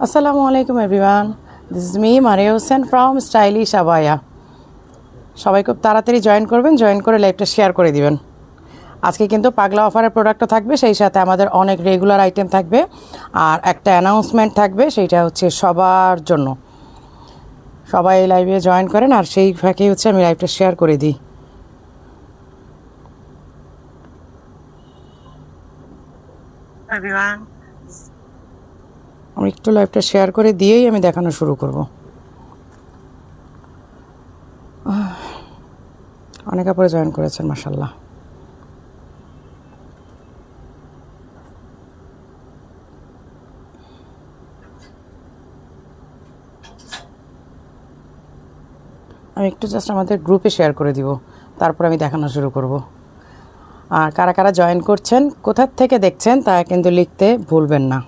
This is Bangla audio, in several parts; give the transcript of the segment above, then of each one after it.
আসসালামু আলাইকুম everyone, this is me Maria Hossain from stylish abaya. সবাই খুব তাড়াতাড়ি জয়েন করবেন, জয়েন করে লাইভটা শেয়ার করে দিবেন। আজকে কিন্তু পাগলা অফারের প্রোডাক্টও থাকবে, সেই সাথে আমাদের অনেক রেগুলার আইটেম থাকবে আর একটা অ্যানাউন্সমেন্ট থাকবে, সেইটা হচ্ছে সবার জন্য। সবাই লাইভে জয়েন করেন আর সেই ফাঁকে হচ্ছে আমি লাইভটা শেয়ার করে দিই। আমি একটু লাইভটা শেয়ার করে দিয়েই আমি দেখানো শুরু করব। অনেক আপুরে জয়েন করেছেন, মাশাআল্লাহ। আমি একটু জাস্ট আমাদের গ্রুপে শেয়ার করে দিব, তারপর আমি দেখানো শুরু করব। আর কারা কারা জয়েন করছেন, কোথা থেকে দেখছেন তা কিন্তু লিখতে ভুলবেন না।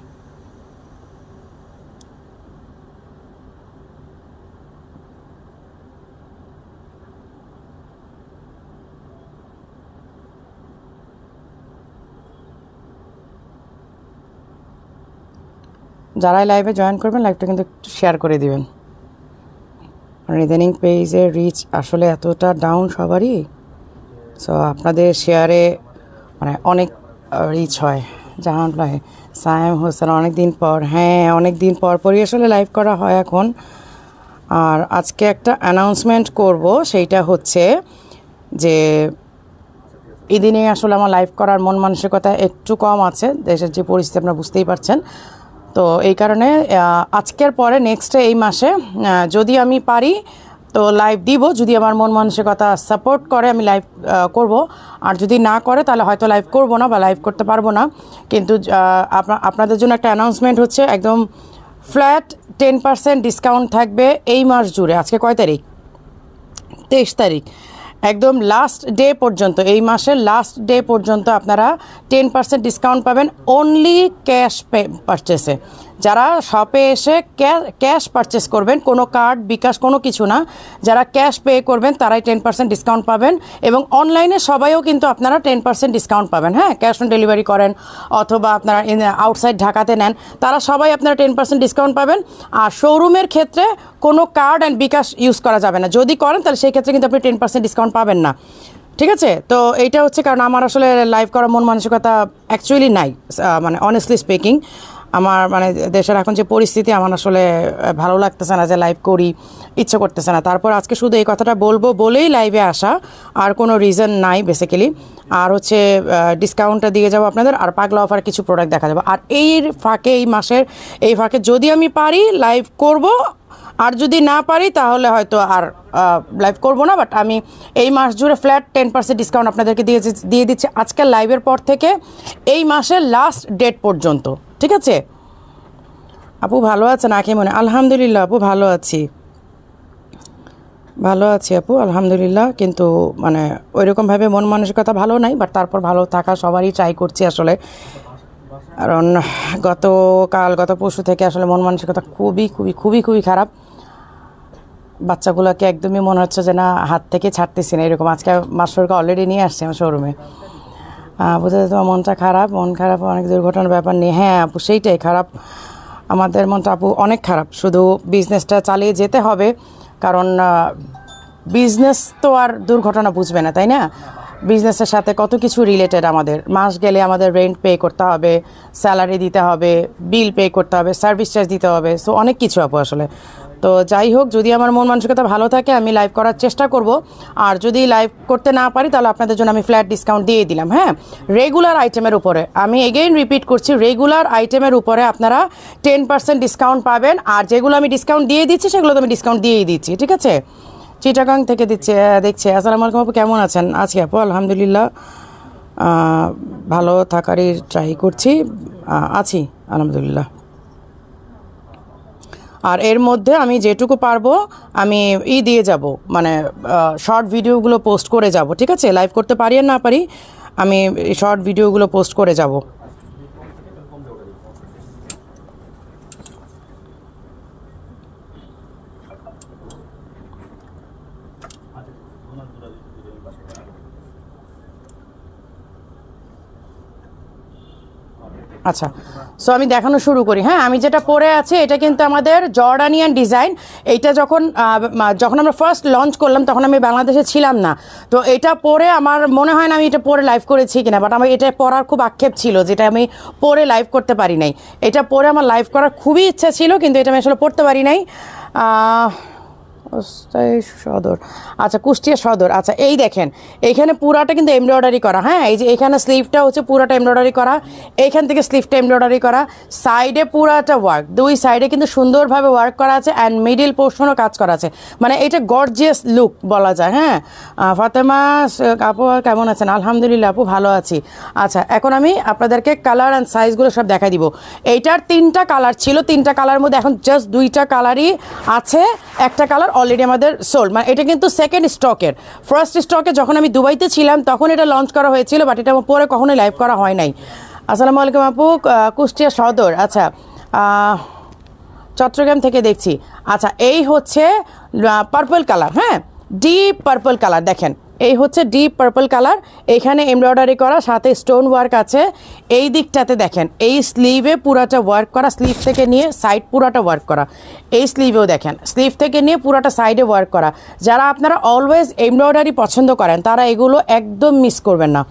যারাই লাইভে জয়েন করবেন লাইভটা কিন্তু একটু শেয়ার করে দিবেন। ইদানিং পেজের রিচ আসলে এতটা ডাউন সবারই, সো আপনাদের শেয়ারে মানে অনেক রিচ হয়। জাহান ভাই, সায়েম হোসেন, অনেক দিন পর, হ্যাঁ অনেক দিন পর পরই আসলে লাইভ করা হয় এখন। আর আজকে একটা অ্যানাউন্সমেন্ট করব, সেইটা হচ্ছে যে এদিনে আসলে আমার লাইভ করার মন মানসিকতা একটু কম আছে, দেশের যে পরিস্থিতি আপনারা বুঝতেই পারছেন। তো এই কারণে আজকের পরে নেক্সটে এই মাসে যদি আমি পারি তো লাইভ দিব, যদি আমার মন মানসিকতা সাপোর্ট করে আমি লাইভ করব, আর যদি না করে তাহলে হয়তো লাইভ করব না বা লাইভ করতে পারবো না। কিন্তু আপনাদের জন্য একটা অ্যানাউন্সমেন্ট হচ্ছে, একদম ফ্ল্যাট 10% ডিসকাউন্ট থাকবে এই মাস জুড়ে। আজকে কয় তারিখ? 23 তারিখ। একদম লাস্ট ডে পর্যন্ত, এই মাসের লাস্ট ডে পর্যন্ত আপনারা 10% ডিসকাউন্ট পাবেন অনলি ক্যাশ পারচেসে। যারা শপে এসে ক্যাশ পারচেস করবেন, কোনো কার্ড বিকাশ কোনো কিছু না, যারা ক্যাশ পে করবেন তারাই 10% ডিসকাউন্ট পাবেন। এবং অনলাইনে সবাইও কিন্তু আপনারা 10% ডিসকাউন্ট পাবেন। হ্যাঁ, ক্যাশ অন ডেলিভারি করেন অথবা আপনারা আউটসাইড ঢাকাতে নেন, তারা সবাই আপনারা 10% ডিসকাউন্ট পাবেন। আর শোরুমের ক্ষেত্রে কোনো কার্ড অ্যান্ড বিকাশ ইউজ করা যাবে না, যদি করেন তাহলে সেই ক্ষেত্রে কিন্তু আপনি 10% ডিসকাউন্ট পাবেন না। ঠিক আছে? তো এইটা হচ্ছে কারণ আমার আসলে লাইভ করার মন মানসিকতা অ্যাকচুয়ালি নাই, মানে অনেস্টলি স্পিকিং। আমার মানে দেশের এখন যে পরিস্থিতি, আমার আসলে ভালো লাগতেছে না যে লাইভ করি, ইচ্ছে করতেছে না। তারপর আজকে শুধু এই কথাটা বলবো বলেই লাইভে আসা, আর কোনো রিজন নাই বেসিক্যালি। আর হচ্ছে ডিসকাউন্টটা দিয়ে যাবো আপনাদের, আর পাগলা অফার কিছু প্রোডাক্ট দেখা যাবে। আর এই ফাঁকে, এই মাসের এই ফাঁকে যদি আমি পারি লাইভ করব, আর যদি না পারি তাহলে হয়তো আর লাইভ করবো না। বাট আমি এই মাস জুড়ে ফ্ল্যাট 10% ডিসকাউন্ট আপনাদেরকে দিয়ে দিচ্ছি আজকের লাইভের পর থেকে এই মাসের লাস্ট ডেট পর্যন্ত। ঠিক আছে? আপু ভালো আছেন? আঁকি মনে, আলহামদুলিল্লাহ আপু ভালো আছি, ভালো আছি আপু আলহামদুলিল্লাহ। কিন্তু মানে ওইরকমভাবে মন মানসিকতা ভালো নাই, বাট তারপর ভালো থাকা সবারই ট্রাই করছি আসলে। কারণ গত পরশু থেকে আসলে মন মানসিকতা খুবই খুবই খুবই খুবই খারাপ। বাচ্চাগুলোকে একদমই মনে হচ্ছে যে না, হাত থেকে ছাড়তেছি না এরকম। আজকে মাস্টারকে অলরেডি নিয়ে আসছি আমার শোরুমে। বুঝতে তোমার মনটা খারাপ, মন খারাপ অনেক দুর্ঘটনার ব্যাপার নিয়ে। হ্যাঁ আপু, সেইটাই খারাপ, আমাদের মনটা আপু অনেক খারাপ। শুধু বিজনেসটা চালিয়ে যেতে হবে, কারণ বিজনেস তো আর দুর্ঘটনা বুঝবে না, তাই না? বিজনেসের সাথে কত কিছু রিলেটেড। আমাদের মাস গেলে আমাদের রেন্ট পে করতে হবে, স্যালারি দিতে হবে, বিল পে করতে হবে, সার্ভিস চার্জ দিতে হবে, সো অনেক কিছু আপু আসলে। তো যাই হোক, যদি আমার মন মানসিকতা ভালো থাকে আমি লাইভ করার চেষ্টা করব। আর যদি লাইভ করতে না পারি তাহলে আপনাদের জন্য আমি ফ্ল্যাট ডিসকাউন্ট দিয়ে দিলাম। হ্যাঁ, রেগুলার আইটেমের উপরে, আমি এগেইন রিপিট করছি, রেগুলার আইটেমের উপরে আপনারা 10% ডিসকাউন্ট পাবেন। আর যেগুলো আমি ডিসকাউন্ট দিয়ে দিচ্ছি সেগুলো তো আমি ডিসকাউন্ট দিয়েই দিচ্ছি। ঠিক আছে? চিটাগাং থেকে দেখছে। আসসালামু আলাইকুম আপু, কেমন আছেন? আছি আপু আলহামদুলিল্লাহ, ভালো থাকারই ট্রাই করছি, আছি আলহামদুলিল্লাহ। আর এর মধ্যে আমি যেটুকু পারবো আমি দিয়ে যাব, মানে শর্ট ভিডিওগুলো পোস্ট করে যাব। ঠিক আছে? লাইভ করতে পারি আর না পারি, আমি শর্ট ভিডিওগুলো পোস্ট করে যাব। আচ্ছা, সো আমি দেখানো শুরু করি। হ্যাঁ, আমি যেটা পরে আছি এটা কিন্তু আমাদের জর্ডানিয়ান ডিজাইন। এইটা যখন আমরা ফার্স্ট লঞ্চ করলাম তখন আমি বাংলাদেশে ছিলাম না, তো এটা পরে আমার মনে হয় না আমি এটা পরে লাইভ করেছি কিনা, বাট আমার এটা পরার খুব আক্ষেপ ছিল যেটা আমি পরে লাইভ করতে পারি নাই। এটা পরে আমার লাইভ করার খুবই ইচ্ছা ছিল, কিন্তু এটা আমি আসলে পড়তে পারি নাই। সদর, আচ্ছা কুষ্টিয়া সদর। আচ্ছা এই দেখেন এইখানে পুরাটা কিন্তু এমব্রয়ডারি করা। হ্যাঁ, এই যে এখানে স্লিভটা হচ্ছে পুরাটা এমব্রয়ডারি করা, এইখান থেকে স্লিভটা এমব্রয়ডারি করা, সাইডে পুরাটা ওয়ার্ক, দুই সাইডে কিন্তু সুন্দরভাবে ওয়ার্ক করা আছে অ্যান্ড মিডিল পোর্শনও কাজ করা আছে, মানে এটা গর্জিয়াস লুক বলা যায়। হ্যাঁ, ফাতেমা আপু কেমন আছেন? আলহামদুলিল্লাহ আপু ভালো আছি। আচ্ছা, এখন আমি আপনাদেরকে কালার অ্যান্ড সাইজগুলো সব দেখাই দিব। এইটার 3টা কালার ছিল, 3টা কালারের মধ্যে এখন জাস্ট 2টা কালারই আছে, একটা কালার অলরেডি আমাদের সোল্ড, মানে এটা কিন্তু সেকেন্ড স্টকের। ফার্স্ট স্টকে যখন আমি দুবাইতে ছিলাম তখন এটা লঞ্চ করা হয়েছিল, বাট এটা পরে কখনোই লাইভ করা হয় নাই। আসসালামু আলাইকুম আপু, কুষ্টিয়া সদর। আচ্ছা, চট্টগ্রাম থেকে দেখছি। আচ্ছা, এই হচ্ছে পার্পল কালার। হ্যাঁ, ডিপ পার্পল কালার, দেখেন এই হচ্ছে ডিপ পার্পল কালার, এখানে এমব্রয়ডারি করা, সাথে স্টোন ওয়ার্ক আছে। এই দিকটাতে দেখেন এই স্লিভে পুরাটা ওয়ার্ক করা, স্লিভ থেকে নিয়ে সাইড পুরাটা ওয়ার্ক করা। এই স্লিভেও দেখেন স্লিভ থেকে নিয়ে পুরাটা সাইডে ওয়ার্ক করা। যারা আপনারা অলওয়েজ এমব্রয়ডারি পছন্দ করেন তারা এগুলো একদম মিস করবেন না।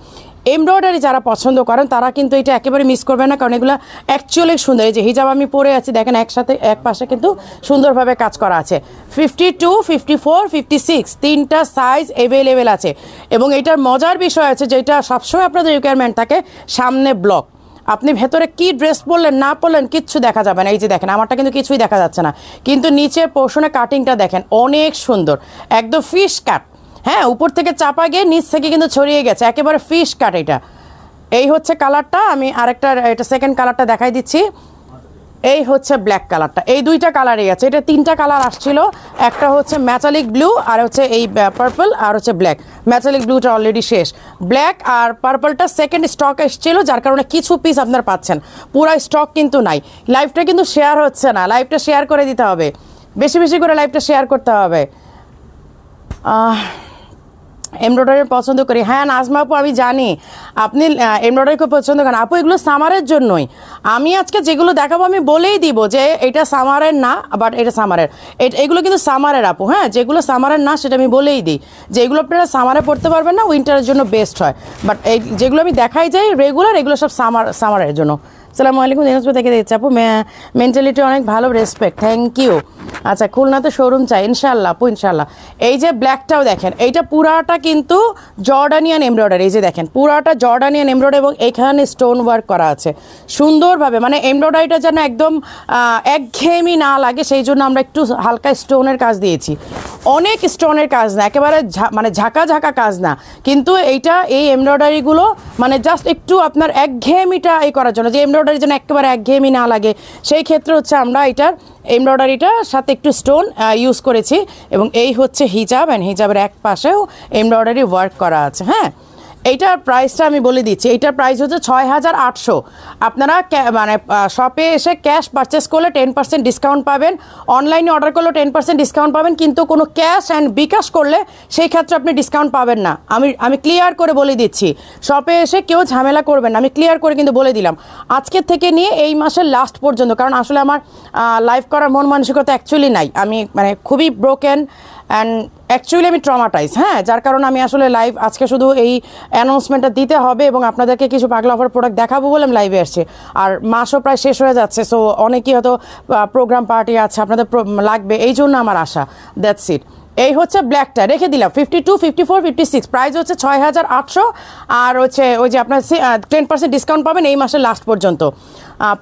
এমব্রয়ডারি যারা পছন্দ করেন তারা কিন্তু এটা একেবারে মিস করবে না, কারণ এগুলো অ্যাকচুয়ালি সুন্দর। এই যে হিজাব আমি পরে আছি দেখেন একসাথে এক পাশে কিন্তু সুন্দরভাবে কাজ করা আছে। 52, 54, 56 3টা সাইজ অ্যাভেলেবেল আছে। এবং এটার মজার বিষয় আছে যেটা সবসময় আপনাদের রিকোয়ারমেন্ট থাকে, সামনে ব্লক। আপনি ভেতরে কি ড্রেস পরলেন না পরলেন কিচ্ছু দেখা যাবে না। এই যে দেখেন আমারটা কিন্তু কিছুই দেখা যাচ্ছে না, কিন্তু নিচের পোর্শনে কাটিংটা দেখেন অনেক সুন্দর, একদম ফিশ কাট। হ্যাঁ, উপর থেকে চাপা গিয়ে নিচ থেকে কিন্তু ছড়িয়ে গেছে, একেবারে ফিশ কাট এটা। এই হচ্ছে কালারটা, আমি আরেকটা এটা সেকেন্ড কালারটা দেখাই দিচ্ছি। এই হচ্ছে ব্ল্যাক কালারটা, এই 2টা কালারই আছে। এটা 3টা কালার আসছিল, একটা হচ্ছে ম্যাটালিক ব্লু, আর হচ্ছে এই পার্পল, আর হচ্ছে ব্ল্যাক। ম্যাটালিক ব্লুটা অলরেডি শেষ, ব্ল্যাক আর পার্পলটা সেকেন্ড স্টক এসেছিল, যার কারণে কিছু পিস আপনার পাচ্ছেন, পুরো স্টক কিন্তু নাই। লাইভটা কিন্তু শেয়ার হচ্ছে না, লাইভটা শেয়ার করে দিতে হবে, বেশি বেশি করে লাইভটা শেয়ার করতে হবে। এমব্রয়ডারি পছন্দ করি। হ্যাঁ নাজমা আপু, আমি জানি আপনি এমব্রয়ডারি খুব পছন্দ করেন আপু, এগুলো সামারের জন্যই। আমি আজকে যেগুলো দেখাবো আমি বলেই দিব যে এটা সামারের না, বাট এটা সামারের, এগুলো কিন্তু সামারের আপু। হ্যাঁ, যেগুলো সামারের না সেটা আমি বলেই দিই, যে এগুলো আপনারা সামারে পড়তে পারবেন না, উইন্টারের জন্য বেস্ট হয়। বাট এই যেগুলো আমি দেখাই যাই রেগুলার, এগুলো সব সামারের জন্য। আসসালামু আলাইকুম, দিনাজপুর থেকে দিচ্ছি আপু, মেন্টালিটি অনেক ভালো, রেসপেক্ট, থ্যাংক ইউ। আচ্ছা, খুলনাতে শোরুম চাই ইনশাল্লাহ আপু, ইনশাল্লাহ। এই যে ব্ল্যাকটাও দেখেন, এইটা পুরাটা কিন্তু জর্ডানিয়ান এমব্রয়ডারি। এই যে দেখেন পুরাটা জর্ডানিয়ান এমব্রয়ডারি এবং এখানে স্টোন ওয়ার্ক করা আছে সুন্দরভাবে, মানে এমব্রয়ডারিটা যেন একদম একঘেয়েমি না লাগে সেই জন্য আমরা একটু হালকা স্টোনের কাজ দিয়েছি। অনেক স্টোনের কাজ না, একেবারে মানে ঝাঁকা ঝাঁকা কাজ না, কিন্তু এইটা এই এমব্রয়ডারিগুলো মানে জাস্ট একটু আপনার একঘেয়েমিটা এই করার জন্য, যে এমব্রয়ডারি যেন একেবারে একঘেয়েমি না লাগে সেই ক্ষেত্রে হচ্ছে আমরা এটার এমব্রয়ডারিটার সাথে একটু স্টোন ইউজ করেছি। এবং এই হচ্ছে হিজাব, অ্যান্ড হিজাবের এক পাশেও এমব্রয়ডারি ওয়ার্ক করা আছে। হ্যাঁ, এইটার প্রাইসটা আমি বলে দিচ্ছি, এইটার প্রাইস হচ্ছে 6800। আপনারা মানে শপে এসে ক্যাশ পারচেস করলে 10% ডিসকাউন্ট পাবেন, অনলাইনে অর্ডার করলেও 10% ডিসকাউন্ট পাবেন, কিন্তু কোনো ক্যাশ অ্যান্ড বিকাশ করলে সেই ক্ষেত্রে আপনি ডিসকাউন্ট পাবেন না। আমি ক্লিয়ার করে বলে দিচ্ছি, শপে এসে কেউ ঝামেলা করবেন না, আমি ক্লিয়ার করে কিন্তু বলে দিলাম আজকের থেকে নিয়ে এই মাসের লাস্ট পর্যন্ত। কারণ আসলে আমার লাইভ করার মন মানসিকতা অ্যাকচুয়ালি নাই, আমি মানে খুবই ব্রোকেন অ্যান্ড অ্যাকচুয়ালি আমি ট্রমাটাইজ। হ্যাঁ, যার কারণে আমি আসলে লাইভ আজকে শুধু এই অ্যানাউন্সমেন্টটা দিতে হবে এবং আপনাদেরকে কিছু পাগলা অফার প্রোডাক্ট দেখাবো বলে আমি লাইভে আসছি। আর মাসও প্রায় শেষ হয়ে যাচ্ছে, সো অনেকেই হয়তো প্রোগ্রাম পার্টি আছে আপনাদের লাগবে, এই জন্য আমার আশা। That's it. এই হচ্ছে ব্ল্যাকটা রেখে দিলাম 52, 54, 56, প্রাইস হচ্ছে 6800। আর হচ্ছে ওই যে আপনার 10% ডিসকাউন্ট পাবেন এই মাসের লাস্ট পর্যন্ত।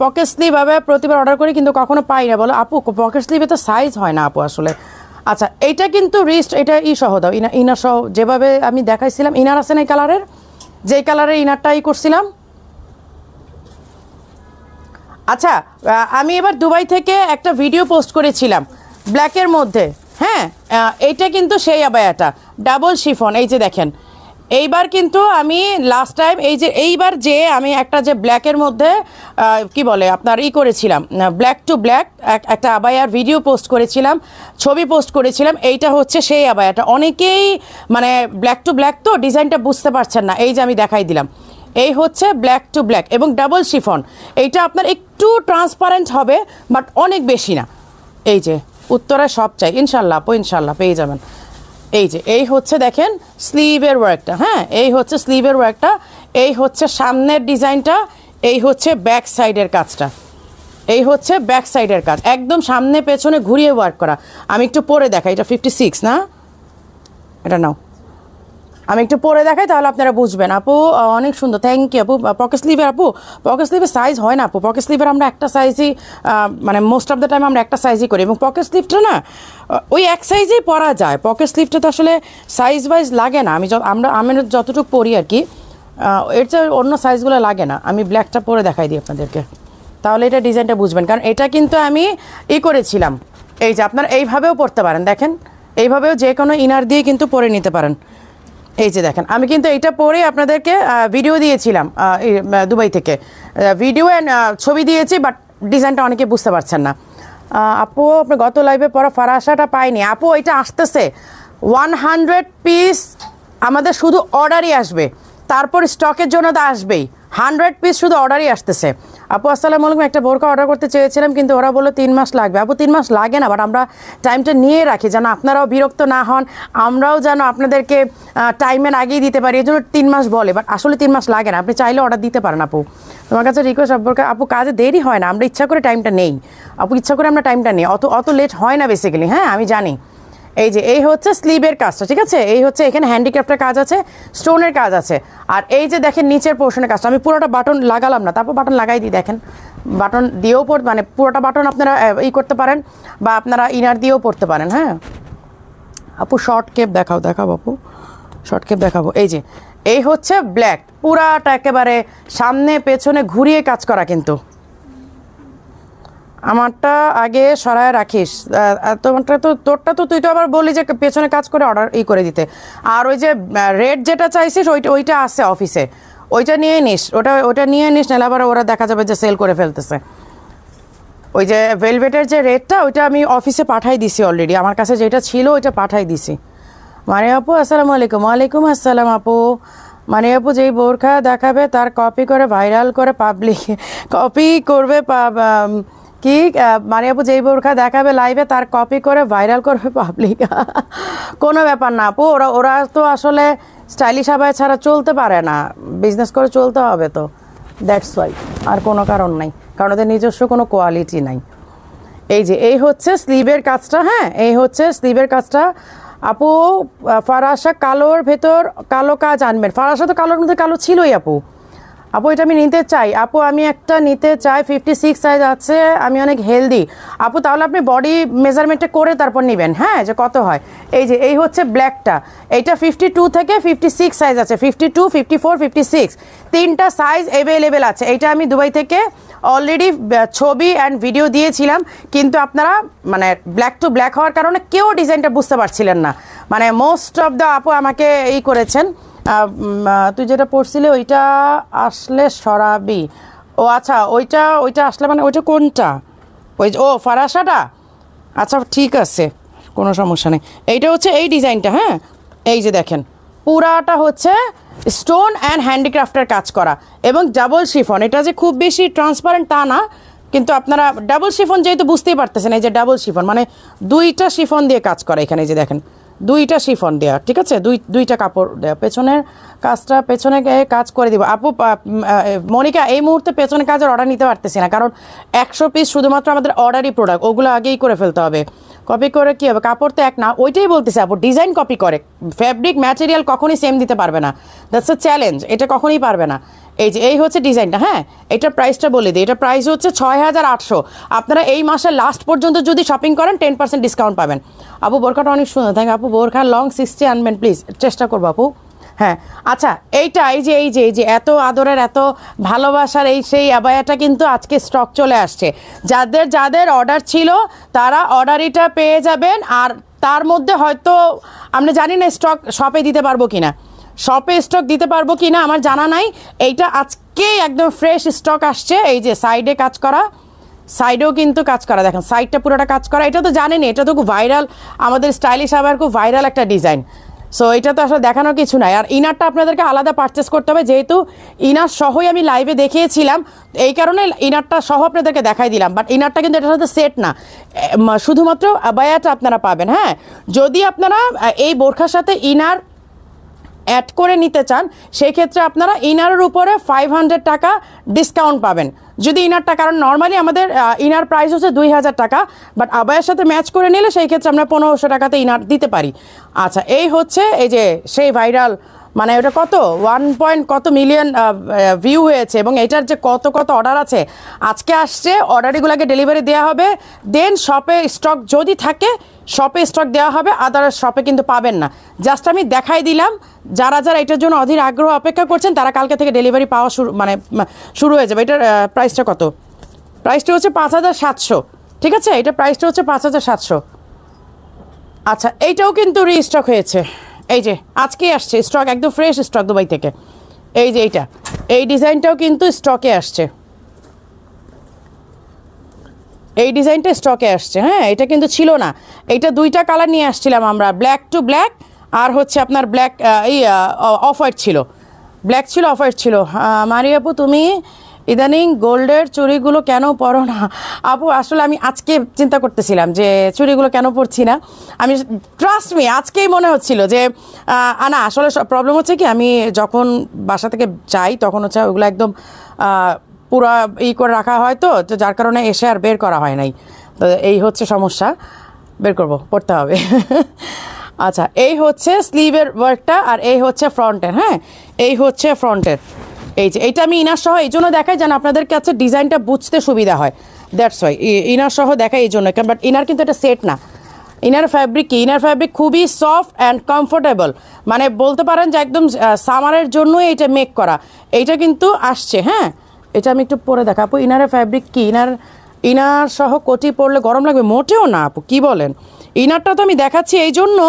পকেট স্লিভ ভাবে প্রতিবার অর্ডার করি কিন্তু কখনো পাই না, বলো আপু পকেট স্লিভে তো সাইজ হয় না আপু আসলে। আচ্ছা, এইটা কিন্তু রিস্ট, এটা সহ দাও, ইনার সহ যেভাবে আমি দেখাইছিলাম। ইনার আছে না এই কালারের, যেই কালারের ইনারটা করছিলাম। আচ্ছা, আমি এবার দুবাই থেকে একটা ভিডিও পোস্ট করেছিলাম ব্ল্যাকের মধ্যে। হ্যাঁ, এইটা কিন্তু সেই আবায়াটা ডাবল শিফন। এই যে দেখেন, এইবার কিন্তু আমি লাস্ট টাইম এইবার যে আমি একটা যে ব্ল্যাকের মধ্যে কি বলে আপনার করেছিলাম, ব্ল্যাক টু ব্ল্যাক একটা আবায়ার ভিডিও পোস্ট করেছিলাম, ছবি পোস্ট করেছিলাম। এইটা হচ্ছে সেই আবায়াটা। অনেকেই মানে ব্ল্যাক টু ব্ল্যাক তো ডিজাইনটা বুঝতে পারছেন না, এই যে আমি দেখাই দিলাম। এই হচ্ছে ব্ল্যাক টু ব্ল্যাক এবং ডাবল শিফন। এইটা আপনার একটু ট্রান্সপারেন্ট হবে বাট অনেক বেশি না। এই যে উত্তরে সব চাই ইনশাল্লাহ আপু, ইনশাল্লাহ পেয়ে যাবেন। এই যে এই হচ্ছে দেখেন স্লিভের ওয়ার্কটা, হ্যাঁ এই হচ্ছে স্লিভের ওয়ার্কটা, এই হচ্ছে সামনের ডিজাইনটা, এই হচ্ছে ব্যাক সাইডের কাজটা, এই হচ্ছে ব্যাক সাইডের কাজ, একদম সামনে পেছনে ঘুরিয়ে ওয়ার্ক করা। আমি একটু পরে দেখাই, এটা 56 না, এটা নাও আমি একটু পরে দেখাই তাহলে আপনারা বুঝবেন। আপু অনেক সুন্দর, থ্যাংক ইউ আপু। পকেট স্লিভের আপু, পকেট স্লিভের সাইজ হয় না আপু, পকেট স্লিভের আমরা একটা সাইজই মানে মোস্ট অফ দ্য টাইম আমরা একটা সাইজই করি, এবং পকেট স্লিভটা না ওই এক সাইজেই পরা যায়। পকেট স্লিভটা তো আসলে সাইজ ওয়াইজ লাগে না, আমি যতটুকু পরি আর কি, এর চেয়ে অন্য সাইজগুলো লাগে না। আমি ব্ল্যাকটা পরে দেখাই দিই আপনাদেরকে, তাহলে এটা ডিজাইনটা বুঝবেন। কারণ এটা কিন্তু আমি করেছিলাম, এই যে আপনারা এইভাবেও পরতে পারেন, দেখেন এইভাবেও যে কোনো ইনার দিয়ে কিন্তু পরে নিতে পারেন। এই যে দেখেন আমি কিন্তু এইটা পরে আপনাদেরকে ভিডিও দিয়েছিলাম দুবাই থেকে, ভিডিও অ্যান্ড ছবি দিয়েছি, বাট ডিজাইনটা অনেকে বুঝতে পারছেন না। আপু আপনার গত লাইভে পরা ফারাসাটা পাইনি আপু, এটা আসতেছে 100 পিস আমাদের শুধু অর্ডারই আসবে, তারপর স্টকের জন্য তো আসবেই, 100 পিস শুধু অর্ডারই আসতেছে। আপু আসসালামু আলাইকুম, একটা বোরকা অর্ডার করতে চেয়েছিলাম কিন্তু ওরা বললো 3 মাস লাগবে। আপু 3 মাস লাগে না, বাট আমরা টাইমটা নিয়ে রাখি যেন আপনারাও বিরক্ত না হন, আমরাও যেন আপনাদেরকে টাইমের আগেই দিতে পারি, এই জন্য 3 মাস বলে, বাট আসলে 3 মাস লাগে না, আপনি চাইলে অর্ডার দিতে পারেন। আপু তোমার কাছে রিকোয়েস্ট আপু, কাজে দেরি হয় না, আমরা ইচ্ছা করে টাইমটা নেই আপু, ইচ্ছা করে আমরা টাইমটা নেই, অত লেট হয় না বেসিক্যালি, হ্যাঁ আমি জানি। এই যে এই হচ্ছে স্লিভের কাজটা, ঠিক আছে, এই হচ্ছে এখানে হ্যান্ডিক্রাফটের কাজ আছে, স্টোনের কাজ আছে, আর এই যে দেখেন নিচের পোর্শনের কাজটা, আমি পুরোটা বাটন লাগালাম না, তারপর বাটন লাগাই দিই, দেখেন বাটন দিয়েও মানে পুরোটা বাটন আপনারা করতে পারেন, বা আপনারা ইনার দিয়েও পড়তে পারেন। হ্যাঁ আপু শর্ট কেপ দেখাও আপু, শর্ট কেপ দেখাবো। এই যে এই হচ্ছে ব্ল্যাক, পুরাটা একেবারে সামনে পেছনে ঘুরিয়ে কাজ করা, কিন্তু আমারটা আগে সরায় রাখিস, তোরটা তো তুই তো আবার বলি যে পেছনে কাজ করে অর্ডার করে দিতে, আর ওই যে রেড যেটা চাইছিস ওইটা আছে অফিসে, ওইটা নিয়ে নিস, ওটা নিয়ে নিস, নাহলে আবার ওরা দেখা যাবে যে সেল করে ফেলতেছে। ওই যে ভেলভেটের যে রেডটা ওইটা আমি অফিসে পাঠাই দিছি অলরেডি, আমার কাছে যেটা ছিল ওইটা পাঠাই দিছি। মানে আপু আসসালামু আলাইকুম। ওয়ালাইকুম আসসালাম আপু। মানে আপু যেই বোরখা দেখাবে তার কপি করে ভাইরাল করে পাবলিক কপি করবে কি, মানে আপু যেই বোরখা দেখাবে লাইভে তার কপি করে ভাইরাল করবে পাবলিক, কোনো ব্যাপার না আপু, ওরা তো আসলে স্টাইলিশ আবায় ছাড়া চলতে পারে না, বিজনেস করে চলতে হবে, তো দ্যাটস ওয়াই, আর কোনো কারণ নাই, কারণ ওদের নিজস্ব কোনো কোয়ালিটি নাই। এই যে এই হচ্ছে স্লিভের কাজটা, হ্যাঁ এই হচ্ছে স্লিভের কাজটা। আপু ফারাসা কালোর ভেতর কালো কাজ আনবেন, ফারাসা তো কালোর মধ্যে কালো ছিলই আপু। এটা আমি নিতে চাই আপু, আমি একটা নিতে চাই, 56 সাইজ আছে, আমি অনেক হেলদি আপু, তাহলে আপনি বডি মেজারমেন্টটা করে তারপর নেবেন, হ্যাঁ যে কত হয়। এই যে এই হচ্ছে ব্ল্যাকটা, এইটা 52 থেকে 56 সাইজ আছে, 52, 54, 56 তিনটা সাইজ অ্যাভেলেবেল আছে। এইটা আমি দুবাই থেকে অলরেডি ছবি অ্যান্ড ভিডিও দিয়েছিলাম, কিন্তু আপনারা মানে ব্ল্যাক টু ব্ল্যাক হওয়ার কারণে কেউ ডিজাইনটা বুঝতে পারছিলেন না, মানে মোস্ট অফ দ্য আপু আমাকে করেছেন, তুই যেটা পড়ছিলে ওইটা আসলে সরাবি, ও আচ্ছা ওইটা আসলে মানে ওইটা কোনটা, ওই ফারাসাটা, আচ্ছা ঠিক আছে কোনো সমস্যা নেই। এইটা হচ্ছে এই ডিজাইনটা, হ্যাঁ এই যে দেখেন পুরাটা হচ্ছে স্টোন অ্যান্ড হ্যান্ডিক্রাফটের কাজ করা এবং ডাবল শিফন, এটা যে খুব বেশি ট্রান্সপারেন্ট তা না, কিন্তু আপনারা ডাবল শিফন যেহেতু বুঝতেই পারতেছেন, এই যে ডাবল শিফন মানে দুইটা শিফন দিয়ে কাজ করা, এখানে এই যে দেখেন দুইটা শিফন দেওয়া, ঠিক আছে, দুইটা কাপড় দেওয়া, পেছনের কাজটা পেছনে কাজ করে দিব। আপু মনিকা এই মুহূর্তে পেছনে কাজের অর্ডার নিতে পারতেছি না, কারণ 100 পিস শুধুমাত্র আমাদের অর্ডারই প্রোডাক্ট, ওগুলো আগেই করে ফেলতে হবে। কপি করে কী হবে, কাপড় তো এক না, ওইটাই বলতেছে আপু, ডিজাইন কপি করে, ফ্যাব্রিক ম্যাটেরিয়াল কখনই সেম দিতে পারবে না, দ্যাটস এ চ্যালেঞ্জ, এটা কখনই পারবে না। এই যে এই হচ্ছে ডিজাইনটা, হ্যাঁ এটার প্রাইসটা বলে দিই, এটার প্রাইস হচ্ছে 6800। আপনারা এই মাসের লাস্ট পর্যন্ত যদি শপিং করেন 10% ডিসকাউন্ট পাবেন। আপু বোরখাটা অনেক সুন্দর, থ্যাংক আপু। বোরখা লং 60 আনবেন প্লিজ, চেষ্টা করবো আপু। হ্যাঁ আচ্ছা এইটা এই যে এত আদরের এত ভালোবাসার এই সেই আবায়াটা কিন্তু আজকে স্টক চলে আসছে, যাদের অর্ডার ছিল তারা অর্ডারিটা পেয়ে যাবেন, আর তার মধ্যে হয়তো আমরা জানি না স্টক শপে দিতে পারবো কিনা, শপে স্টক দিতে পারবো কিনা আমার জানা নাই। এইটা আজকেই একদম ফ্রেশ স্টক আসছে, এই যে সাইডে কাজ করা, সাইডেও কিন্তু কাজ করা, দেখেন সাইডটা পুরোটা কাজ করা, এটা তো জানেনি, এটা তো খুব ভাইরাল, আমাদের স্টাইলিশ আবার খুব ভাইরাল একটা ডিজাইন। সো এটা তো আসলে দেখানোর কিছু নাই। আর ইনারটা আপনাদেরকে আলাদা পারচেস করতে হবে, যেহেতু ইনার সহই আমি লাইভে দেখিয়েছিলাম, এই কারণে ইনারটা সহ আপনাদেরকে দেখাই দিলাম। বাট ইনারটা কিন্তু এটার সাথে সেট না, শুধুমাত্র আবায়াটা আপনারা পাবেন। হ্যাঁ, যদি আপনারা এই বোরখার সাথে ইনার অ্যাড করে নিতে চান, সেই ক্ষেত্রে আপনারা ইনারের উপরে 500 টাকা ডিসকাউন্ট পাবেন যদি ইনারটা, কারণ নর্মালি আমাদের ইনার প্রাইস হচ্ছে 2000 টাকা, বাট আবায়ের সাথে ম্যাচ করে নিলে সেই ক্ষেত্রে আমরা 1500 টাকাতে ইনার দিতে পারি। আচ্ছা, এই হচ্ছে এই যে সেই ভাইরাল, মানে ওটা কত 1 কত মিলিয়ন ভিউ হয়েছে, এবং এটার যে কত কত অর্ডার আছে আজকে আসছে, অর্ডারগুলোকে ডেলিভারি দেওয়া হবে। দেন শপে স্টক যদি থাকে শপে স্টক দেওয়া হবে, আদার্স শপে কিন্তু পাবেন না। জাস্ট আমি দেখাই দিলাম, যারা যারা এটার জন্য অধীর আগ্রহ অপেক্ষা করছেন তারা কালকে থেকে ডেলিভারি পাওয়া শুরু হয়ে যাবে। এটার প্রাইসটা কত? প্রাইসটা হচ্ছে 5700, ঠিক আছে, এটা প্রাইসটা হচ্ছে 5700। আচ্ছা, এইটাও কিন্তু রিস্টক হয়েছে, এই যে আজকেই আসছে স্টক, একদম ফ্রেশ স্টক দুবাই থেকে। এই যে এইটা, এই ডিজাইনটাও কিন্তু স্টকে আসছে, এই ডিজাইনটা স্টকে আসছে। হ্যাঁ, এটা কিন্তু ছিল না, এইটা দুইটা কালার নিয়ে আসছিলাম আমরা, ব্ল্যাক টু ব্ল্যাক, আর হচ্ছে আপনার ব্ল্যাক এই অফ হোয়াইট ছিল, ব্ল্যাক ছিল অফ হোয়াইট ছিল। মারি আপু, তুমি ইদানিং গোল্ডের চুড়িগুলো কেন পরো না? আপু আসলে আমি আজকে চিন্তা করতেছিলাম যে চুড়িগুলো কেন পরছি না। আমি ট্রাস্ট মি আজকেই মনে হচ্ছিল যে না, আসলে প্রবলেম হচ্ছে কি, আমি যখন বাসা থেকে যাই তখন হচ্ছে ওগুলো একদম পুরো করে রাখা হয়, তো যার কারণে এসে আর বের করা হয় নাই। তো এই হচ্ছে সমস্যা, বের করব, পড়তে হবে। আচ্ছা, এই হচ্ছে স্লিভের ওয়ার্কটা, আর এই হচ্ছে ফ্রন্টের। হ্যাঁ, এই হচ্ছে ফ্রন্টের। এই যে এইটা আমি ইনার সহ এই জন্য দেখাই যেন আপনাদের কাছে ডিজাইনটা বুঝতে সুবিধা হয়, দ্যাটস ওয়াই ইনার সহ দেখাই এই জন্য। বাট ইনার কিন্তু এটা সেট না, ইনার ফ্যাব্রিক কি, ইনার ফ্যাব্রিক খুবই সফট অ্যান্ড কমফোর্টেবল, মানে বলতে পারেন যে একদম সামারের জন্যই এটা মেক করা। এইটা কিন্তু আসছে। হ্যাঁ, এটা আমি একটু পরে দেখাবো। ইনারের ফ্যাব্রিক কি, ইনার সহ কোটি পরলে গরম লাগবে? মোটেও না আপু, কি বলেন। ইনারটা তো আমি দেখাচ্ছি এই জন্য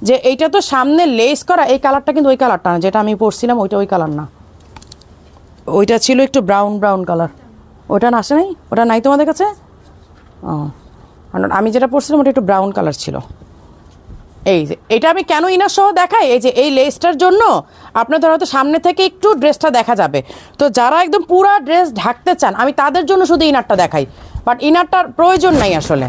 যে এইটা তো সামনে লেস করা, এই কালারটা কিন্তু ওই কালারটা না যেটা আমি পরছিলাম, ওইটা ওই কালার না, ওইটা ছিল একটু ব্রাউন ব্রাউন কালার। ওটা না আসে নাই, ওটা নাই তোমাদের কাছে? ও, আমি যেটা পরছিলাম ওটা একটু ব্রাউন কালার ছিল। এই যে এটা আমি কেন ইনার সহ দেখাই, এই যে এই লেসটার জন্য আপনাদের হয়তো সামনে থেকে একটু ড্রেসটা দেখা যাবে, তো যারা একদম পুরা ড্রেস ঢাকতে চান আমি তাদের জন্য শুধু ইনারটা দেখাই, বাট ইনারটার প্রয়োজন নাই আসলে।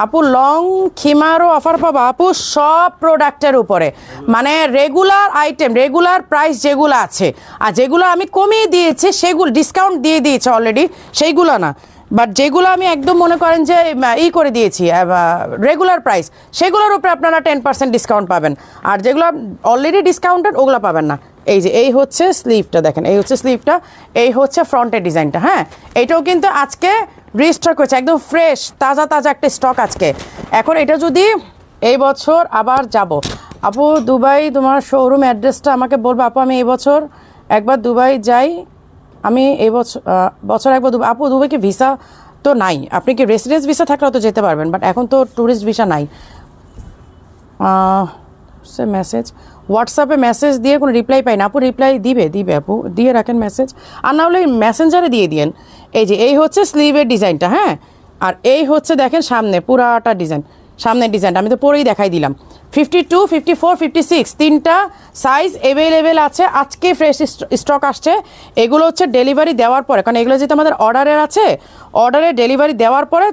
আপু লং খিমারও অফার পাবো? আপু সব প্রোডাক্টের উপরে, মানে রেগুলার আইটেম, রেগুলার প্রাইস যেগুলো আছে, আর যেগুলো আমি কমিয়ে দিয়েছি সেগুলো ডিসকাউন্ট দিয়ে দিয়েছে অলরেডি, সেইগুলো না, বাট যেগুলো আমি একদম মনে করেন যে করে দিয়েছি রেগুলার প্রাইস, সেগুলোর উপরে আপনারা 10% ডিসকাউন্ট পাবেন, আর যেগুলো অলরেডি ডিসকাউন্টেড ওগুলো পাবেন না। এই যে এই হচ্ছে স্লিভটা, দেখেন এই হচ্ছে স্লিভটা, এই হচ্ছে ফ্রন্টের ডিজাইনটা। হ্যাঁ, এইটাও কিন্তু আজকে রিস্টক হয়েছে, একদম ফ্রেশ তাজা তাজা একটা স্টক আজকে। এখন এটা যদি এই বছর আবার যাব, আপু দুবাই তোমার শোরুম অ্যাড্রেসটা আমাকে বলবো। আপু আমি এই বছর একবার দুবাই যাই, আমি এই বছর একবার দুবাই। আপু দুবাই কি ভিসা তো নাই, আপনি কি রেসিডেন্স ভিসা থাকলেও তো যেতে পারবেন, বাট এখন তো ট্যুরিস্ট ভিসা নাই। সে মেসেজ হোয়াটসঅ্যাপে মেসেজ দিয়ে কোনো রিপ্লাই পাই না। আপু রিপ্লাই দিবে আপু, দিয়ে রাখেন মেসেজ, আর না হলে মেসেঞ্জারে দিয়ে দিন। এই যে এই হচ্ছে স্লিভের ডিজাইনটা। হ্যাঁ, আর এই হচ্ছে দেখেন সামনে পুরাটা ডিজাইন, সামনের ডিজাইনটা আমি তো পরেই দেখাই দিলাম। 52, 54, 56 তিনটা সাইজ অ্যাভেলেবেল আছে, আজকে ফ্রেশ স্টক আসছে। এগুলো হচ্ছে ডেলিভারি দেওয়ার পরে, কারণ এগুলো যেহেতু আমাদের অর্ডারের আছে, অর্ডারে ডেলিভারি দেওয়ার পরে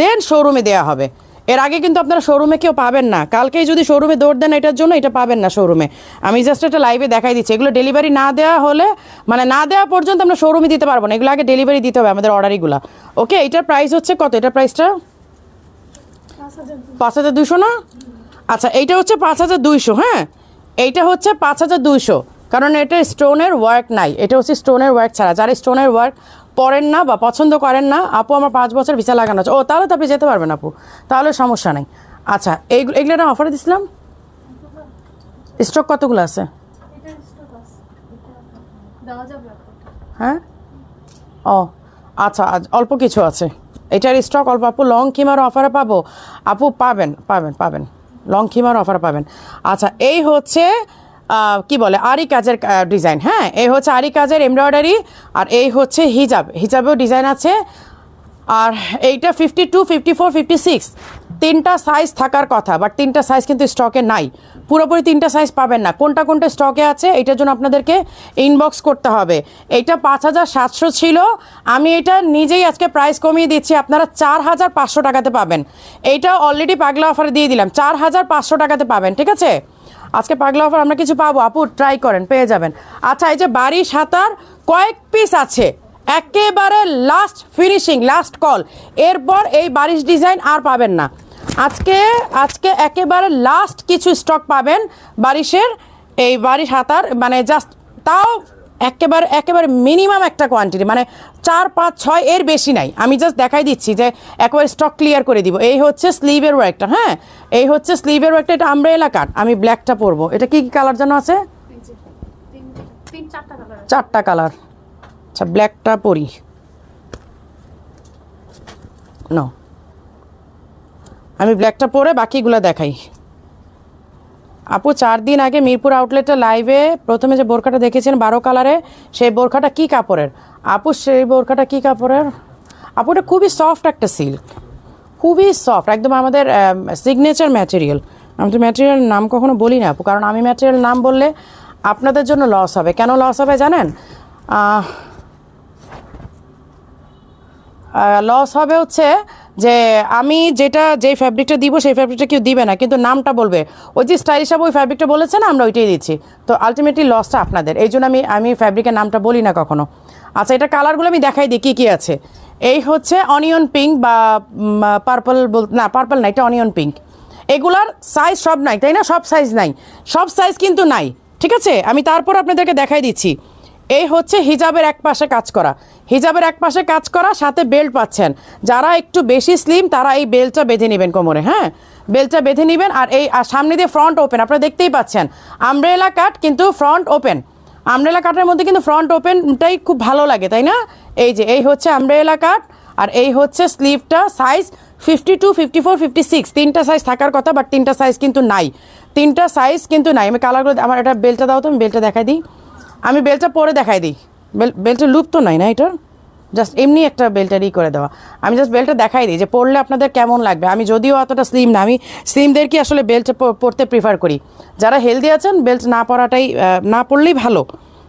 দেন শোরুমে দেওয়া হবে। এর আগে কিন্তু আপনারা শোরুমে কেউ পাবেন না, কালকেই যদি শোরুমে দৌড় দেন এটার জন্য, এটা পাবেন না শোরুমে। আমি জাস্ট একটা লাইভে দেখাই দিচ্ছি, এগুলো ডেলিভারি না দেওয়া হলে, মানে না দেওয়া পর্যন্ত আমরা শোরুমে দিতে পারবো না, এগুলো আগে ডেলিভারি দিতে হবে আমাদের অর্ডারিগুলো। ওকে, এটার প্রাইস হচ্ছে কত? এটার প্রাইসটা 5200 না? আচ্ছা, এইটা হচ্ছে 5200। হ্যাঁ, এইটা হচ্ছে 5200, কারণ এটা স্টোনের ওয়ার্ক নাই, এটা হচ্ছে স্টোনের ওয়ার্ক ছাড়া। যারা স্টোনের ওয়ার্ক পরেন না বা পছন্দ করেন না, আপু আমার 5 বছর ভিসা লাগানো আছে, ও তাহলে তো আপনি যেতে পারবেন আপু, তাহলে সমস্যা নাই। আচ্ছা, এগুলো না অফারে দিছিলাম, স্টক কতগুলো আছে? হ্যাঁ, ও আচ্ছা, অল্প কিছু আছে, এটার স্টক অল্প। আপু লং খিমার অফারে পাবো? আপু পাবেন লং খিমার অফারে পাবেন। আচ্ছা, এই হচ্ছে কি বলে আরি কাজের ডিজাইন। হ্যাঁ, এই হচ্ছে আরি কাজের এমব্রয়ডারি, আর এই হচ্ছে হিজাবেও ডিজাইন আছে। আর এইটা 52, 54, 56 3টা সাইজ থাকার কথা, বাট 3টা সাইজ কিন্তু স্টকে নাই, পুরোপুরি 3টা সাইজ পাবেন না। কোনটা কোনটা স্টকে আছে এটার জন্য আপনাদেরকে ইনবক্স করতে হবে। এটা 5700 ছিল, আমি এটা নিজেই আজকে প্রাইস কমিয়ে দিচ্ছি, আপনারা 4500 টাকাতে পাবেন। এইটা অলরেডি পাগলা অফারে দিয়ে দিলাম, 4500 টাকাতে পাবেন, ঠিক আছে? আজকে পাগলা অফার আমরা কিছু পাবো, আপু ট্রাই করেন, পেয়ে যাবেন। আচ্ছা, এই যে বারিশ হাতার কয়েক পিস আছে, একেবারে লাস্ট ফিনিশিং, লাস্ট কল, এরপর এই বারিশ ডিজাইন আর পাবেন না। আজকে একেবারে লাস্ট কিছু স্টক পাবেন বারিশের, এই বারিশ হাতার, মানে জাস্ট তাও একেবারে মিনিমাম একটা কোয়ান্টিটি, মানে 4, 5, 6 এর বেশি নাই। আমি জাস্ট দেখাই দিচ্ছি যে একবার স্টক ক্লিয়ার করে দিব। এই হচ্ছে স্লিভের ওয়ার্কটা, হ্যাঁ, এই হচ্ছে স্লিভের ওয়ার্কটা, এটা আমব্রেলা কাট। আমি ব্ল্যাকটা পরবো। এটা কি কি কালার যেন আছে? 4টা কালার। আচ্ছা, ব্ল্যাকটা পরি। নো, আমি ব্ল্যাকটা পরে বাকিগুলো দেখাই। আপু 4 দিন আগে মিরপুর আউটলেটে লাইভে প্রথমে যে বোরখাটা দেখেছেন 12 কালারে, সেই বোরখাটা কি কাপড়ের? আপু সেই বোরখাটা কি কাপড়ের? আপু এটা খুবই সফট একটা সিল্ক, খুবই সফট, একদম আমাদের সিগনেচার ম্যাটেরিয়াল। আমি তো ম্যাটেরিয়াল নাম কখনো বলি না আপু, কারণ আমি ম্যাটেরিয়াল নাম বললে আপনাদের জন্য লস হবে। কেন লস হবে জানেন? লস হবে হচ্ছে যে আমি যেই ফ্যাব্রিকটা দিব সেই ফ্যাব্রিকটা কেউ দিবে না, কিন্তু নামটা বলবে ওই যে স্টাইলিশ আপু ওই ফ্যাব্রিকটা বলেছে না, আমরা ওইটাই দিচ্ছি। তো আলটিমেটলি লসটা আপনাদের, এই জন্য আমি ফ্যাব্রিকের নামটা বলি না কখনো। আচ্ছা, এটা কালারগুলো আমি দেখাই দিই কী কী আছে। এই হচ্ছে অনিয়ন পিঙ্ক বা পার্পল, না পার্পল না, এটা অনিয়ন পিঙ্ক। এগুলার সাইজ সব নাই, তাই না? সব সাইজ নাই, সব সাইজ কিন্তু নাই, ঠিক আছে? আমি তারপর আপনাদেরকে দেখাই দিচ্ছি। এই হচ্ছে হিজাবের এক পাশে কাজ করা, হিজাবের এক পাশে কাজ করা, সাথে বেল্ট পাচ্ছেন। যারা একটু বেশি স্লিম তারা এই বেল্টটা বেঁধে নেবেন কোমরে, হ্যাঁ, বেল্টটা বেঁধে নেবেন। আর এই সামনে দিয়ে ফ্রন্ট ওপেন, আপনারা দেখতেই পাচ্ছেন আমব্রেলা কাট, কিন্তু ফ্রন্ট ওপেন। আমব্রেলা কাটের মধ্যে কিন্তু ফ্রন্ট ওপেনটাই খুব ভালো লাগে, তাই না? এই হচ্ছে আমব্রেলা কাট, আর এই হচ্ছে স্লিভটা। সাইজ 52, 54, 56, 3টা সাইজ থাকার কথা, বাট 3টা সাইজ কিন্তু নাই, 3টা সাইজ কিন্তু নাই। আমি কালারগুলো, আমার এটা বেল্টটা দাও তো, আমি বেল্টটা দেখাই দিই। আমি বেল্টটা পরে দেখাই দিই। বেল্টের লুক তো নাই না এটার, জাস্ট এমনি একটা বেল্টারই করে দেওয়া। আমি জাস্ট বেল্টটা দেখাই দিই যে পরলে আপনাদের কেমন লাগবে। আমি যদিও অতটা স্লিম না, আমি স্লিমদেরকে আসলে বেল্ট পরতে প্রিফার করি। যারা হেলদি আছেন বেল্ট না পরাটাই, না পরলেই ভালো।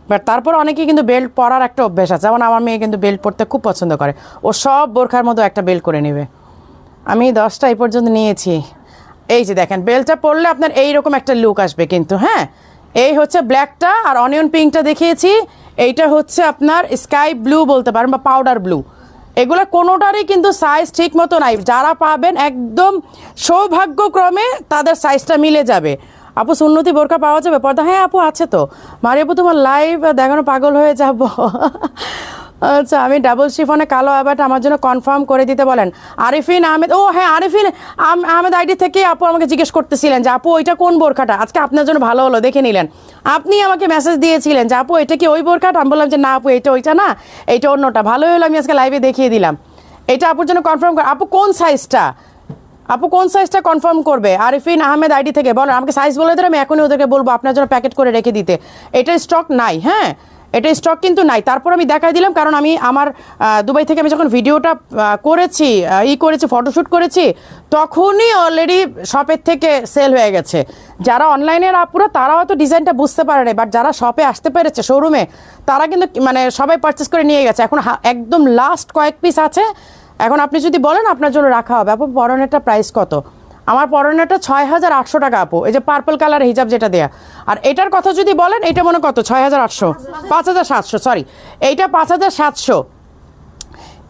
বাট তারপর অনেকেই কিন্তু বেল্ট পরার একটা অভ্যাস আছে, যেমন আমার মেয়ে কিন্তু বেল্ট পরতে খুব পছন্দ করে, ও সব বোরখার মতো একটা বেল্ট করে নেবে। আমি 10টা এই পর্যন্ত নিয়েছি। এই যে দেখেন, বেল্টটা পরলে আপনার এইরকম একটা লুক আসবে কিন্তু, হ্যাঁ। এই হচ্ছে ব্ল্যাকটা, আর অনিয়ন পিঙ্কটা দেখিয়েছি। এইটা হচ্ছে আপনার স্কাই ব্লু বলতে পারেন, বা পাউডার ব্লু। এগুলো কোনোটারই কিন্তু সাইজ ঠিক মতো নাই, যারা পাবেন একদম সৌভাগ্যক্রমে তাদের সাইজটা মিলে যাবে। আপু সুন্নতি বোরকা পাওয়া যাবে পর্দা? হ্যাঁ আপু, আছে তো। মারি আপু তোমার লাইভ দেখানো পাগল হয়ে যাব। আচ্ছা, আমি ডাবল শিফনে কালো আবারটা আমার জন্য কনফার্ম করে দিতে বলেন। আরিফিন আহমেদ, ও হ্যাঁ, আরিফিন আহমেদ আইডি থেকে আপু আমাকে জিজ্ঞেস করতেছিলেন যে আপু ওইটা কোন বোরখাটা। আজকে আপনার জন্য ভালো হলো, দেখে নিলেন। আপনি আমাকে মেসেজ দিয়েছিলেন যে আপু এটা কি ওই বোরখাটা? আমি বললাম যে না আপু, এটা ওইটা না, এইটা অন্যটা। ভালোই হলো, আমি আজকে লাইভে দেখিয়ে দিলাম। এটা আপুর জন্য কনফার্ম করে। আপু কোন সাইজটা, আপু কোন সাইজটা কনফার্ম করবে? আরিফিন আহমেদ আইডি থেকে বলেন, আমাকে সাইজ বলে দেন, আমি এখনই ওদেরকে বলবো আপনার জন্য প্যাকেট করে রেখে দিতে। এটা স্টক নাই, হ্যাঁ, এটা স্টক কিন্তু নাই। তারপর আমি দেখাই দিলাম, কারণ আমি আমার দুবাই থেকে আমি যখন ভিডিওটা করেছি, ফটোশ্যুট করেছি, তখনই অলরেডি শপের থেকে সেল হয়ে গেছে। যারা অনলাইনের আপুরা তারা হয়তো ডিজাইনটা বুঝতে পারে না, বাট যারা শপে আসতে পেরেছে শোরুমে, তারা কিন্তু মানে সবাই পারচেস করে নিয়ে গেছে। এখন একদম লাস্ট কয়েক পিস আছে। এখন আপনি যদি বলেন আপনার জন্য রাখা হবে। আপু পরনেরটা প্রাইস কত? আমার পরনেরটা 6800 টাকা আপু। এই যে পার্পল কালার হিজাব যেটা দেয়া। আর এটার কথা যদি বলেন, এটা মনে কত? 6800, 5700, সরি, এইটা 5700।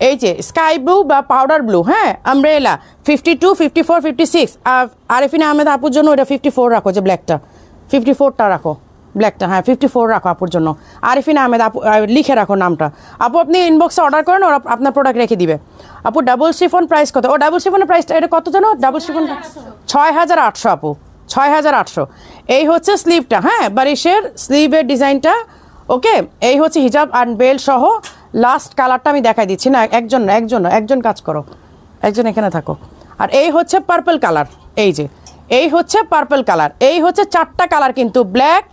এই যে স্কাই ব্লু বা পাউডার ব্লু, হ্যাঁ, আমব্রেলা 52, 54, 56। আরিফিন আহমেদ আপুর জন্য ওটা 54 রাখো, যে ব্ল্যাকটা 54টা রাখো, ব্ল্যাকটা, হ্যাঁ 54 রাখো আপুর জন্য। আরিফিন আহমেদ আপু লিখে রাখো নামটা। আপু আপনি ইনবক্সে অর্ডার করেন, ওরা আপনার প্রোডাক্ট রেখে দিবে। আপু ডাবল শিফন প্রাইস কত? ও ডাবল শিফনের প্রাইসটা এটা কত জানো? ডাবল শিফন 6800 আপু, 6800। এই হচ্ছে স্লিভটা, হ্যাঁ, বারিশের স্লিভের ডিজাইনটা। ওকে, এই হচ্ছে হিজাব আর বেল্ট সহ লাস্ট কালারটা আমি দেখাই দিচ্ছি না। একজন কাজ করো, একজন এখানে থাকো। আর এই হচ্ছে পার্পল কালার, এই হচ্ছে পার্পল কালার। এই হচ্ছে 4টা কালার কিন্তু, ব্ল্যাক,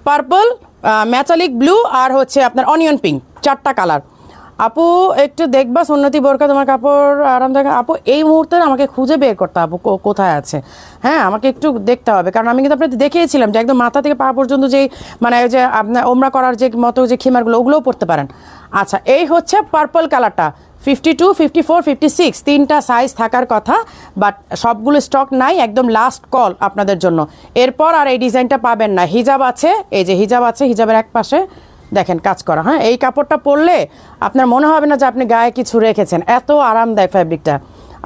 পার্পল, মেটালিক ব্লু আর হচ্ছে আপনার অনিয়ন পিঙ্ক, 4টা কালার। আপু একটু দেখবা সুন্নতি বোরকা তোমার কাপড় আরামদায়ক আপু, এই মুহূর্তে আমাকে খুঁজে বের করতে আপু কোথায় আছে। হ্যাঁ আমাকে একটু দেখতে হবে, কারণ আমি কিন্তু আপনাদের দেখিয়েছিলাম যে একদম মাথা থেকে পা পর্যন্ত যেই মানে ওই যে আপনার ওমরা করার যে মতো যে খিমারগুলো ওগুলোও পরতে পারেন। আচ্ছা এই হচ্ছে পার্পল কালারটা 52, 54, 56 তিনটা সাইজ থাকার কথা, বাট সবগুলো স্টক নাই, একদম লাস্ট কল আপনাদের জন্য। এরপর আর এই ডিজাইনটা পাবেন না। হিজাব আছে, এই যে হিজাব আছে, হিজাবের এক পাশে দেখেন কাজ করা। হ্যাঁ এই কাপড়টা পরলে আপনার মনে হবে না যে আপনি গায়ে কিছু রেখেছেন, এত আরামদায়ক ফ্যাব্রিকটা।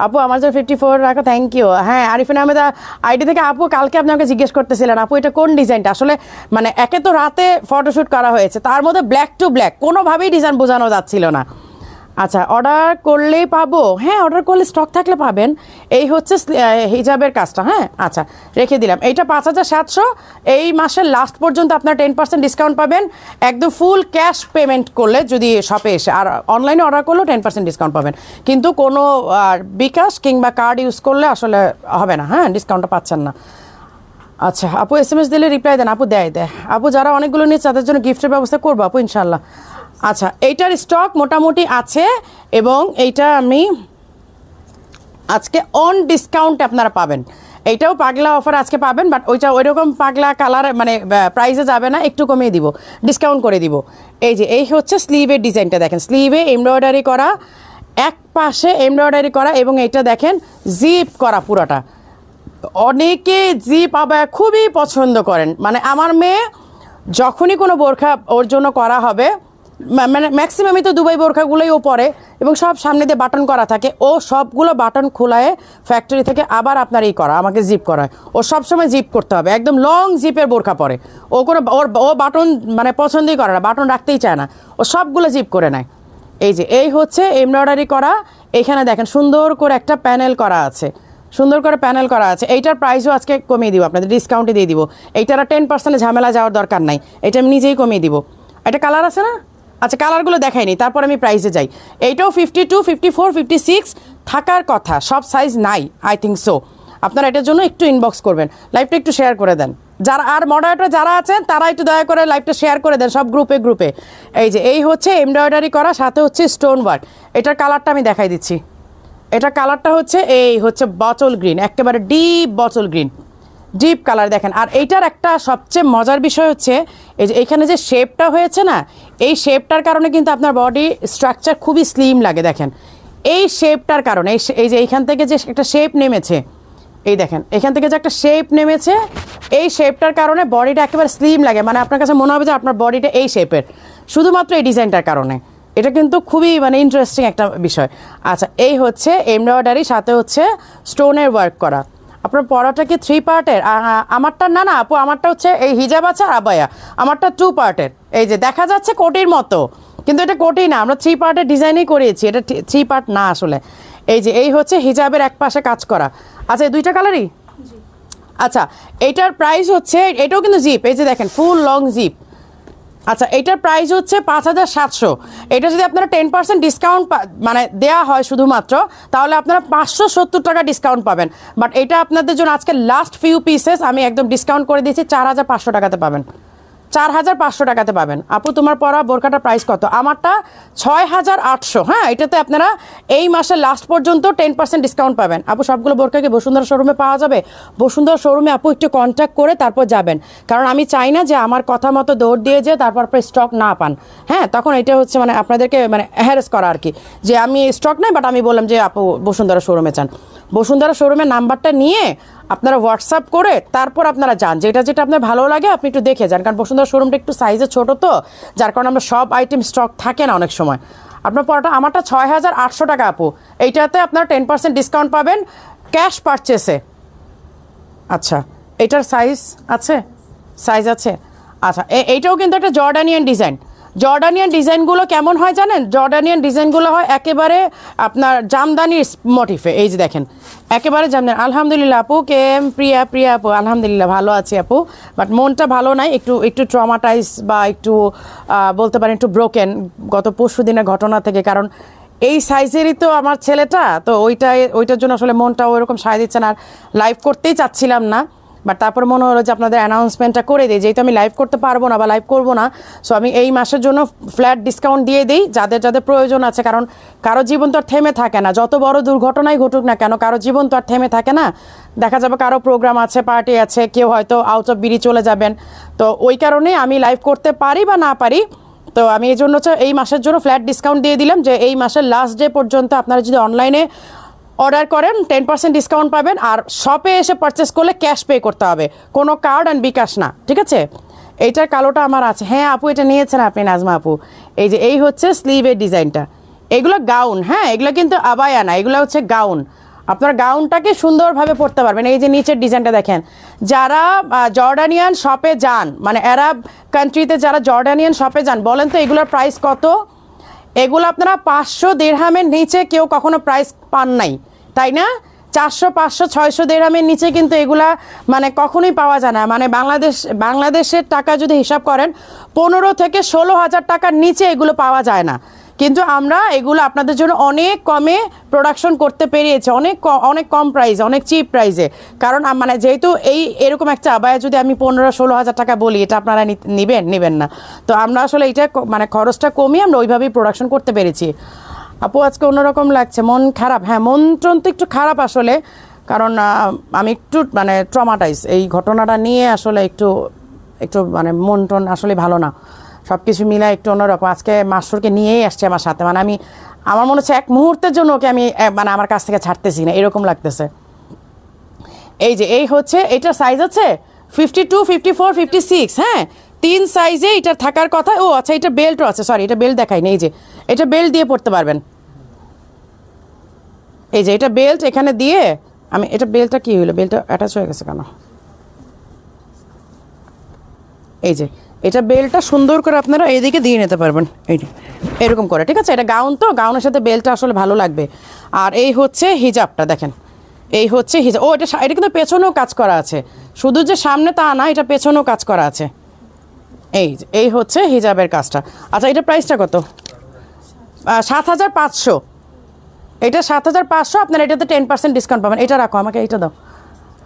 আপু আমার যে 54 রাখো, থ্যাংক ইউ। হ্যাঁ আরিফিন আহমেদ আইডি থেকে আপু কালকে আপনাকে জিজ্ঞেস করতেছিলেন আপু এটা কোন ডিজাইনটা, আসলে মানে একে তো রাতে ফটোশ্যুট করা হয়েছে, তার মধ্যে ব্ল্যাক টু ব্ল্যাক, কোনোভাবেই ডিজাইন বোঝানো যাচ্ছিল না। আচ্ছা অর্ডার করলেই পাবো? হ্যাঁ অর্ডার করলে স্টক থাকলে পাবেন। এই হচ্ছে হিজাবের কাজটা। হ্যাঁ আচ্ছা রেখে দিলাম। এইটা 5700, এই মাসের লাস্ট পর্যন্ত আপনার 10% ডিসকাউন্ট পাবেন একদম ফুল ক্যাশ পেমেন্ট করলে, যদি শপে এসে। আর অনলাইনে অর্ডার করলেও 10% ডিসকাউন্ট পাবেন, কিন্তু কোনো বিকাশ কিংবা কার্ড ইউজ করলে আসলে হবে না। হ্যাঁ ডিসকাউন্টটা পাচ্ছেন না। আচ্ছা আপু SMS দিলে রিপ্লাই দেন? আপু দেয় আপু, যারা অনেকগুলো নিচ্ছে তাদের জন্য গিফটের ব্যবস্থা করবো আপু ইনশাল্লাহ। আচ্ছা এইটার স্টক মোটামুটি আছে, এবং এইটা আমি আজকে অন ডিসকাউন্ট আপনারা পাবেন। এইটাও পাগলা অফার আজকে পাবেন, বাট ওইটা ওইরকম পাগলা কালার মানে প্রাইসে যাবে না, একটু কমিয়ে দিব, ডিসকাউন্ট করে দিব। এই যে এই হচ্ছে স্লিভের ডিজাইনটা দেখেন, স্লিভে এমব্রয়ডারি করা, এক পাশে এমব্রয়ডারি করা, এবং এইটা দেখেন জিপ করা পুরোটা। অনেকে জিপ আবার খুবই পছন্দ করেন, মানে আমার মেয়ে যখনই কোনো বোরখা ওর জন্য করা হবে, মানে ম্যাক্সিমামই তো দুবাই বোরখাগুলোই ও পরে, এবং সব সামনে দিয়ে বাটন করা থাকে, ও সবগুলো বাটন খোলায় ফ্যাক্টরি থেকে আবার আপনার এই করা আমাকে জিপ করায়। ও সবসময় জিপ করতে হবে, একদম লং জিপের বোরখা পরে। ও কোনো ও বাটন মানে পছন্দই করে না, বাটন রাখতেই চায় না, ও সবগুলো জিপ করে নেয়। এই যে এই হচ্ছে এমব্রয়ডারি করা, এখানে দেখেন সুন্দর করে একটা প্যানেল করা আছে, সুন্দর করে প্যানেল করা আছে। এইটার প্রাইসও আজকে কমিয়ে দিব, আপনাদের ডিসকাউন্টে দিয়ে দিব। এইটার 10% ঝামেলা যাওয়ার দরকার নাই, এটা আমি নিজেই কমিয়ে দিব। এটা কালার আছে না? আচ্ছা কালারগুলো দেখাইনি, তারপর আমি প্রাইসে যাই। এইটাও 52, 54, 56 থাকার কথা, সব সাইজ নাই আই থিঙ্ক সো। আপনারা এটার জন্য একটু ইনবক্স করবেন, লাইভটা একটু শেয়ার করে দেন। যারা আর মডারেটর যারা আছেন তারা একটু দয়া করে লাইভটা শেয়ার করে দেন সব গ্রুপে। এই যে এই হচ্ছে এমব্রয়ডারি করা, সাথে হচ্ছে স্টোন ওয়ার্ক। এটার কালারটা আমি দেখাই দিচ্ছি। এটা কালারটা হচ্ছে এই হচ্ছে বটল গ্রিন, একেবারে deep bottle green, deep colour দেখেন। আর এইটার একটা সবচেয়ে মজার বিষয় হচ্ছে এই যে এখানে যে শেপটা হয়েছে না, এই শেপটার কারণে কিন্তু আপনার বডি স্ট্রাকচার খুবই স্লিম লাগে। দেখেন এই শেপটার কারণে, এই যে এইখান থেকে যে একটা শেপ নেমেছে, এই দেখেন এখান থেকে যে একটা শেপ নেমেছে, এই শেপটার কারণে বডিটা একেবারে স্লিম লাগে, মানে আপনার কাছে মনে হবে যে আপনার বডিটা এই শেপের, শুধুমাত্র এই ডিজাইনটার কারণে। এটা কিন্তু খুবই মানে ইন্টারেস্টিং একটা বিষয়। আচ্ছা এই হচ্ছে এমব্রয়ডারি, সাথে হচ্ছে স্টোনের ওয়ার্ক করা। আপনার পরাটা কি 3 পার্টের? আমারটা না আপু, আমারটা হচ্ছে এই হিজাব আছে আর আবায়া, আমারটা 2 পার্টের। এই যে দেখা যাচ্ছে কোটির মতো, কিন্তু এটা কোটি না, আমরা 3 পার্টের ডিজাইনই করিয়েছি, এটা 3 পার্ট না আসলে। এই যে এই হচ্ছে হিজাবের এক পাশে কাজ করা। আচ্ছা এই দুইটা কালারই। আচ্ছা এইটার প্রাইস হচ্ছে, এটাও কিন্তু জিপ, এই যে দেখেন ফুল লং জিপ। আচ্ছা এইটার প্রাইস হচ্ছে 5700। এটা যদি আপনারা 10% ডিসকাউন্ট মানে দেওয়া হয় শুধুমাত্র, তাহলে আপনারা 570 টাকা ডিসকাউন্ট পাবেন। বাট এটা আপনাদের জন্য আজকে লাস্ট ফিউ পিসেস আমি একদম ডিসকাউন্ট করে দিয়েছি, 4500 টাকাতে পাবেন, 4500 টাকাতে পাবেন। আপু তোমার পরা বোরকাটার প্রাইস কত? আমারটা 6800। হ্যাঁ এটাতে আপনারা এই মাসের লাস্ট পর্যন্ত 10% ডিসকাউন্ট পাবেন। আপু সবগুলো বোরকা কি বসুন্ধরা শোরুমে পাওয়া যাবে? বসুন্ধরা শোরুমে আপু একটু কন্ট্যাক্ট করে তারপর যাবেন, কারণ আমি চাই না যে আমার কথা মতো দৌড় দিয়ে যে তারপর স্টক না পান। হ্যাঁ তখন এটা হচ্ছে মানে আপনাদেরকে মানে হ্যারাস করা আর কি, যে আমি স্টক নাই, বাট আমি বললাম যে আপু বসুন্ধরা শোরুমে চান। বসুন্ধরা শোরুমের নাম্বারটা নিয়ে আপনারা হোয়াটসঅ্যাপ করে তারপর আপনারা যান, যেটা আপনার ভালো লাগে আপনি একটু দেখে যান, কারণ বসুন্ধরা শোরুমটা একটু সাইজে ছোট তো, যার কারণে আমরা সব আইটেম স্টক থাকে না অনেক সময়। আপনার পরাটা আমারটা 6800 টাকা আপু, এইটাতে আপনার 10% ডিসকাউন্ট পাবেন ক্যাশ পারচেসে। আচ্ছা এটার সাইজ আছে? সাইজ আছে। আচ্ছা এইটাও কিন্তু একটা জর্ডানিয়ান ডিজাইন। জর্ডানিয়ান ডিজাইনগুলো কেমন হয় জানেন? জর্ডানিয়ান ডিজাইনগুলো হয় একেবারে আপনার জামদানির মোটিফে। এই যে দেখেন একেবারে জামদানি। আলহামদুলিল্লাহ আপু, প্রিয়া আপু আলহামদুলিল্লাহ ভালো আছি আপু, বাট মনটা ভালো নাই, একটু ট্রমাটাইজ বা একটু বলতে পারেন একটু ব্রোকেন গত পরশু দিনের ঘটনা থেকে। কারণ এই সাইজেরই তো আমার ছেলেটা, তো ওইটার জন্য আসলে মনটা ওইরকম সায় দিচ্ছে না, আর লাইভ করতেই চাচ্ছিলাম না। বাট তারপর মনে হলো যে আপনাদের অ্যানাউন্সমেন্টটা করে দিই, যেহেতু আমি লাইভ করতে পারবো না বা লাইভ করবো না, সো আমি এই মাসের জন্য ফ্ল্যাট ডিসকাউন্ট দিয়ে দিই যাদের যাদের প্রয়োজন আছে। কারণ কারো জীবন তো আর থেমে থাকে না, যত বড় দুর্ঘটনাই ঘটুক না কেন কারো জীবন তো আর থেমে থাকে না। দেখা যাবে কারো প্রোগ্রাম আছে, পার্টি আছে, কেউ হয়তো আউট অফ বিডি চলে যাবেন, তো ওই কারণে আমি লাইভ করতে পারি বা না পারি, তো আমি এই জন্য হচ্ছে এই মাসের জন্য ফ্ল্যাট ডিসকাউন্ট দিয়ে দিলাম যে এই মাসের লাস্ট ডে পর্যন্ত আপনারা যদি অনলাইনে অর্ডার করেন 10% ডিসকাউন্ট পাবেন, আর শপে এসে পারচেস করলে ক্যাশ পে করতে হবে, কোনো কার্ড অ্যান্ড বিকাশ না, ঠিক আছে? এইটার কালোটা আমার আছে। হ্যাঁ আপু, এটা নিয়েছেন আপনি নাজমা আপু। এই যে এই হচ্ছে স্লিভের ডিজাইনটা, এগুলো গাউন, হ্যাঁ এগুলো কিন্তু আবায়া না, এগুলো হচ্ছে গাউন। আপনার গাউনটাকে সুন্দরভাবে পরতে পারবেন। এই যে নিচের ডিজাইনটা দেখেন, যারা জর্ডানিয়ান শপে যান, মানে আরব কান্ট্রিতে যারা জর্ডানিয়ান শপে যান, বলেন তো এগুলোর প্রাইস কত? এগুলো আপনারা 500 দিরহামের নিচে কেউ কখনো প্রাইস পান নাই, তাই না? 400 500 600 দিরহামের নিচে কিন্তু এগুলা মানে কখনোই পাওয়া যায় না। মানে বাংলাদেশের টাকা যদি হিসাব করেন 15 থেকে 16,000 টাকার নিচে এগুলো পাওয়া যায় না। কিন্তু আমরা এগুলো আপনাদের জন্য অনেক কমে প্রোডাকশন করতে পেরেছি, অনেক কম প্রাইসে, অনেক চিপ প্রাইসে। কারণ মানে যেহেতু এরকম একটা আবায়া যদি আমি 15-16,000 টাকা বলি, এটা আপনারা নেবেন না। তো আমরা আসলে এটা মানে খরচটা কমিয়ে আমরা ওইভাবেই প্রোডাকশন করতে পেরেছি। আপু আজকে অন্যরকম লাগছে, মন খারাপ। হ্যাঁ মন টন তো একটু খারাপ আসলে, কারণ আমি একটু মানে ট্রমাটাইজ এই ঘটনাটা নিয়ে, আসলে একটু মানে মন টন আসলে ভালো না, সব কিছু মিলে একটু অন্যরকম। আজকে মাস্টারকে নিয়েই আসছে আমার সাথে, মানে আমার মনে হচ্ছে এক মুহূর্তের জন্য ওকে আমি মানে আমার কাছ থেকে ছাড়তেছি না, এরকম লাগতেছে। এই যে এই হচ্ছে, এটার সাইজ আছে 52, 54, 56, হ্যাঁ 3 সাইজে এটার থাকার কথা। ও আচ্ছা, এটা বেল্টও আছে, সরি এটা বেল্ট দেখাইনি। এই যে এটা বেল্ট দিয়ে পড়তে পারবেন, এই যে এটা বেল্ট এখানে দিয়ে আমি, এটা বেল্টটা কি হইলো, বেল্টটা অ্যাটাচ হয়ে গেছে কেন? এই যে এটা বেল্টটা সুন্দর করে আপনারা এইদিকে দিয়ে নিতে পারবেন, এইটা এরকম করে, ঠিক আছে? এটা গাউন, তো গাউনের সাথে বেল্টটা আসলে ভালো লাগবে। আর এই হচ্ছে হিজাবটা দেখেন, এই হচ্ছে হিজাব। ও এটা কিন্তু পেছনেও কাজ করা আছে, শুধু যে সামনে তা না, এটা পেছনেও কাজ করা আছে। এই হচ্ছে হিজাবের কাজটা। আচ্ছা এটা প্রাইসটা কত? 7,500। এটা 7,500, আপনারা এটাতে 10% ডিসকাউন্ট পাবেন। এটা রাখো, আমাকে এইটা দাও।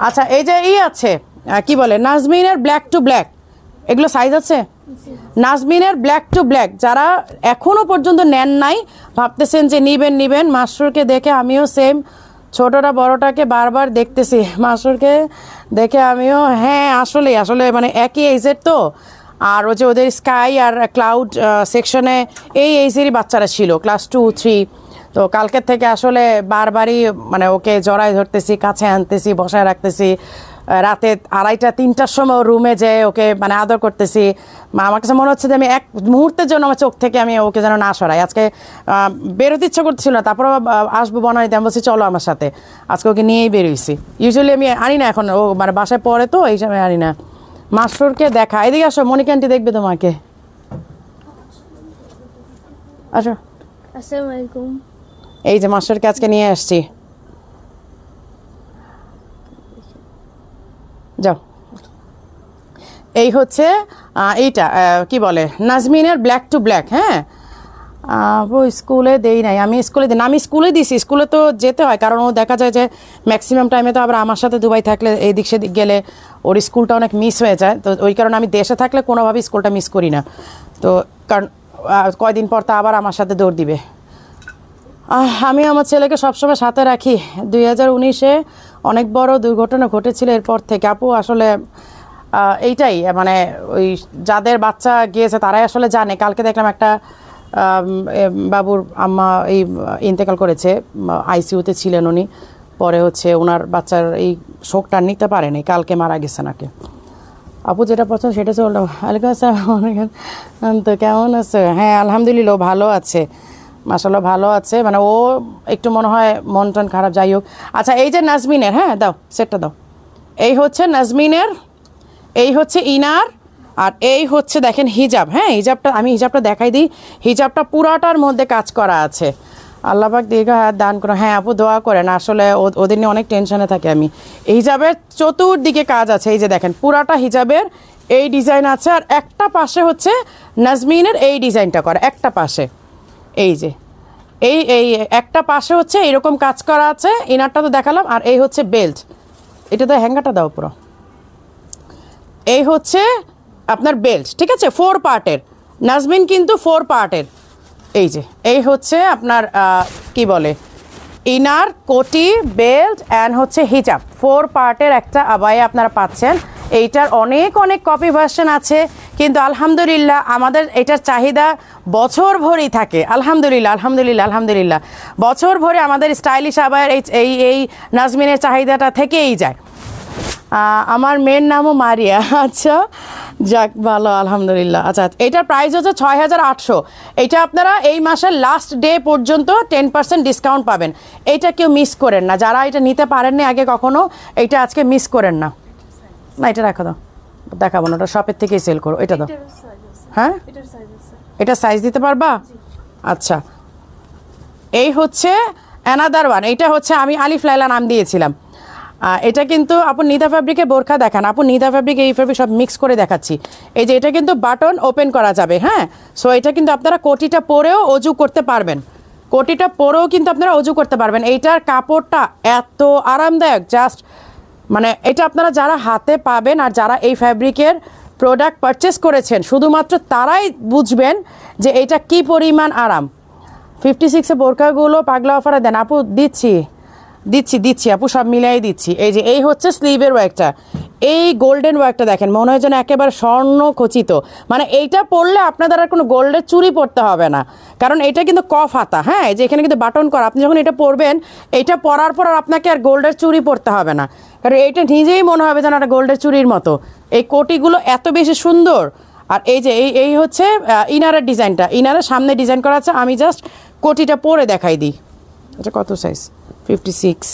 আচ্ছা এই যে আছে কি বলে, নাজমিনের ব্ল্যাক টু ব্ল্যাক, এগুলো সাইজ আছে? নাজমিনের ব্ল্যাক টু ব্ল্যাক যারা এখনও পর্যন্ত নেন নাই, ভাবতেছেন যে নিবেন, মাসরুরকে দেখে আমিও সেম, ছোটটা বড়টাকে বারবার দেখতেছি, মাসরুরকে দেখে আমিও, হ্যাঁ আসলে মানে একই এইজের তো। আর যে ওদের স্কাই আর ক্লাউড সেকশনে এই এইজেরই বাচ্চারা ছিল, ক্লাস 2, 3। তো কালকের থেকে আসলে বারবারই মানে ওকে জড়ায় ধরতেছি, কাছে আনতেছি, বসায় রাখতেছি, রাতে 2:30-3টার সময় রুমে যেয়ে ওকে মানে আদর করতেছি। আমার কাছে মনে হচ্ছে যে আমি এক মুহূর্তের জন্য আমার চোখ থেকে আমি ওকে যেন না সরাই। আজকে বেরোতে ইচ্ছা করতেছিল না, তারপর আসবো বনানীতে, আমি বলছি চলো আমার সাথে, আজকে ওকে নিয়েই বেরোইছি। ইউজুয়ালি আমি আনি না এখন, ও মানে বাসায় পড়ে তো এই সময় আনি না। মাস্টারকে দেখা, এদিকে আসো, মনিকা আন্টি দেখবে তোমাকে, আসো। আসসালামু আলাইকুম। এই যে মাস্টারকে আজকে নিয়ে আসছি, যাও। এই হচ্ছে এইটা কি বলে, নাজমিনের ব্ল্যাক টু ব্ল্যাক। হ্যাঁ ও স্কুলে দেই নাই, আমি স্কুলে দিই না, আমি স্কুলে দিছি, স্কুলে তো যেতে হয়, কারণ ও দেখা যায় যে ম্যাক্সিমাম টাইমে তো আবার আমার সাথে দুবাই থাকলে এইদিক সেদিক গেলে ওর স্কুলটা অনেক মিস হয়ে যায়। তো ওই কারণে আমি দেশে থাকলে কোনোভাবেই স্কুলটা মিস করি না। তো কারণ কয়দিন পর তা আবার আমার সাথে দৌড় দিবে। আমি আমার ছেলেকে সবসময় সাথে রাখি। 2019-এ অনেক বড় দুর্ঘটনা ঘটেছিল এরপর থেকে। আপু আসলে এইটাই মানে ওই যাদের বাচ্চা গিয়েছে তারাই আসলে জানে। কালকে দেখলাম একটা বাবুর আম্মা এই ইন্তেকাল করেছে, আইসিইউতে ছিলেন উনি, পরে হচ্ছে ওনার বাচ্চার এই শোকটা নিতে পারেনি, কালকে মারা গেছে নাকি। আপু যেটা পছন্দ সেটা চলল। ওয়ালাইকুম আসসালাম, তো কেমন আছে? হ্যাঁ আলহামদুলিল্লাহ ভালো আছে, মাশাআল্লাহ ভালো আছে। মানে ও একটু মনে হয় মন টন খারাপ, যাই হোক। আচ্ছা এই যে নাজমিনের, হ্যাঁ দাও সেটটা দাও। এই হচ্ছে নাজমিনের, এই হচ্ছে ইনার, আর এই হচ্ছে দেখেন হিজাব। হ্যাঁ হিজাবটা আমি হিজাবটা দেখাই দিই, হিজাবটা পুরাটার মধ্যে কাজ করা আছে। আল্লাহ পাক দীর্ঘ হায়াত দান করো। হ্যাঁ আপু দোয়া করেন, আসলে ওদের নিয়ে অনেক টেনশনে থাকে আমি। হিজাবের চতুর্দিকে কাজ আছে, এই যে দেখেন পুরাটা হিজাবের এই ডিজাইন আছে, আর একটা পাশে হচ্ছে নাজমিনের এই ডিজাইনটা করা, একটা পাশে এই যে এই একটা পাশে হচ্ছে এরকম কাজ করা আছে। ইনারটা তো দেখালাম, আর এই হচ্ছে বেল্ট। এটা তো হ্যাঙ্গারটা দাও পুরো, এই হচ্ছে আপনার বেল্ট, ঠিক আছে, 4 পার্টের। নাজমিন কিন্তু 4 পার্টের। এই হচ্ছে আপনার কি বলে, ইনার, কোটি, বেল্ট অ্যান্ড হচ্ছে হিজাব, 4 পার্টের একটা আবায়া আপনারা পাচ্ছেন। এইটার অনেক অনেক কপি ভার্সন আছে, কিন্তু আলহামদুলিল্লাহ আমাদের এটার চাহিদা বছর ভরেই থাকে। আলহামদুলিল্লাহ আলহামদুলিল্লাহ আলহামদুলিল্লাহ, বছর ভরে আমাদের স্টাইলিশ আবায়ের এই নাজমিনের চাহিদাটা থেকেই যায়। আমার মেয়ের নামও মারিয়া। আচ্ছা, যাক ভালো, আলহামদুলিল্লাহ। আচ্ছা, এটার প্রাইস হচ্ছে 6800। এটা আপনারা এই মাসের লাস্ট ডে পর্যন্ত 10% ডিসকাউন্ট পাবেন। এইটা কেউ মিস করেন না, যারা এটা নিতে পারেননি আগে কখনো, এইটা আজকে মিস করেন না। না, এটা রাখো, দাও, দেখাবো না, ওটা শপের থেকেই সেল করো। এটা দাও। হ্যাঁ, এটা সাইজ দিতে পারবা? আচ্ছা, এই হচ্ছে অ্যানাদার ওয়ান। এইটা হচ্ছে আমি আলিফ লাইলা নাম দিয়েছিলাম। এটা কিন্তু আপু নিদা ফ্যাব্রিকের বোরখা দেখান। আপু নিদা ফ্যাব্রিক, এই ফ্যাব্রিক সব মিক্স করে দেখাচ্ছি। এই যে এটা কিন্তু বাটন ওপেন করা যাবে। হ্যাঁ, সো এটা কিন্তু আপনারা কোটিটা পরেও অজু করতে পারবেন, কোটিটা পরেও কিন্তু আপনারা অজু করতে পারবেন। এইটার কাপড়টা এত আরামদায়ক, জাস্ট মানে এটা আপনারা যারা হাতে পাবেন আর যারা এই ফ্যাব্রিকের প্রোডাক্ট পারচেস করেছেন শুধুমাত্র তারাই বুঝবেন যে এটা কি পরিমাণ আরাম। 56-এ বোরখাগুলো পাগলা অফারে দেন আপু। দিচ্ছি আপু, সব মিলাই দিচ্ছি। এই হচ্ছে স্লিভের ওয়ার্কটা, এই গোল্ডেন ওয়ার্কটা দেখেন, মনে হয় যেন একেবারে স্বর্ণ খচিত। মানে এইটা পরলে আপনাদের আর কোনো গোল্ডের চুরি পরতে হবে না, কারণ এটা কিন্তু কফ হাতা। হ্যাঁ, যে এখানে কিন্তু বাটন করা। আপনি যখন এটা পরবেন, এটা পরার পর আর আপনাকে আর গোল্ডের চুরি পরতে হবে না, কারণ এইটা নিজেই মনে হবে যেন একটা গোল্ডের চুরির মতো। এই কোটিগুলো এত বেশি সুন্দর। আর এই হচ্ছে ইনারের ডিজাইনটা, ইনারের সামনে ডিজাইন করা আছে। আমি জাস্ট কোটিটা পরে দেখাই দিই। এটা কত সাইজ? 56।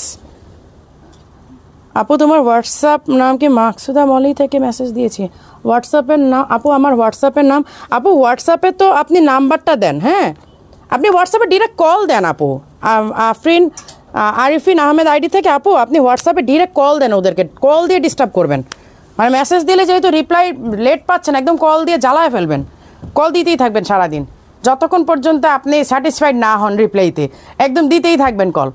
আপু তোমার হোয়াটসঅ্যাপ নাম কি? মাকসুদা মলি থেকে মেসেজ দিয়েছি। হোয়াটসঅ্যাপের নাম আপু, আমার হোয়াটসঅ্যাপের নাম আপু, হোয়াটসঅ্যাপে তো আপনি নাম্বারটা দেন। হ্যাঁ, আপনি হোয়াটসঅ্যাপে ডিরেক্ট কল দেন আপু। আরিফিন আহমেদ আইডি থেকে আপু আপনি হোয়াটসঅ্যাপে ডিরেক্ট কল দেন, ওদেরকে কল দিয়ে ডিস্টার্ব করবেন। মানে মেসেজ দিলে যেহেতু রিপ্লাই লেট পাচ্ছেন, একদম কল দিয়ে জ্বালায় ফেলবেন। কল দিতেই থাকবেন সারাদিন, যতক্ষণ পর্যন্ত আপনি স্যাটিসফাইড না হন রিপ্লাইতে, একদম দিতেই থাকবেন কল।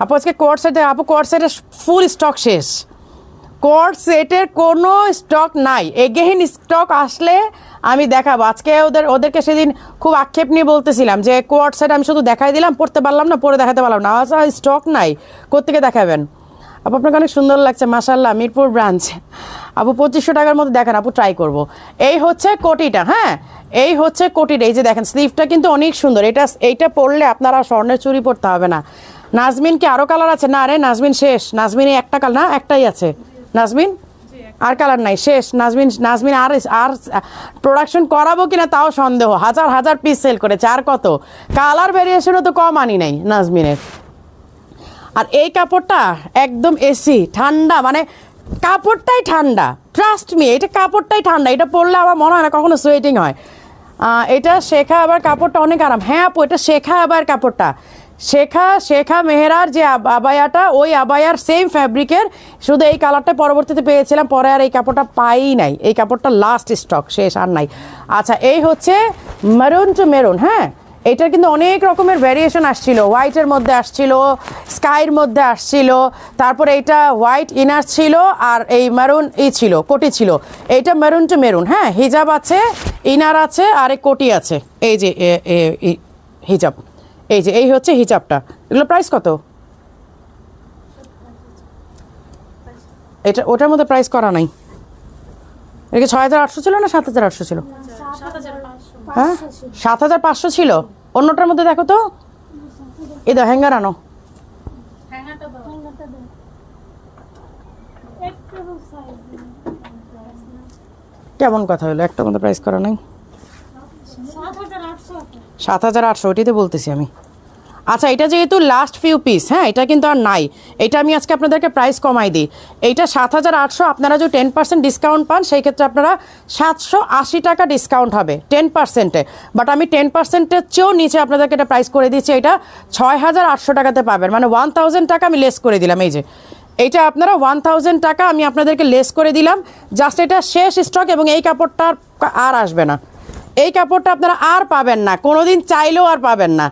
আপু আজকে কোয়ার্ড সেটে, আপু কোয়ার্ড সেটের ফুল স্টক শেষ, কোয়ার্ড সেটের কোনো স্টক নাই। এগেইন স্টক আসলে আমি দেখাবো। আজকে ওদেরকে সেদিন খুব আক্ষেপ নিয়ে বলতেছিলাম যে কোয়ার্ড সেট আমি শুধু দেখাই দিলাম, পড়তে পারলাম না, পরে দেখাতে পারলাম না। আচ্ছা, স্টক নাই, কোত্থেকে দেখাবেন? আপু আপনাকে অনেক সুন্দর লাগছে, মাশাল্লাহ। মিরপুর ব্রাঞ্চ আপু 2500 টাকার মধ্যে দেখেন আপু, ট্রাই করব। এই হচ্ছে কোটিটা। হ্যাঁ, এই হচ্ছে কোটিটা। এই যে দেখেন স্লিভটা কিন্তু অনেক সুন্দর। এইটা পরলে আপনারা স্বর্ণের চুরি পরতে হবে না। নাজমিন কি আরও কালার আছে? না রে নাজমিন শেষ। নাজমিন একটা কালার না, একটাই আছে নাজমিন, আর কালার নাই, শেষ। নাজমিন আর প্রোডাকশন করাবো কিনা তাও সন্দেহ। হাজার পিস সেল করেছে, আর কত কালার ভেরিয়েশনও তো কম আনি নাই নাজমিনের। আর এই কাপড়টা একদম এসি ঠান্ডা, মানে কাপড়টাই ঠান্ডা, ট্রাস্ট মি, এটা কাপড়টাই ঠান্ডা। এটা পরলে আমার মনে হয় না কখনো সোয়েটিং হয়। এটা শেখা আবার কাপড়টা অনেক আরাম। হ্যাঁ আপু, এটা শেখা আবার কাপড়টা, শেখা মেহেরার যে আবায়াটা, ওই আবায়ার সেম ফ্যাব্রিকের, শুধু এই কালারটা পরবর্তীতে পেয়েছিলাম, পরে আর এই কাপড়টা পাই নাই। এই কাপড়টা লাস্ট স্টক, শেষ, আর নাই। আচ্ছা, এই হচ্ছে মেরুন টু মেরুন। হ্যাঁ, এটার কিন্তু অনেক রকমের ভ্যারিয়েশন আসছিল, হোয়াইটের মধ্যে আসছিল, স্কাইয়ের মধ্যে আসছিল, তারপরে এইটা হোয়াইট ইনার ছিল, আর এই মেরুন ছিল, কোটি ছিল। এইটা মেরুন টু মেরুন। হ্যাঁ, হিজাব আছে, ইনার আছে, আর এই কোটি আছে। এই যে হিজাব, এই হচ্ছে হিজাবটা। এগুলো প্রাইস কত? এটা ওটার মধ্যে প্রাইস করা নাই। এটা 6800 ছিল না 7800 ছিল? হ্যাঁ, 7500 ছিল। অন্যটার মধ্যে দেখো তো, এই দাও হ্যাঙ্গার আনো। কেমন কথা হলো, একটার মধ্যে প্রাইস করা নাই? 7800, ওইটাই তো বলতেছি আমি। আচ্ছা, এটা যেহেতু লাস্ট ফিউ পিস, হ্যাঁ, এটা কিন্তু আর নাই। এটা আমি আজকে আপনাদেরকে প্রাইস কমাই দিই। এইটা 7800, আপনারা যদি 10% ডিসকাউন্ট পান সেই ক্ষেত্রে আপনারা 780 টাকা ডিসকাউন্ট হবে 10%-এ। বাট আমি 10%-এর চেয়েও নিচে আপনাদেরকে এটা প্রাইস করে দিচ্ছি। এটা 6800 টাকাতে পাবেন, মানে 1000 টাকা আমি লেস করে দিলাম। এই যে এইটা আপনারা 1000 টাকা আমি আপনাদেরকে লেস করে দিলাম। জাস্ট এটা শেষ স্টক, এবং এই কাপড়টা আর আসবে না। এই কাপড়টা আপনারা আর পাবেন না, কোনোদিন চাইলেও আর পাবেন না।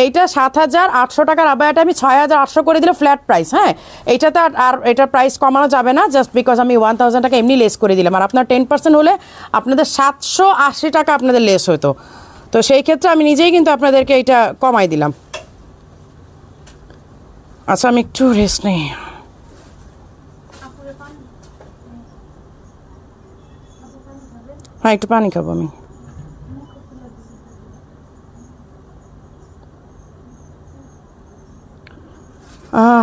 এইটা 7,800 টাকার আবায়াটা আমি 6,800 করে দিলে ফ্ল্যাট প্রাইস। হ্যাঁ, এইটাতে আর এটার প্রাইস কমানো যাবে না, জাস্ট বিকজ আমি 1,000 টাকা এমনি লেস করে দিলাম। আর আপনার 10% হলে আপনাদের 780 টাকা আপনাদের লেস হতো। তো সেই ক্ষেত্রে আমি নিজেই কিন্তু আপনাদেরকে এটা কমাই দিলাম। আচ্ছা, আমি একটু রেস্ট নেই। হ্যাঁ, একটু পানি খাবো আমি।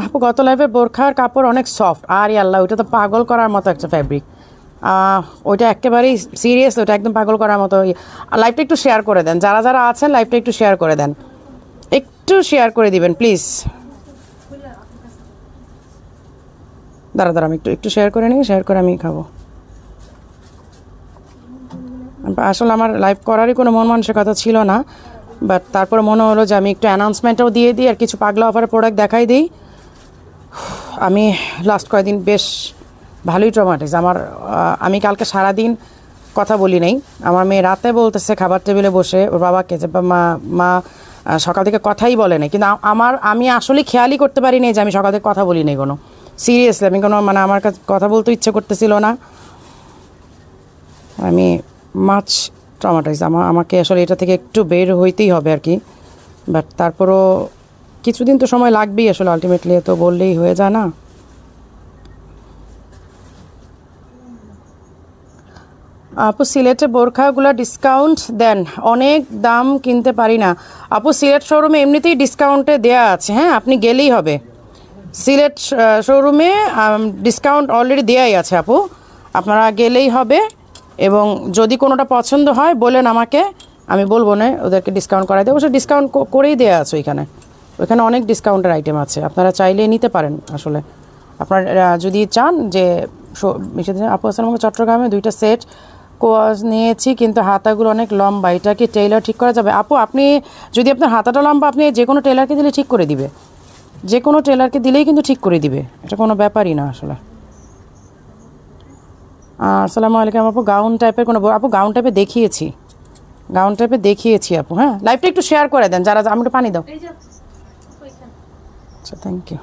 আপু গত লাইফে বোরখার কাপড় অনেক সফট, আর আল্লাহ ওইটা তো পাগল করার মতো একটা ফ্যাব্রিক। ওইটা একেবারেই সিরিয়াস, ওইটা একদম পাগল করার মতো। লাইভটা একটু শেয়ার করে দেন, যারা যারা আছেন লাইভটা একটু শেয়ার করে দেন, একটু শেয়ার করে দিবেন প্লিজ। দাঁড়া দাঁড়া, আমি একটু শেয়ার করে নিই, শেয়ার করে আমি খাবো। আসলে আমার লাইভ করারই কোনো মন মানসিকতা ছিল না, বাট তারপরে মনে হলো যে আমি একটু অ্যানাউন্সমেন্টও দিয়ে দিই আর কিছু পাগলা অফারের প্রোডাক্ট দেখাই দিই। আমি লাস্ট কয়েকদিন বেশ ভালোই ট্রমাটিস আমার। আমি কালকে সারাদিন কথা বলি নাই। আমার মেয়ে রাতে বলতেছে খাবার টেবিলে বসে ওর বাবাকে যে মা সকাল থেকে কথাই বলে নাই, কিন্তু আমি আসলে খেয়ালই করতে পারি নাই যে আমি সকাল থেকে কথা বলি নাই কোনো। সিরিয়াসলি আমি কোনো আমার কাছে কথা বলতে ইচ্ছে করতেছিল না। আমি মাছ ট্রমাটাইজ, আমাকে আসলে এটা থেকে একটু বের হইতেই হবে আর কি। বাট তারপরও কিছুদিন তো সময় লাগবেই আসলে, আলটিমেটলি তো বললেই হয়ে যায় না। আপু সিলেটে বোরখাগুলো ডিসকাউন্ট দেন, অনেক দাম কিনতে পারি না। আপু সিলেট শোরুমে এমনিতেই ডিসকাউন্টে দেয়া আছে। হ্যাঁ, আপনি গেলেই হবে। সিলেট শোরুমে ডিসকাউন্ট অলরেডি দেয়াই আছে আপু, আপনারা গেলেই হবে। এবং যদি কোনোটা পছন্দ হয় বলেন আমাকে, আমি বলবো না ওদেরকে ডিসকাউন্ট করাই দেবো। সে ডিসকাউন্ট করেই দেওয়া আছে ওইখানে অনেক ডিসকাউন্টের আইটেম আছে, আপনারা চাইলে নিতে পারেন। আসলে আপনারা যদি চান যে আপু আসসালাম, চট্টগ্রামে 2টা সেট কোয়াজ নিয়েছি, কিন্তু হাতাগুলো অনেক লম্বা, এটা কি টেইলার ঠিক করা যাবে? আপু আপনি যদি আপনার হাতাটা লম্বা, আপনি যে কোনো টেলারকে দিলে ঠিক করে দিবে, যে কোনো টেলারকে দিলেই কিন্তু ঠিক করে দিবে, এটা কোনো ব্যাপারই না আসলে। আসসালামু আলাইকুম আপু, গাউন টাইপের কোনো আপু গাউন টাইপে দেখিয়েছি আপু। হ্যাঁ, লাইভটা একটু শেয়ার করে দেন যারা। আমি একটু পানি দাও। আচ্ছা, থ্যাংক ইউ।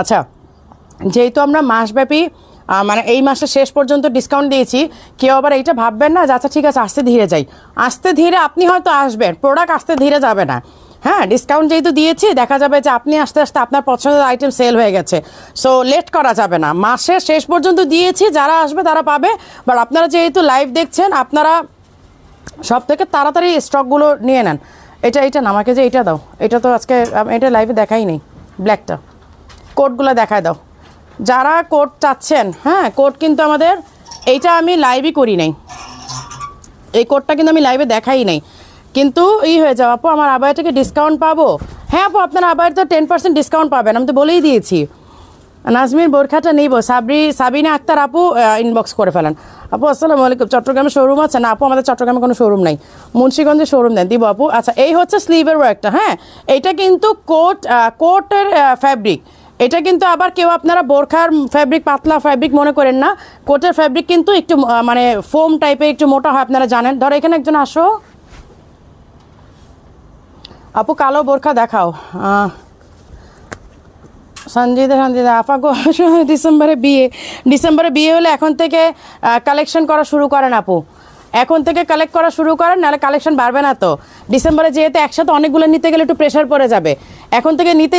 আচ্ছা, যেহেতু আমরা মাসব্যাপী মানে এই মাসের শেষ পর্যন্ত ডিসকাউন্ট দিয়েছি, কেউ আবার এইটা ভাববেন না যে আচ্ছা ঠিক আছে আস্তে ধীরে যাই। আস্তে ধীরে আপনি হয়তো আসবেন, প্রোডাক্ট আস্তে ধীরে যাবে না। হ্যাঁ, ডিসকাউন্ট যেহেতু দিয়েছি, দেখা যাবে যে আপনি আস্তে আস্তে আপনার পছন্দের আইটেম সেল হয়ে গেছে। সো লেট করা যাবে না, মাসের শেষ পর্যন্ত দিয়েছি, যারা আসবে তারা পাবে। বাট আপনারা যেহেতু লাইভ দেখছেন, আপনারা সব থেকে তাড়াতাড়ি স্টকগুলো নিয়ে নেন। এটা না, আমাকে যে এটা দাও, এটা তো আজকে এটা লাইভে দেখাই নেই। ব্ল্যাকটা কোটগুলো দেখায় দাও যারা কোট চাচ্ছেন। হ্যাঁ, কোট কিন্তু আমাদের এইটা আমি লাইভই করি নাই, এই কোটটা কিন্তু আমি লাইভে দেখাই নাই, কিন্তু হয়ে যাও আপু আমার আবার থেকে ডিসকাউন্ট পাবো। হ্যাঁ আপু, আপনারা আবার তো 10% ডিসকাউন্ট পাবেন, আমি তো বলেই দিয়েছি। নাজমিন বোরখাটা নিব, সাবিনা আক্তার আপু ইনবক্স করে ফেলেন। আপু আসসালামু আলাইকুম, চট্টগ্রামে শোরুম আছে না? আপু আমাদের চট্টগ্রামে কোনো শোরুম নাই, মুন্সিগঞ্জে শোরুম দেন, দিব আপু। আচ্ছা, এই হচ্ছে স্লিভের ওয়ার্কটা। হ্যাঁ, এইটা কিন্তু কোটের ফ্যাব্রিক। এটা কিন্তু আবার কেউ আপনারা বোরখার ফ্যাব্রিক পাতলা ফ্যাব্রিক মনে করেন না, কোটের ফ্যাব্রিক কিন্তু একটু মানে ফোম টাইপের, একটু মোটা হয়, আপনারা জানেন। ধরো এখানে একজন আসো আপু, কালো বোরখা দেখাও। সঞ্জিদা আপা গো, ডিসেম্বরে বিয়ে হলে এখন থেকে কালেকশন করা শুরু করেন আপু, এখন থেকে কালেক্ট করা শুরু করেন, নাহলে কালেকশন বাড়বে না তো। ডিসেম্বরে যেহেতু একসাথে অনেকগুলো নিতে গেলে একটু প্রেশার পড়ে যাবে, এখন থেকে নিতে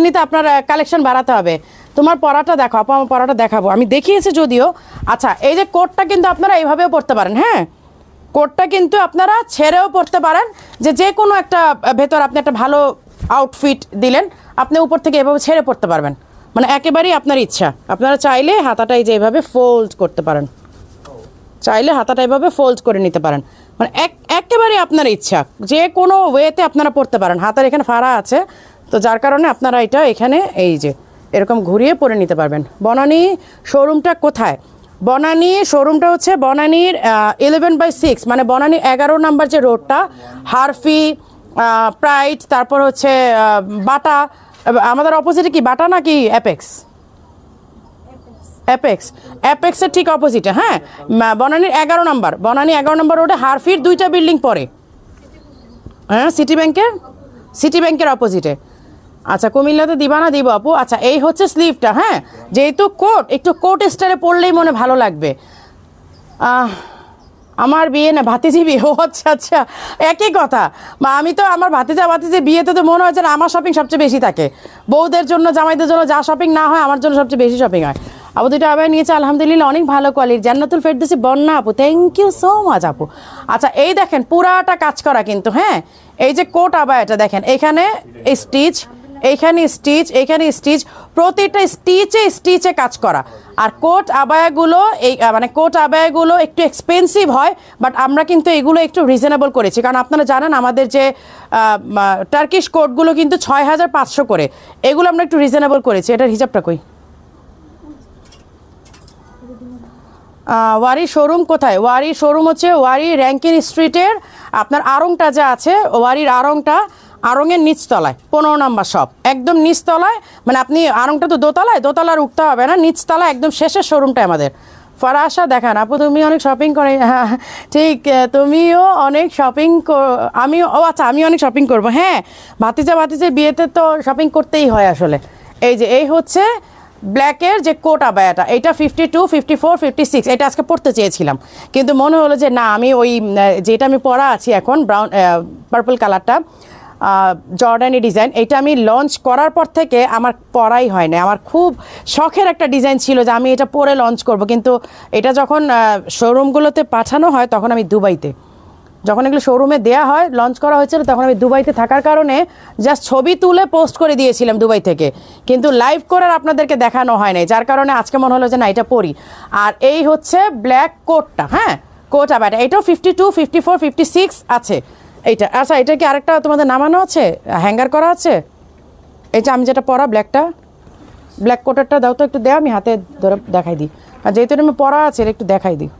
নিতে আপনার কালেকশন বাড়াতে হবে। তোমার পরাটা দেখো আপু, আমার পরাটা দেখাবো, আমি দেখিয়েছি যদিও। আচ্ছা, এই যে কোটটা কিন্তু আপনারা এইভাবেও পরতে পারেন। হ্যাঁ, কোটটা কিন্তু আপনারা ছেড়েও পরতে পারেন, যে কোনো একটা ভেতর আপনি একটা ভালো আউটফিট দিলেন, আপনি উপর থেকে এভাবে ছেড়ে পড়তে পারবেন, মানে একেবারেই আপনার ইচ্ছা। আপনারা চাইলে হাতাটা এই যে এভাবে ফোল্ড করতে পারেন, চাইলে হাতাটা এভাবে ফোল্ড করে নিতে পারেন, মানে একেবারে আপনার ইচ্ছা, যে কোনো ওয়েতে আপনারা পরতে পারেন। হাতার এখানে ফাড়া আছে, তো যার কারণে আপনারা এটা এখানে এই যে এরকম ঘুরিয়ে পরে নিতে পারবেন। বনানী শোরুমটা কোথায়? বনানী শোরুমটা হচ্ছে বনানীর 11/6, মানে বনানীর 11 নাম্বার যে রোডটা, হারফি, প্রাইড, তারপর হচ্ছে বাটা, আমাদের অপোজিটে কি বাটা নাকি অ্যাপেক্স? অ্যাপেক্সের ঠিক অপোজিটে, হ্যাঁ। বনানীর 11 নাম্বার, বনানী 11 নাম্বার রোডে হারফির 2টা বিল্ডিং পরে, হ্যাঁ, সিটি ব্যাংকের অপোজিটে। আচ্ছা, কুমিল্লাতে দিবা না? দিব আপু। আচ্ছা, এই হচ্ছে স্লিভটা, হ্যাঁ। যেহেতু কোট, একটু কোট স্টাইলে পরলেই মনে ভালো লাগবে। আমার বিয়ে না ভাতিজি বিয়ে? ও আচ্ছা আচ্ছা, একই কথা। আমি তো আমার ভাতিজা বিয়েতে তো মনে হয় যে আমার শপিং সবচেয়ে বেশি থাকে। বউদের জন্য, জামাইদের জন্য যা শপিং না হয়, আমার জন্য সবচেয়ে বেশি শপিং হয়। আপু 2টা আবার নিয়েছে, আলহামদুলিল্লাহ, অনেক ভালো কোয়ালিটি। জান্নাতুল ফেরদৌসী বন্যা আপু, থ্যাংক ইউ সো মাচ আপু। আচ্ছা, এই দেখেন পুরাটা কাজ করা কিন্তু, হ্যাঁ। এই যে কোট আবায়াটা দেখেন, এখানে স্টিচ, এইখানে স্টিচ, এইখানে স্টিচ, প্রতিটা স্টিচে কাজ করা। আর কোট আবায়াগুলো, এই মানে কোট আবায়াগুলো একটু এক্সপেন্সিভ হয়, বাট আমরা কিন্তু এগুলো একটু রিজনেবল করেছি। কারণ আপনারা জানেন আমাদের যে টার্কিশ কোটগুলো কিন্তু 6500 করে, এগুলো আমরা একটু রিজনেবল করেছি। এটার হিসাবটা কই? ওয়ারি শোরুম কোথায়? ওয়ারি শোরুম হচ্ছে ওয়ারি র্যাঙ্কিন স্ট্রিটের আপনার আড়ংটা যা আছে, ওয়ারির আড়ংয়ের নিচতলায় 15 নাম্বার শপ, একদম নিচতলায়। মানে আপনি আড়ংটা তো দোতলার উঠতে হবে না, নিচতলা একদম শেষের শোরুমটা আমাদের। ফরাসা দেখান আপু, তুমি অনেক শপিং করে। হ্যাঁ ঠিক, তুমিও অনেক শপিং, আমিও, ও আচ্ছা, আমি অনেক শপিং করবো, হ্যাঁ। ভাতিজা বিয়েতে তো শপিং করতেই হয় আসলে। এই হচ্ছে ব্ল্যাকের যে কোট আবায়াটা, এটা 52, 54, 56, এটা আজকে পড়তে চেয়েছিলাম, কিন্তু মনে হলো যে না, আমি ওই যেটা আমি পরা আছি এখন, ব্রাউন পার্পল কালারটা, জর্ডানি ডিজাইন, এটা আমি লঞ্চ করার পর থেকে আমার পরাই হয় না। আমার খুব শখের একটা ডিজাইন ছিল যে আমি এটা পরে লঞ্চ করব, কিন্তু এটা যখন শোরুমগুলোতে পাঠানো হয়, তখন আমি দুবাইতে, যখন এগুলো শোরুমে দেওয়া হয়, লঞ্চ করা হয়েছিল, তখন আমি দুবাইতে থাকার কারণে জাস্ট ছবি তুলে পোস্ট করে দিয়েছিলাম দুবাই থেকে, কিন্তু লাইভ করার আপনাদেরকে দেখানো হয় নাই, যার কারণে আজকে মনে হলো যে না, এটা পরি। আর এই হচ্ছে ব্ল্যাক কোটটা, হ্যাঁ, কোট আবার এটাও 52, 54, 56 আছে এইটা। আচ্ছা, এটা কি আরেকটা তোমাদের নামানো আছে, হ্যাঙ্গার করা আছে? এই যে আমি যেটা পরা ব্ল্যাক কোটারটা দাও তো, একটু দেও, আমি হাতে ধরে দেখাই দিই। আর যেহেতু আমি পরা আছে, এটা একটু দেখাই দিই।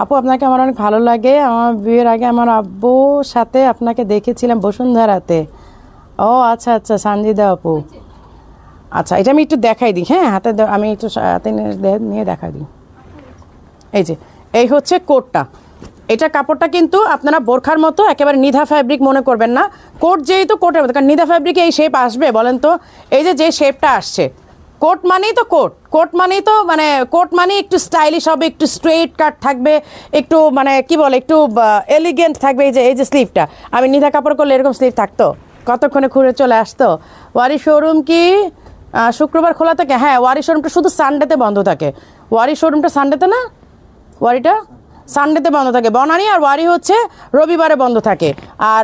আপু আপনাকে আমার অনেক ভালো লাগে, আমার বিয়ের আগে আমার আব্বুর সাথে আপনাকে দেখেছিলাম বসুন্ধরাতে। ও আচ্ছা আচ্ছা, সানজিদা আপু। আচ্ছা, এটা আমি একটু দেখাই দিই, হ্যাঁ, হাতে আমি একটু হাতে নিয়ে দেখাই দিই। এই হচ্ছে কোটটা, এটা কাপড়টা কিন্তু আপনারা বোরখার মতো একেবারে নিধা ফ্যাব্রিক মনে করবেন না। কোট যেহেতু কোটের মতো, কারণ নিধা ফ্যাব্রিকে এই শেপ আসবে বলেন তো? এই যে শেপটা আসছে, কোট মানেই তো কোট মানেই তো মানে কোট মানে একটু স্টাইলিশ হবে, একটু স্ট্রেট কাট থাকবে, একটু মানে কি বলে, একটু এলিগেন্ট থাকবে। এই যে স্লিভটা, আমি নিধা কাপড় করলে এরকম স্লিভ থাকতো, কতক্ষণে ঘুরে চলে আসতো। ওয়ারি শোরুম কি শুক্রবার খোলা থাকে? হ্যাঁ, ওয়ারি শোরুমটা শুধু সানডেতে বন্ধ থাকে। ওয়ারি শোরুমটা সানডেতে না, ওয়ারিটা সানডেতে বন্ধ থাকে। বনানী আর ওয়ারি হচ্ছে রবিবারে বন্ধ থাকে, আর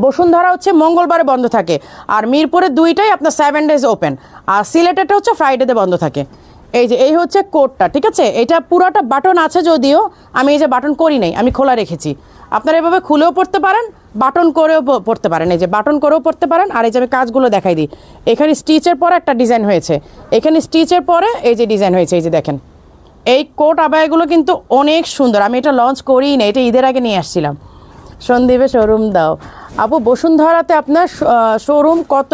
বসুন্ধরা হচ্ছে মঙ্গলবারে বন্ধ থাকে, আর মিরপুরের 2টাই আপনার 7 days ওপেন, আর সিলেটেরটা হচ্ছে ফ্রাইডেতে বন্ধ থাকে। এই হচ্ছে কোটটা, ঠিক আছে। এটা পুরোটা বাটন আছে, যদিও আমি এই যে বাটন করি নাই, আমি খোলা রেখেছি। আপনারা এভাবে খুলেও পড়তে পারেন, বাটন করেও পড়তে পারেন, এই যে বাটন করেও পড়তে পারেন। আর এই যে আমি কাজগুলো দেখাই দিই, এখানে স্টিচের পরে একটা ডিজাইন হয়েছে, এখানে স্টিচের পরে এই যে ডিজাইন হয়েছে, এই যে দেখেন। এই কোট আবায়াগুলো কিন্তু অনেক সুন্দর, আমি এটা লঞ্চ করিই না, এটা ঈদের আগে নিয়ে আসছিলাম। সন্দীপে শোরুম দাও আপু। বসুন্ধরাতে আপনার শোরুম কত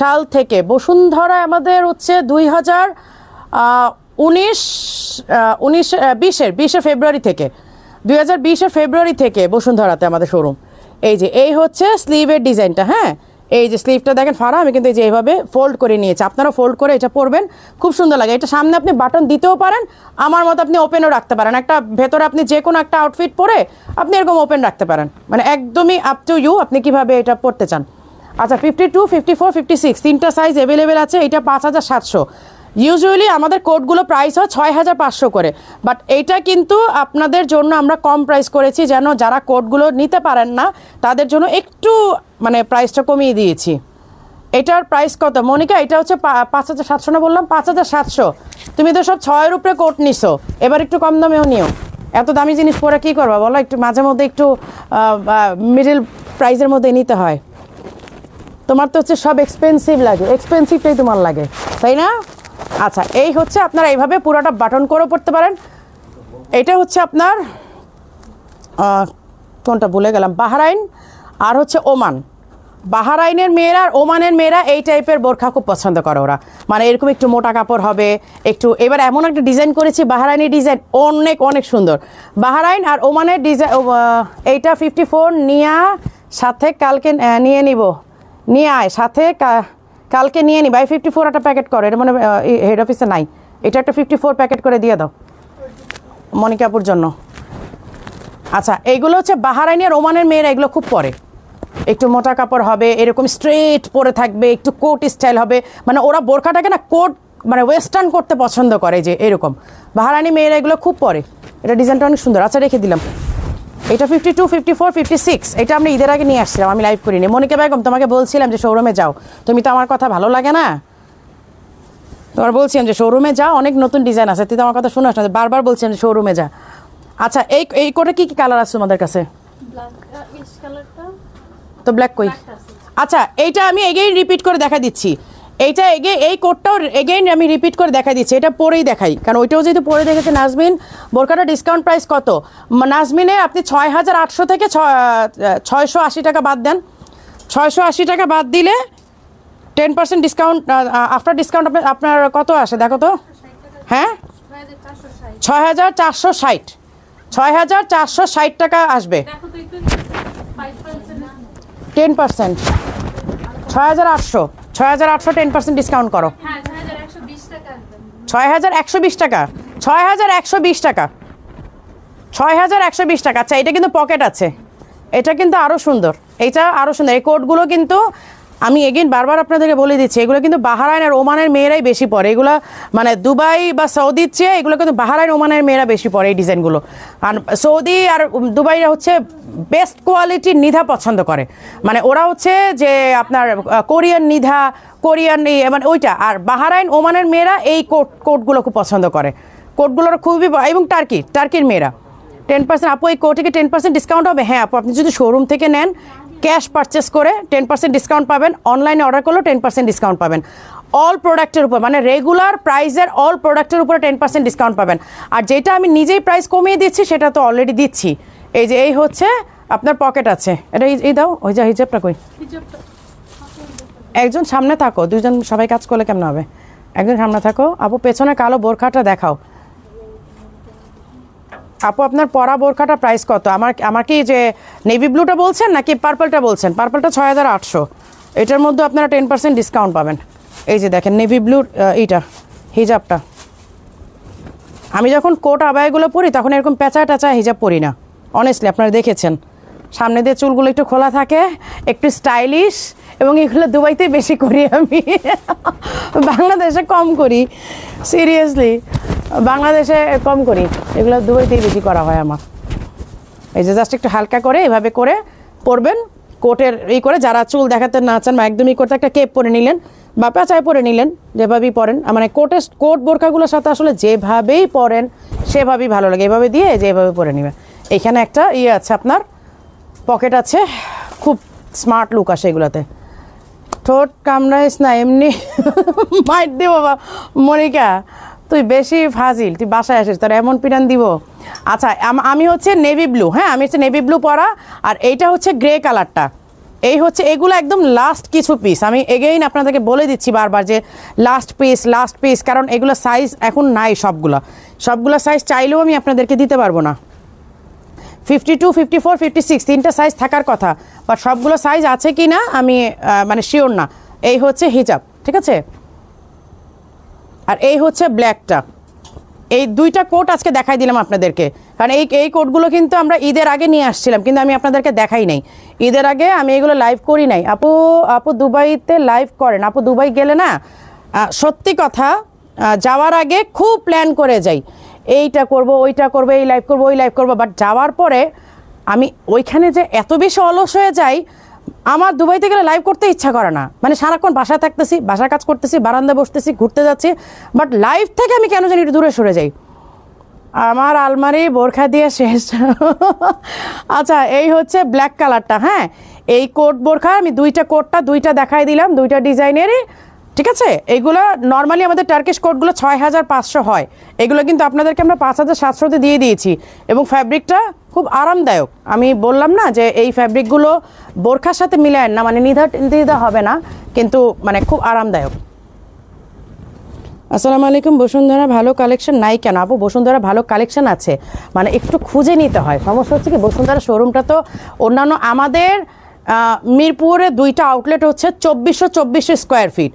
সাল থেকে? বসুন্ধরা আমাদের হচ্ছে 2020 ফেব্রুয়ারি থেকে, 2020 ফেব্রুয়ারি থেকে বসুন্ধরাতে আমাদের শোরুম। এই হচ্ছে স্লিভের ডিজাইনটা, হ্যাঁ। এই যে স্লিভটা দেখেন ফারা, আমি কিন্তু এই যে এইভাবে ফোল্ড করে নিয়েছি, আপনারা ফোল্ড করে এটা পরবেন, খুব সুন্দর লাগে। এটা সামনে আপনি বাটন দিতেও পারেন, আমার মতো আপনি ওপেনও রাখতে পারেন, একটা ভেতরে আপনি যে কোনো একটা আউটফিট পরে আপনি এরকম ওপেন রাখতে পারেন, মানে একদমই আপ টু ইউ, আপনি কিভাবে এটা পরতে চান। আচ্ছা, 52, 54, 56 তিনটা সাইজ অ্যাভেলেবেল আছে। এটা 5700। ইউজুয়ালি আমাদের কোটগুলো প্রাইস হয় 6500 করে, বাট এইটা কিন্তু আপনাদের জন্য আমরা কম প্রাইস করেছি, যেন যারা কোটগুলো নিতে পারেন না তাদের জন্য একটু মানে প্রাইসটা কমিয়ে দিয়েছি। এটার প্রাইস কত মনিকা? এটা হচ্ছে 5700 না বললাম? 5700। তুমি তো সব 6-এর উপরে কোট নিছো, এবার একটু কম দামেও নিও। এত দামি জিনিস পরে কী করবা বলো? একটু মাঝে মধ্যে একটু মিডল প্রাইসের মধ্যে নিতে হয়। তোমার তো হচ্ছে সব এক্সপেন্সিভ লাগে, এক্সপেন্সিভটাই তোমার লাগে, তাই না? আচ্ছা এই হচ্ছে আপনারা এইভাবে পুরোটা বাটন করেও পড়তে পারেন। এটা হচ্ছে আপনার কোনটা ভুলে গেলাম, বাহরাইন আর হচ্ছে ওমান। বাহরাইনের মেয়েরা আর ওমানের মেয়েরা এই টাইপের বোরখা খুব পছন্দ করে ওরা, মানে এরকম একটু মোটা কাপড় হবে একটু। এবার এমন একটা ডিজাইন করেছি বাহরাইনি ডিজাইন, অনেক অনেক সুন্দর। বাহরাইন আর ওমানের ডিজাইন, এইটা 54 নিয়ে সাথে কালকে নিয়ে নিব, নিয়ে আয় সাথে কালকে নিয়ে নিব। এই 54 একটা প্যাকেট করে, এটা মানে হেড অফিসে নাই, এটা একটা 54 প্যাকেট করে দিয়ে দাও মনিকাপুর জন্য। আচ্ছা এইগুলো হচ্ছে বাহরাইনি আর ওমানের মেয়েরা এগুলো খুব পরে, একটু মোটা কাপড় হবে, এরকম স্ট্রেট পরে থাকবে, একটু কোট স্টাইল হবে, মানে ওরা বোরখাটাকে না কোট মানে ওয়েস্টার্ন করতে পছন্দ করে, যে এরকম বাহরাইনি মেয়েরা এগুলো খুব পরে। এটা ডিজাইনটা অনেক সুন্দর। আচ্ছা রেখে দিলাম। এটা 52, 54, 56, এটা আমরা ঈদের আগে নিয়ে আসছিলাম, আমি লাইভ করিনি। মনিকা বেগম তোমাকে বলছিলাম যে শোরুমে যাও, তুমি তো আমার কথা ভালো লাগে না, তোমার বলছিলাম যে শোরুমে যাও, অনেক নতুন ডিজাইন আছে, তুই তো আমার কথা শুনে আস না, বারবার বলছিলাম যে শোরুমে যা। আচ্ছা এই কোটে কি কি কালার আছে তোমাদের কাছে? তো ব্ল্যাক কই? আচ্ছা এইটা আমি এগেইন রিপিট করে দেখা দিচ্ছি, এইটা এই কোটটাও এগেইন আমি রিপিট করে দেখা দিচ্ছি, এটা পরেই দেখাই, কারণ ওইটাও যেহেতু পরে দেখেছে। নাজমিন বোরকাটা ডিসকাউন্ট প্রাইস কত? নাজমিনে আপনি 6800 থেকে 680 টাকা বাদ দেন, 680 টাকা বাদ দিলে 10% ডিসকাউন্ট, আফটার ডিসকাউন্ট আপনার কত আসে দেখো তো? হ্যাঁ 6460, 6460 টাকা আসবে। 10% 6800, 10% ডিসকাউন্ট করো। 6120 টাকা, 6120 টাকা, 6120 টাকা। আচ্ছা এটা কিন্তু পকেট আছে, এটা কিন্তু আরও সুন্দর, এইটা আরও সুন্দর। এই কোটগুলো কিন্তু আমি এগেইন বারবার আপনাদেরকে বলে দিচ্ছি, এগুলো কিন্তু বাহরাইন আর ওমানের মেয়েরাই বেশি পরে, এগুলো মানে দুবাই বা সৌদির চেয়ে এগুলো কিন্তু বাহরাইন ওমানের মেয়েরা বেশি পরে এই ডিজাইনগুলো। আর সৌদি আর দুবাইরা হচ্ছে বেস্ট কোয়ালিটির নিধা পছন্দ করে, মানে ওরা হচ্ছে যে আপনার কোরিয়ান নিধা, কোরিয়ান মানে ওইটা। আর বাহরাইন ওমানের মেয়েরা এই কোটগুলো খুব পছন্দ করে, কোটগুলোর খুবই, এবং টার্কির মেয়েরা। 10% আপু এই কোটিকে 10% ডিসকাউন্ট হবে? হ্যাঁ আপু, আপনি যদি শোরুম থেকে নেন ক্যাশ পারচেস করে 10% ডিসকাউন্ট পাবেন, অনলাইনে অর্ডার করলেও 10% ডিসকাউন্ট পাবেন। অল প্রোডাক্টের উপর, মানে রেগুলার প্রাইসের অল প্রোডাক্টের উপরে 10% ডিসকাউন্ট পাবেন। আর যেটা আমি নিজেই প্রাইস কমিয়ে দিচ্ছি সেটা তো অলরেডি দিচ্ছি। এই যে এই হচ্ছে আপনার পকেট আছে, এটা এই দাও, ওই যে হিজাবটা কই? একজন সামনে থাকো, দুজন সবাই কাজ করলে কেমন হবে? একজন সামনে থাকো। আপু পেছনে কালো বোরখাটা দেখাও। আপু আপনার পরা বোরখাটা প্রাইস কত? আমার কি যে নেভি ব্লুটা বলছেন নাকি পার্পলটা বলছেন? পার্পলটা 6800, এটার মধ্যে আপনারা 10% ডিসকাউন্ট পাবেন। এই যে দেখেন নেভি ব্লুর এইটা হিজাবটা। আমি যখন কোট আবায়াগুলো পরি তখন এরকম পেঁচা টাচা হিজাব পরি না, অনেস্টলি আপনারা দেখেছেন। সামনে দিয়ে চুলগুলো একটু খোলা থাকে, একটু স্টাইলিশ, এবং এগুলো দুবাইতেই বেশি করি আমি, বাংলাদেশে কম করি, সিরিয়াসলি বাংলাদেশে কম করি, এগুলো দুবাইতেই বেশি করা হয় আমার। এই যে জাস্ট একটু হালকা করে এভাবে করে পরবেন, কোটের করে যারা চুল দেখাতে না চান বা একদমই করতে একটা কেপ পরে নিলেন বা পেঁচায় পরে নিলেন, যেভাবেই পরেন, মানে কোট বোরখাগুলোর সাথে আসলে যেভাবেই পরেন সেভাবেই ভালো লাগে, এভাবে দিয়ে যেভাবে পরে নেবেন। এখানে একটা আছে আপনার পকেট আছে, খুব স্মার্ট লুক আসে এগুলোতে। ঠোঁট কামড়াইস না, এমনি মাইট দিব বাবা। মনিকা তুই বেশি ফাজিল, তুই বাসায় আসিস, তোর এমন পিটান দিব। আচ্ছা আমি হচ্ছে নেভি ব্লু, হ্যাঁ আমি হচ্ছে নেভি ব্লু পরা, আর এইটা হচ্ছে গ্রে কালারটা। এই হচ্ছে এগুলো একদম লাস্ট কিছু পিস, আমি এগেইন আপনাদেরকে বলে দিচ্ছি বারবার যে লাস্ট পিস, কারণ এগুলো সাইজ এখন নাই, সবগুলো সাইজ চাইলেও আমি আপনাদেরকে দিতে পারবো না। 52, 54, 56 তিনটা সাইজ থাকার কথা, বাট সবগুলো সাইজ আছে কি না আমি মানে শিওর না। এই হচ্ছে হিজাব, ঠিক আছে, আর এই হচ্ছে ব্ল্যাকটা। এই দুইটা কোট আজকে দেখাই দিলাম আপনাদেরকে, কারণ এই কোটগুলো কিন্তু আমরা ঈদের আগে নিয়ে আসছিলাম, কিন্তু আমি আপনাদেরকে দেখাই নাই ঈদের আগে, আমি এগুলো লাইভ করি নাই। আপু দুবাইতে লাইভ করেন? আপু দুবাই গেলে না সত্যি কথা যাওয়ার আগে খুব প্ল্যান করে যাই, এইটা করব, ওইটা করব, এই লাইভ করব, ওই লাইভ করব, বাট যাওয়ার পরে আমি ওইখানে যে এত বেশি অলস হয়ে যাই, আমার দুবাইতে গেলে লাইভ করতে ইচ্ছা করে না, মানে সারাক্ষণ বাসায় থাকতেছি, বাসার কাজ করতেছি, বারান্দায় বসতেছি, ঘুরতে যাচ্ছি, বাট লাইভ থেকে আমি কেন জানি একটু দূরে সরে যাই। আমার আলমারি বোরখা দিয়ে শেষ। আচ্ছা এই হচ্ছে ব্ল্যাক কালারটা, হ্যাঁ এই কোট বোরখা আমি দুইটা দেখাই দিলাম, দুইটা ডিজাইনেরই। ঠিক আছে, এইগুলো নর্মালি আমাদের টার্কিশ কোটগুলো 6500 হয়, এগুলো কিন্তু আপনাদেরকে আমরা 5700-তে দিয়ে দিয়েছি এবং ফ্যাব্রিকটা খুব আরামদায়ক। আমি বললাম না যে এই ফ্যাব্রিকগুলো বোরখার সাথে মিলায় না, মানে নিধা হবে না, কিন্তু মানে খুব আরামদায়ক। আসসালামু আলাইকুম। বসুন্ধরা ভালো কালেকশন নাই কেন আপু? বসুন্ধরা ভালো কালেকশন আছে, মানে একটু খুঁজে নিতে হয়। সমস্যা হচ্ছে কি, বসুন্ধরা শোরুমটা তো অন্যান্য আমাদের মিরপুরে 2টা আউটলেট হচ্ছে 2424 স্কোয়ার ফিট,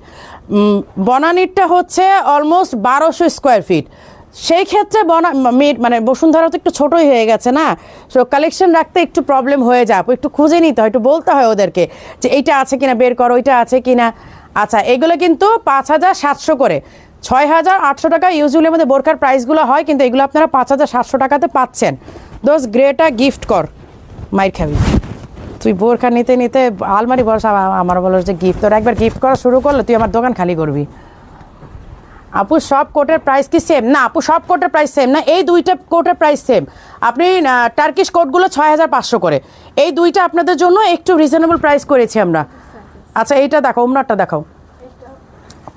বনানীরটা হচ্ছে অলমোস্ট 1200 স্কোয়ার ফিট। সেই ক্ষেত্রে মানে বসুন্ধরা তো একটু ছোটোই হয়ে গেছে না, সো কালেকশন রাখতে একটু প্রবলেম হয়ে যায়, একটু খুঁজে নিতে হয়, একটু বলতে হয় ওদেরকে যে এইটা আছে কিনা বের করো, ওইটা আছে কিনা। আচ্ছা, এগুলো কিন্তু 5700 করে, 6800 টাকা ইউজুয়ালি আমাদের বোরকার প্রাইসগুলো হয়, কিন্তু এগুলো আপনারা 5700 টাকাতে পাচ্ছেন। দোষ গ্রেটা গিফট কর, মাইর খাবি তুই। বোরখা নিতে নিতে আলমারি ভরসা আমার বলো যে গিফট, তোর একবার গিফট করা শুরু করলে তুই আমার দোকান খালি করবি। আপু সব কোটের প্রাইস কি সেম? না আপু, সব কোটের প্রাইস সেম না, এই 2টা কোটের প্রাইস সেম। আপনি টার্কিশ কোটগুলো 6500 করে, এই 2টা আপনাদের জন্য একটু রিজনেবল প্রাইস করেছি আমরা। আচ্ছা এইটা দেখাও, ওমনারটা দেখাও,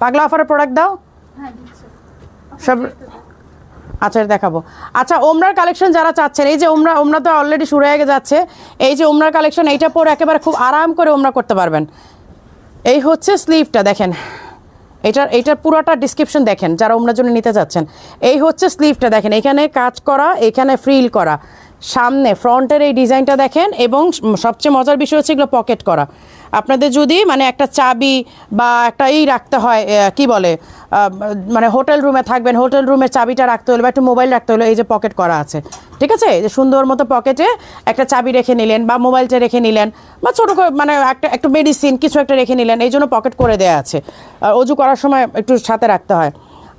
পাগলা অফারের প্রোডাক্ট দাও সব। আচ্ছা দেখাবো। আচ্ছা ওমরার কালেকশন যারা চাচ্ছেন, এই যে ওমরা তো অলরেডি শুরু হয়ে যাচ্ছে, এই যে ওমরার কালেকশন, এইটা পরে একেবারে খুব আরাম করে ওমরা করতে পারবেন। এই হচ্ছে স্লিভটা দেখেন, এইটার পুরোটা ডিসক্রিপশন দেখেন যারা ওমরার জন্য নিতে যাচ্ছেন। এই হচ্ছে স্লিভটা দেখেন, এখানে কাজ করা, এখানে ফ্রিল করা, সামনে ফ্রন্টের এই ডিজাইনটা দেখেন, এবং সবচেয়ে মজার বিষয় হচ্ছে এগুলো পকেট করা। আপনাদের যদি মানে একটা চাবি বা একটা রাখতে হয়, কি বলে, মানে হোটেল রুমে থাকবেন, হোটেল রুমের চাবিটা রাখতে হলো বা একটু মোবাইল রাখতে হলো, এই যে পকেট করা আছে, ঠিক আছে, যে সুন্দর মতো পকেটে একটা চাবি রেখে নিলেন বা মোবাইলটা রেখে নিলেন বা ছোটো মানে একটু মেডিসিন কিছু একটা রেখে নিলেন, এই জন্য পকেট করে দেওয়া আছে। অজু করার সময় একটু সাথে রাখতে হয়।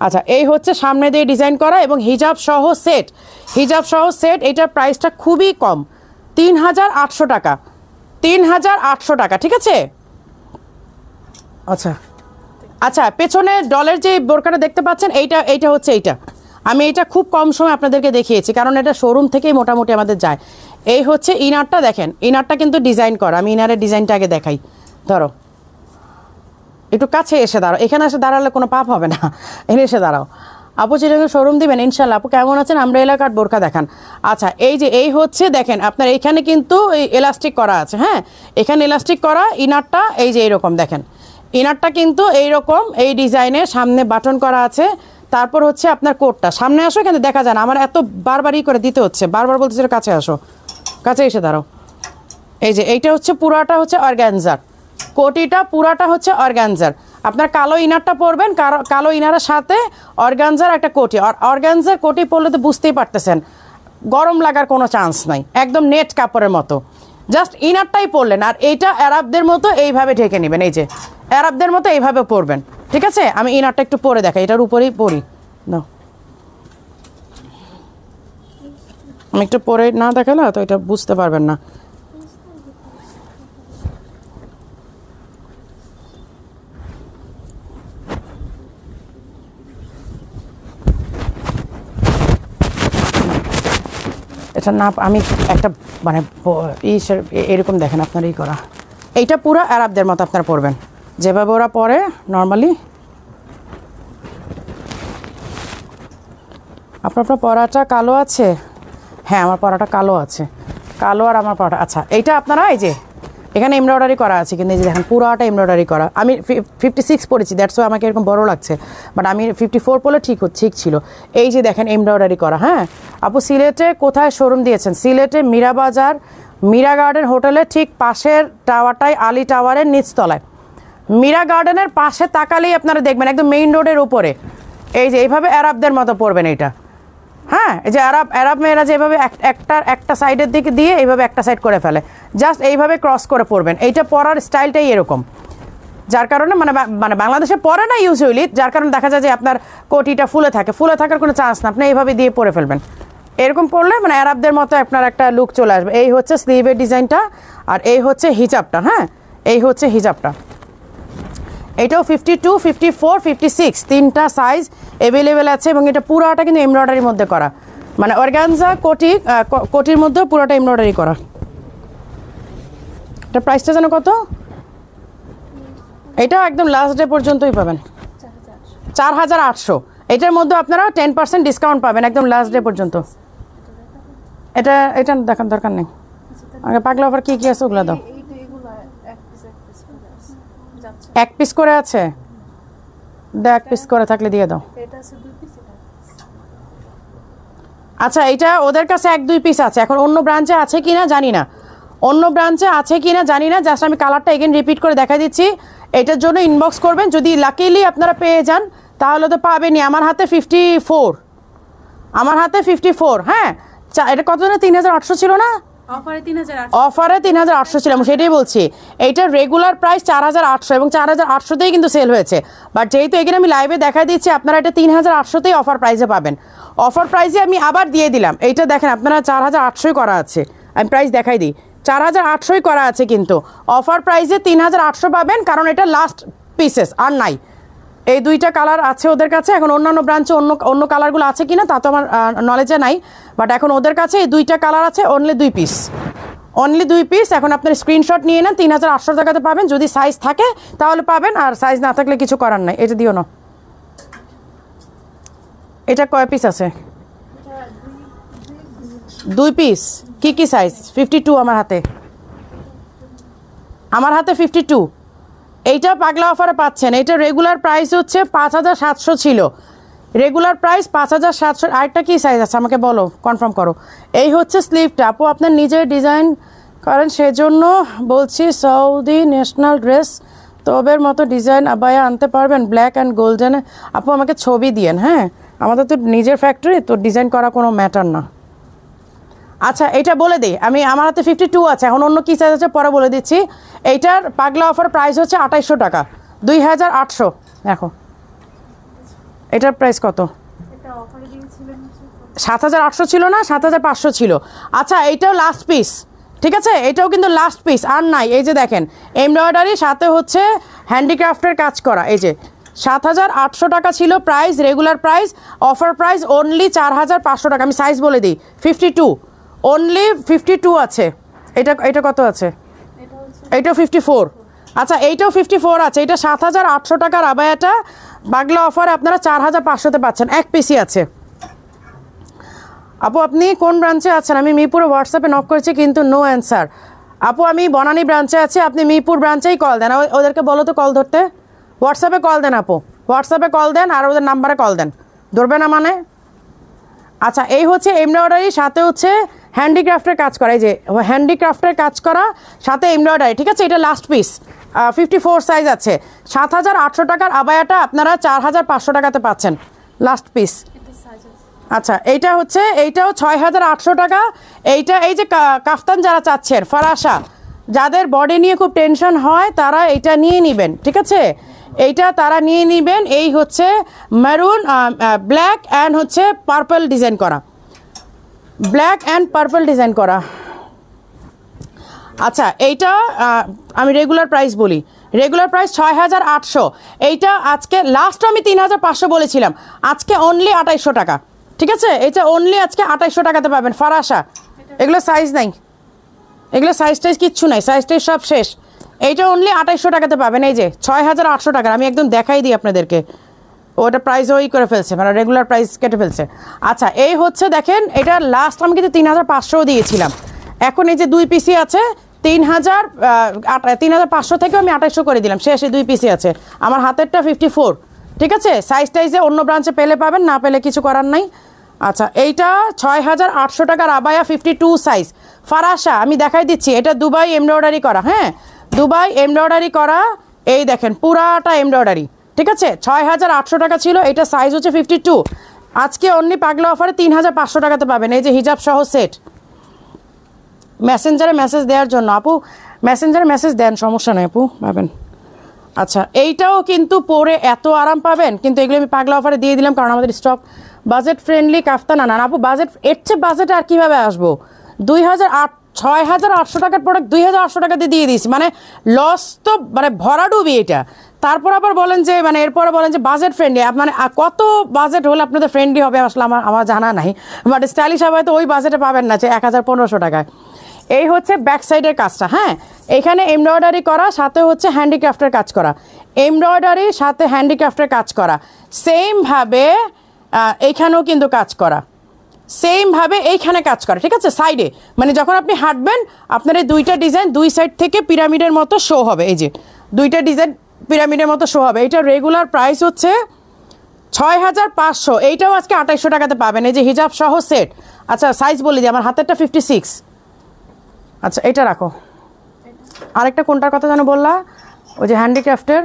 আচ্ছা এই হচ্ছে সামনে দিয়ে ডিজাইন করা এবং হিজাব সহ সেট, এটার প্রাইসটা খুবই কম, 3800 টাকা, 3800 টাকা, ঠিক আছে। আচ্ছা আচ্ছা, পেছনে ডলের যে বোরকাটা দেখতে পাচ্ছেন, এইটা হচ্ছে এইটা, আমি এটা খুব কম সময় আপনাদেরকে দেখিয়েছি, কারণ এটা শোরুম থেকেই মোটামুটি আমাদের যায়। এই হচ্ছে ইনারটা দেখেন, ইনারটা কিন্তু ডিজাইন করা, আমি ইনারের ডিজাইনটা আগে দেখাই। ধরো একটু কাছে এসে দাঁড়াও, এখানে এসে দাঁড়ালে কোনো পাপ হবে না, এখানে এসে দাঁড়াও। আপু চিটাগাং শোরুম দিবেন ইনশাল্লাহ। আপু কেমন আছেন? আমরা এলাকার বোরকা দেখান। আচ্ছা এই হচ্ছে দেখেন, আপনার এখানে কিন্তু এই এলাস্টিক করা আছে, হ্যাঁ এখানে এলাস্টিক করা। ইনারটা এই যে এইরকম দেখেন, ইনারটা কিন্তু এইরকম এই ডিজাইনের সামনে বাটন করা আছে। তারপর হচ্ছে আপনার কোটটা, সামনে আসো, এখানে দেখা যায় না, আমার এত বারবারই করে দিতে হচ্ছে, বারবার বলতেছে কাছে আসো, কাছে এসে দাঁড়াও। এই যে এইটা হচ্ছে পুরাটা হচ্ছে অর্গানজার, কোটিটা পুরাটা হচ্ছে অর্গানজার। আপনার কালো ইনারটা পরবেন, কালো ইনারের সাথে অর্গানজার একটা কোটি, আর অর্গানজার কোটি পরলে তো বুঝতেই পারতেছেন গরম লাগার কোনো চান্স নাই, একদম নেট কাপড়ের মতো। জাস্ট ইনারটাই পরলেন, আর এইটা আরবদের মতো এইভাবে ঢেকে নেবেন, এই যে আরবদের মতো এইভাবে পরবেন, ঠিক আছে। আমি ইনারটা একটু পরে দেখাই, এটার উপরেই পরি না, আমি একটু পরে না দেখালে তো এটা বুঝতে পারবেন না। এটা না, আমি একটা মানে এরকম দেখেন আপনার এই করা, এইটা পুরো আরবদের মতো আপনারা পরবেন, যেভাবে ওরা পরে নর্মালি। আপনার পরাটা কালো আছে? হ্যাঁ আমার পরাটা কালো আছে, কালো আর আমার পরাটা। আচ্ছা এইটা আপনারা এই যে এখানে এমব্রয়ডারি করা আছে, কিন্তু এই যে দেখেন পুরোটা এমব্রয়ডারি করা। আমি 56 পড়েছি, দ্যাটস ওয়াই আমাকে এরকম বড় লাগছে, বাট আমি 54 পড়লে ঠিক ছিল। এই যে দেখেন এমব্রয়ডারি করা। হ্যাঁ আপু সিলেটে কোথায় শোরুম দিয়েছেন? সিলেটে মীরাবাজার মীরা গার্ডেন হোটেলের ঠিক পাশের টাওয়ারটাই, আলী টাওয়ারের নিচতলায়, মীরা গার্ডেনের পাশে তাকালেই আপনারা দেখবেন একদম মেইন রোডের উপরে। এই যে এইভাবে আরবদের মতো পড়বেন এইটা, হ্যাঁ এই যে আরব মেয়েরা যেভাবে একটা সাইডের দিকে দিয়ে এইভাবে একটা সাইড করে ফেলে, জাস্ট এইভাবে ক্রস করে পরবেন। এইটা পরার স্টাইলটাই এরকম, যার কারণে মানে বাংলাদেশে পরে না ইউজুয়ালি, যার কারণে দেখা যায় যে আপনার কোটিটা ফুলে থাকার কোনো চান্স না, আপনি এইভাবে দিয়ে পরে ফেলবেন। এরকম পরলে মানে আরবদের মতো আপনার একটা লুক চলে আসবে। এই হচ্ছে স্লিভের ডিজাইনটা, আর এই হচ্ছে হিজাবটা। হ্যাঁ এই হচ্ছে হিজাবটা, এটাও 52, 54, 56 তিনটা সাইজ অ্যাভেলেবেল আছে, এবং এটা পুরোটা কিন্তু এমব্রয়ডারির মধ্যে করা, মানে অর্গানজা কোটির মধ্যেও পুরোটা এমব্রয়ডারি করা। এটা প্রাইসটা যেন কত? এটা একদম লাস্ট ডে পর্যন্তই পাবেন 4800। এটার মধ্যে আপনারা 10% ডিসকাউন্ট পাবেন একদম লাস্ট ডে পর্যন্ত। এটা এটা দেখার দরকার নেই, আগে পাগলা অফার কি কি আছে ওগুলো দাও। এক পিস করে আছে, এক পিস করে থাকলে দিয়ে দাও। আচ্ছা এটা ওদের কাছে 1-2 পিস আছে, এখন অন্য ব্রাঞ্চে আছে কিনা জানি না, অন্য ব্রাঞ্চে আছে কিনা জানি না। জাস্ট আমি কালারটা এগেন রিপিট করে দেখা দিচ্ছি, এটার জন্য ইনবক্স করবেন। যদি লাকিলি আপনারা পেয়ে যান তাহলে তো পাবেনই। আমার হাতে 54, আমার হাতে 54। হ্যাঁ এটা কত না 3800 ছিল না, অফারে 3800 ছিল, সেটাই বলছি। এইটার রেগুলার প্রাইস 4800 এবং 4800তেই কিন্তু সেল হয়েছে। বাট যেহেতু এখানে আমি লাইভে দেখা দিচ্ছি আপনারা এটা 3800তেই অফার প্রাইসে পাবেন। অফার প্রাইসে আমি আবার দিয়ে দিলাম, এইটা দেখেন আপনারা 4800 করা আছে, আমি প্রাইস দেখাই দিই 4800 করা আছে, কিন্তু অফার প্রাইসে 3800 পাবেন, কারণ এটা লাস্ট পিসেস আর নাই। এই দুইটা কালার আছে ওদের কাছে, এখন অন্যান্য ব্রাঞ্চে অন্য কালারগুলো আছে কিনা তা তো আমার নলেজে নাই, বাট এখন ওদের কাছে এই দুইটা কালার আছে, অনলি 2 পিস, অনলি 2 পিস। এখন আপনার স্ক্রিনশট নিয়ে নেন, 3800 টাকাতে পাবেন। যদি সাইজ থাকে তাহলে পাবেন, আর সাইজ না থাকলে কিছু করার নাই। এটা দিও না। এটা কয় পিস আছে? 2 পিস। কি কি সাইজ? 52 আমার হাতে, আমার হাতে 52। এইটা পাগলা অফারে পাচ্ছেন। এইটা রেগুলার প্রাইস হচ্ছে 5700 ছিল, রেগুলার প্রাইস 5700। আরেকটা কি সাইজ আছে আমাকে বলো, কনফার্ম করো। এই হচ্ছে স্লিভটা, আপু আপনার নিজের ডিজাইন করেন সেজন্য বলছি, সৌদি ন্যাশনাল ড্রেস তবের মতো ডিজাইন আবায়া আনতে পারবেন ব্ল্যাক অ্যান্ড গোল্ডেনে? আপু আমাকে ছবি দিয়েন, হ্যাঁ আমাদের তো নিজের ফ্যাক্টরি, তো ডিজাইন করা কোনো ম্যাটার না। আচ্ছা এটা বলে দিই আমি, আমার হাতে 52 আছে, এখন অন্য কী সাইজ আছে পরে বলে দিচ্ছি। এইটার পাগলা অফার প্রাইস হচ্ছে 2800 টাকা, 2800। দেখো এটার প্রাইস কত? 7800 ছিল না, 7500 ছিল। আচ্ছা এইটাও লাস্ট পিস, ঠিক আছে, এটাও কিন্তু লাস্ট পিস আর নাই। এই যে দেখেন এমব্রয়ডারি, সাথে হচ্ছে হ্যান্ডিক্রাফটের কাজ করা। এই যে 7800 টাকা ছিল price, regular price, offer price only 4500 টাকা। আমি সাইজ বলে দিই, 52, অনলি 52 আছে। এটা কত আছে? এইটাও 54। আচ্ছা এইটাও 54 আছে। এটা 7800 টাকার আবায়াটা বাগলা অফারে আপনারা 4500তে পাচ্ছেন, এক পিসি আছে। আপু আপনি কোন ব্রাঞ্চে আছেন? আমি মিরপুরে হোয়াটসঅ্যাপে নক করেছি কিন্তু নো অ্যান্সার। আপু আমি বনানী ব্রাঞ্চে আছি, আপনি মিরপুর ব্রাঞ্চেই কল দেন, ওদেরকে বলো তো কল ধরতে। হোয়াটসঅ্যাপে কল দেন আপু, হোয়াটসঅ্যাপে কল দেন, আর ওদের নাম্বারে কল দেন, ধরবে না মানে। আচ্ছা এই হচ্ছে এমব্রয়ডারি, সাথে হচ্ছে হ্যান্ডিক্রাফটের কাজ করা। এই যে হ্যান্ডিক্রাফটের কাজ করা সাথে এমব্রয়ডারি, ঠিক আছে। এটা লাস্ট পিস, 54 সাইজ আছে। 7800 টাকার আবায়াটা আপনারা 4500 টাকাতে পাচ্ছেন, লাস্ট পিস। আচ্ছা এইটা হচ্ছে, এইটাও 6800 টাকা। এইটা এই যে কাফতান যারা চাচ্ছেন ফরাসা, যাদের বডি নিয়ে খুব টেনশন হয় তারা এটা নিয়ে নেবেন, ঠিক আছে, এইটা তারা নিয়ে নেবেন। এই হচ্ছে মেরুন, ব্ল্যাক অ্যান্ড হচ্ছে পার্পল ডিজাইন করা, ব্ল্যাক অ্যান্ড পার্পল ডিজাইন করা। আচ্ছা এইটা আমি রেগুলার প্রাইস বলি, রেগুলার প্রাইস 6800। এইটা আজকে লাস্ট আমি 3500 বলেছিলাম, আজকে অনলি 2800 টাকা, ঠিক আছে। এটা অনলি আজকে 2800 টাকাতে পাবেন ফরাসা। এগুলো সাইজ নাই, এগুলো সাইজ টাইজ কিচ্ছু নাই, সাইজ টাইজ সব শেষ। এইটা অনলি 2800 টাকাতে পাবেন। এই যে 6800 টাকার, আমি একদম দেখাই দিই আপনাদেরকে, ওটা প্রাইস ওই করে ফেলছে, মানে রেগুলার প্রাইস কেটে ফেলছে। আচ্ছা এই হচ্ছে দেখেন, এটা লাস্ট আমি কিন্তু 3500 দিয়েছিলাম, এখন এই যে 2 পিসি আছে 3500 থেকে আমি 2800 করে দিলাম, শেষে 2 পিসি আছে। আমার হাতেরটা 54, ঠিক আছে। সাইজ টাইজে অন্য ব্রাঞ্চে পেলে পাবেন, না পেলে কিছু করার নাই। আচ্ছা এইটা 6800 টাকার আবায়া, 52 সাইজ ফারাসা। আমি দেখাই দিচ্ছি, এটা দুবাই এমব্রয়ডারি করা, হ্যাঁ দুবাই এমব্রয়ডারি করা। এই দেখেন পুরাটা এমব্রয়ডারি, ঠিক আছে। 6800 টাকা ছিল, এটা সাইজ হচ্ছে 52। আজকে অনলি পাগলা অফারে 3500 টাকাতে পাবেন। এই যে হিজাব সহ সেট। মেসেঞ্জারে মেসেজ দেওয়ার জন্য আপু, মেসেঞ্জারে মেসেজ দেন, সমস্যা নেই আপু, পাবেন। আচ্ছা এইটাও কিন্তু পরে এত আরাম পাবেন, কিন্তু এগুলো আমি পাগলা অফারে দিয়ে দিলাম কারণ আমাদের স্টক বাজেট ফ্রেন্ডলি কাফতান আনান। আপু বাজেট, এর চেয়ে বাজেটে আর কীভাবে আসবো? 6800 টাকার প্রোডাক্ট 2800 টাকাতে দিয়ে দিয়েছি, মানে লস তো, মানে ভরাডুবি এটা। তারপর আবার বলেন যে, মানে এরপরে বলেন যে বাজেট ফ্রেন্ডলি, মানে কত বাজেট হলে আপনাদের ফ্রেন্ডলি হবে আসলে আমার জানা নাই, বাট স্টাইলিশ হবে তো ওই বাজেটে পাবেন না যে 1500 টাকায়। এই হচ্ছে ব্যাক সাইডের কাজটা, হ্যাঁ এখানে এমব্রয়ডারি করা, সাথে হচ্ছে হ্যান্ডিক্রাফটের কাজ করা, এমব্রয়ডারি সাথে হ্যান্ডিক্রাফটের কাজ করা, সেমভাবে এইখানেও কিন্তু কাজ করা, সেমভাবে এইখানে কাজ করা, ঠিক আছে সাইডে, মানে যখন আপনি হাঁটবেন আপনার এই দুইটা ডিজাইন দুই সাইড থেকে পিরামিডের মতো শো হবে, এই যে দুইটা ডিজাইন পিরামিডের মতো শো হবে। এটা রেগুলার প্রাইস হচ্ছে 6500, এইটাও আজকে 2800 টাকাতে পাবেন, এই যে হিজাব সহ সেট। আচ্ছা সাইজ বলে দিই, আমার হাতেরটা 56। আচ্ছা এটা রাখো, আরেকটা কোনটার কথা যেন বললা, ওই যে হ্যান্ডিক্রাফটের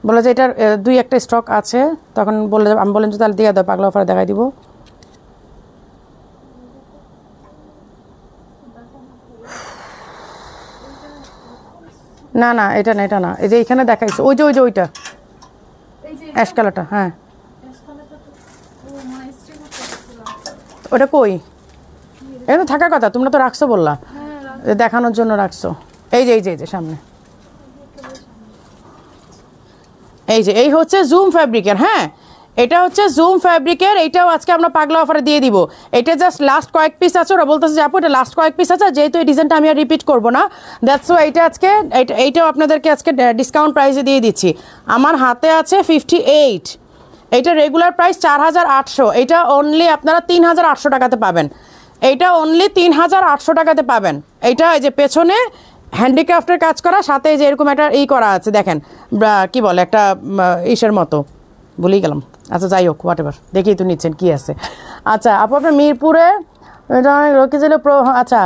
বলে যে এটার 2-1টা স্টক আছে, তখন বলে আমি বলেন যে তাহলে দিয়ে দাও, পাগলা অফারে দেখাই দিব। না না এটা না, এটা না, এই যে এইখানে দেখাইছে, ওই যে ওইটা অ্যাশ কালারটা, হ্যাঁ ওটা কই, এটা তো থাকার কথা, তোমরা তো রাখছো বললা, দেখানোর জন্য রাখছো। এই যে সামনে, এই হচ্ছে জুম ফ্যাব্রিকের, হ্যাঁ এটা হচ্ছে জুম ফ্যাব্রিকের, এইটাও আজকে আমরা পাগলা অফারে দিয়ে দিব। এটা জাস্ট লাস্ট কয়েক পিস আছে, ওরা বলতেছে যে আপু এটা লাস্ট কয়েক পিস আছে, যেহেতু এই ডিজাইনটা আমি আর রিপিট করবো না, দ্যাটস ওয়াই এটা আজকে এইটাও আপনাদেরকে আজকে ডিসকাউন্ট প্রাইসে দিয়ে দিচ্ছি। আমার হাতে আছে 58, এইটা রেগুলার প্রাইস 4800, এটা অনলি আপনারা 3800 টাকাতে পাবেন, এইটা অনলি 3800 টাকাতে পাবেন। এইটা এই যে পেছনে হ্যান্ডিক্রাফটের কাজ করা, সাথে যে এরকম একটা করা আছে দেখেন, কি বলে একটা ইসের মতো, ভুলেই গেলাম, আচ্ছা যাই হোক হোয়াট এভার, দেখেই তো নিচ্ছেন কি আছে। আচ্ছা আপু আপনার মিরপুরে আচ্ছা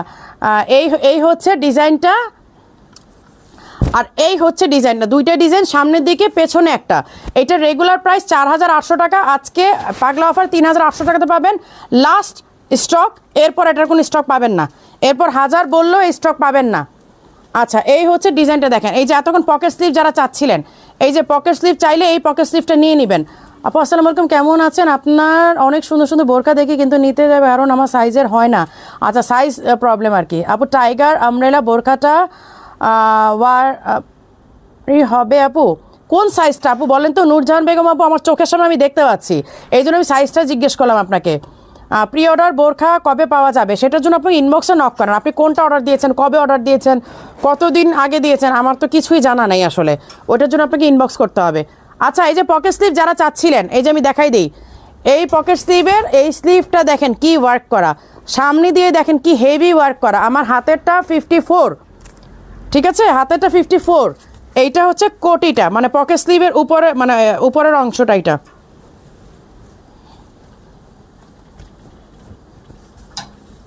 এই হচ্ছে ডিজাইনটা, আর এই হচ্ছে ডিজাইনটা, দুইটা ডিজাইন সামনের দিকে পেছনে একটা। এটা রেগুলার প্রাইস 4800 টাকা, আজকে পাগলা অফার 3800 টাকাতে পাবেন, লাস্ট স্টক, এরপর এটার কোনো স্টক পাবেন না, এরপর 1000 বললেও এই স্টক পাবেন না। আচ্ছা এই হচ্ছে ডিজাইনটা দেখেন, এই যে এতক্ষণ পকেট স্লিভ যারা চাচ্ছিলেন, এই যে পকেট স্লিভ চাইলে এই পকেট স্লিভটা নিয়ে নেবেন। আপু আসসালামু আলাইকুম, কেমন আছেন? আপনার অনেক সুন্দর সুন্দর বোরকা দেখি কিন্তু নিতে যাবে, কারণ আমার সাইজের হয় না। আচ্ছা সাইজ প্রবলেম আর কি আপু। টাইগার আমব্রেলা বোরকাটা ওয়ার হবে আপু, কোন সাইজটা আপু বলেন তো? নূরজাহান বেগম আপু, আমার চোখের সামনে আমি দেখতে পাচ্ছি, এই জন্য আমি সাইজটা জিজ্ঞেস করলাম আপনাকে। প্রি অর্ডার বোরখা কবে পাওয়া যাবে সেটার জন্য আপনি ইনবক্সে নক করেন, আপনি কোনটা অর্ডার দিয়েছেন, কবে অর্ডার দিয়েছেন, কতদিন আগে দিয়েছেন, আমার তো কিছুই জানা নেই আসলে, ওইটার জন্য আপনাকে ইনবক্স করতে হবে। আচ্ছা এই যে পকেট স্লিভ যারা চাচ্ছিলেন, এই যে আমি দেখাই দিই, এই পকেট স্লিভের এই স্লিভটা দেখেন কি ওয়ার্ক করা, সামনে দিয়ে দেখেন কি হেভি ওয়ার্ক করা। আমার হাতেরটা 54, ঠিক আছে হাতেরটা 54, এইটা হচ্ছে কোটিটা, মানে পকেট স্লিভের উপরে, মানে উপরের অংশটা। এটা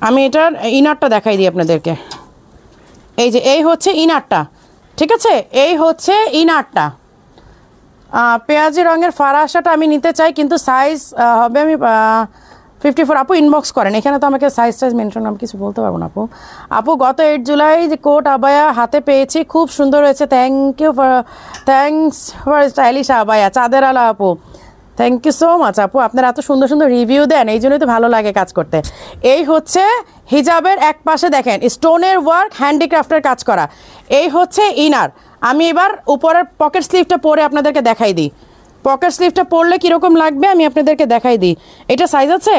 আমি এটার ইনারটা দেখাই দিই আপনাদেরকে, এই যে এই হচ্ছে ইনারটা, ঠিক আছে এই হচ্ছে ইনারটা। পেঁয়াজি রঙের ফারাসাটা আমি নিতে চাই, কিন্তু সাইজ হবে আমি 54। আপু ইনবক্স করেন, এখানে তো আমাকে সাইজ মেনশন আমি কিছু বলতে পারবো না আপু। আপু গত 8 জুলাই যে কোট আবায়া হাতে পেয়েছি, খুব সুন্দর হয়েছে, থ্যাংকস ফর স্টাইলিশ আবায়া, চাঁদের আলা আপু, থ্যাংক ইউ সো মাচ আপু। আপনারা এত সুন্দর সুন্দর রিভিউ দেন, এই জন্যই তো ভালো লাগে কাজ করতে। এই হচ্ছে হিজাবের এক পাশে দেখেন স্টোনের ওয়ার্ক, হ্যান্ডিক্রাফটের কাজ করা, এই হচ্ছে ইনার। আমি এবার উপরের পকেট স্লিভটা পরে আপনাদেরকে দেখাই দিই, পকেট স্লিভটা পরলে কীরকম লাগবে আমি আপনাদেরকে দেখাই দিই। এটা সাইজ আছে?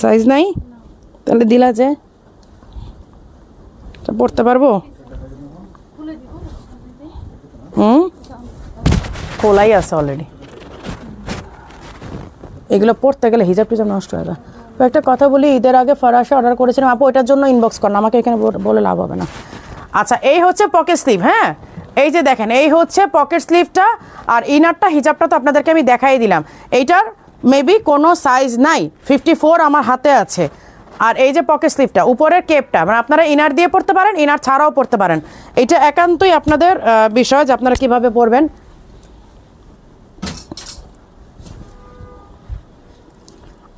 সাইজ নাই? তাহলে দিলা যে পড়তে পারবো? খোলাই আছে অলরেডি, এগুলো পড়তে গেলে হিজাব টিজাব নষ্ট হয়ে যায়। তো একটা কথা বলি, ঈদের আগে ফরাসা অর্ডার করেছিলাম আপু, ওইটার জন্য ইনবক্স করেন, আমাকে এখানে বলে লাভ হবে না। আচ্ছা এই হচ্ছে পকেট স্লিভ, হ্যাঁ এই যে দেখেন এই হচ্ছে পকেট স্লিভটা, আর ইনারটা হিজাবটা তো আপনাদেরকে আমি দেখাই দিলাম। এইটার মেবি কোনো সাইজ নাই, 54 আমার হাতে আছে। আর এই যে পকেট স্লিভটা, উপরের কেপটা, মানে আপনারা ইনার দিয়ে পড়তে পারেন, ইনার ছাড়াও পড়তে পারেন, এটা একান্তই আপনাদের বিষয় যে আপনারা কীভাবে পড়বেন।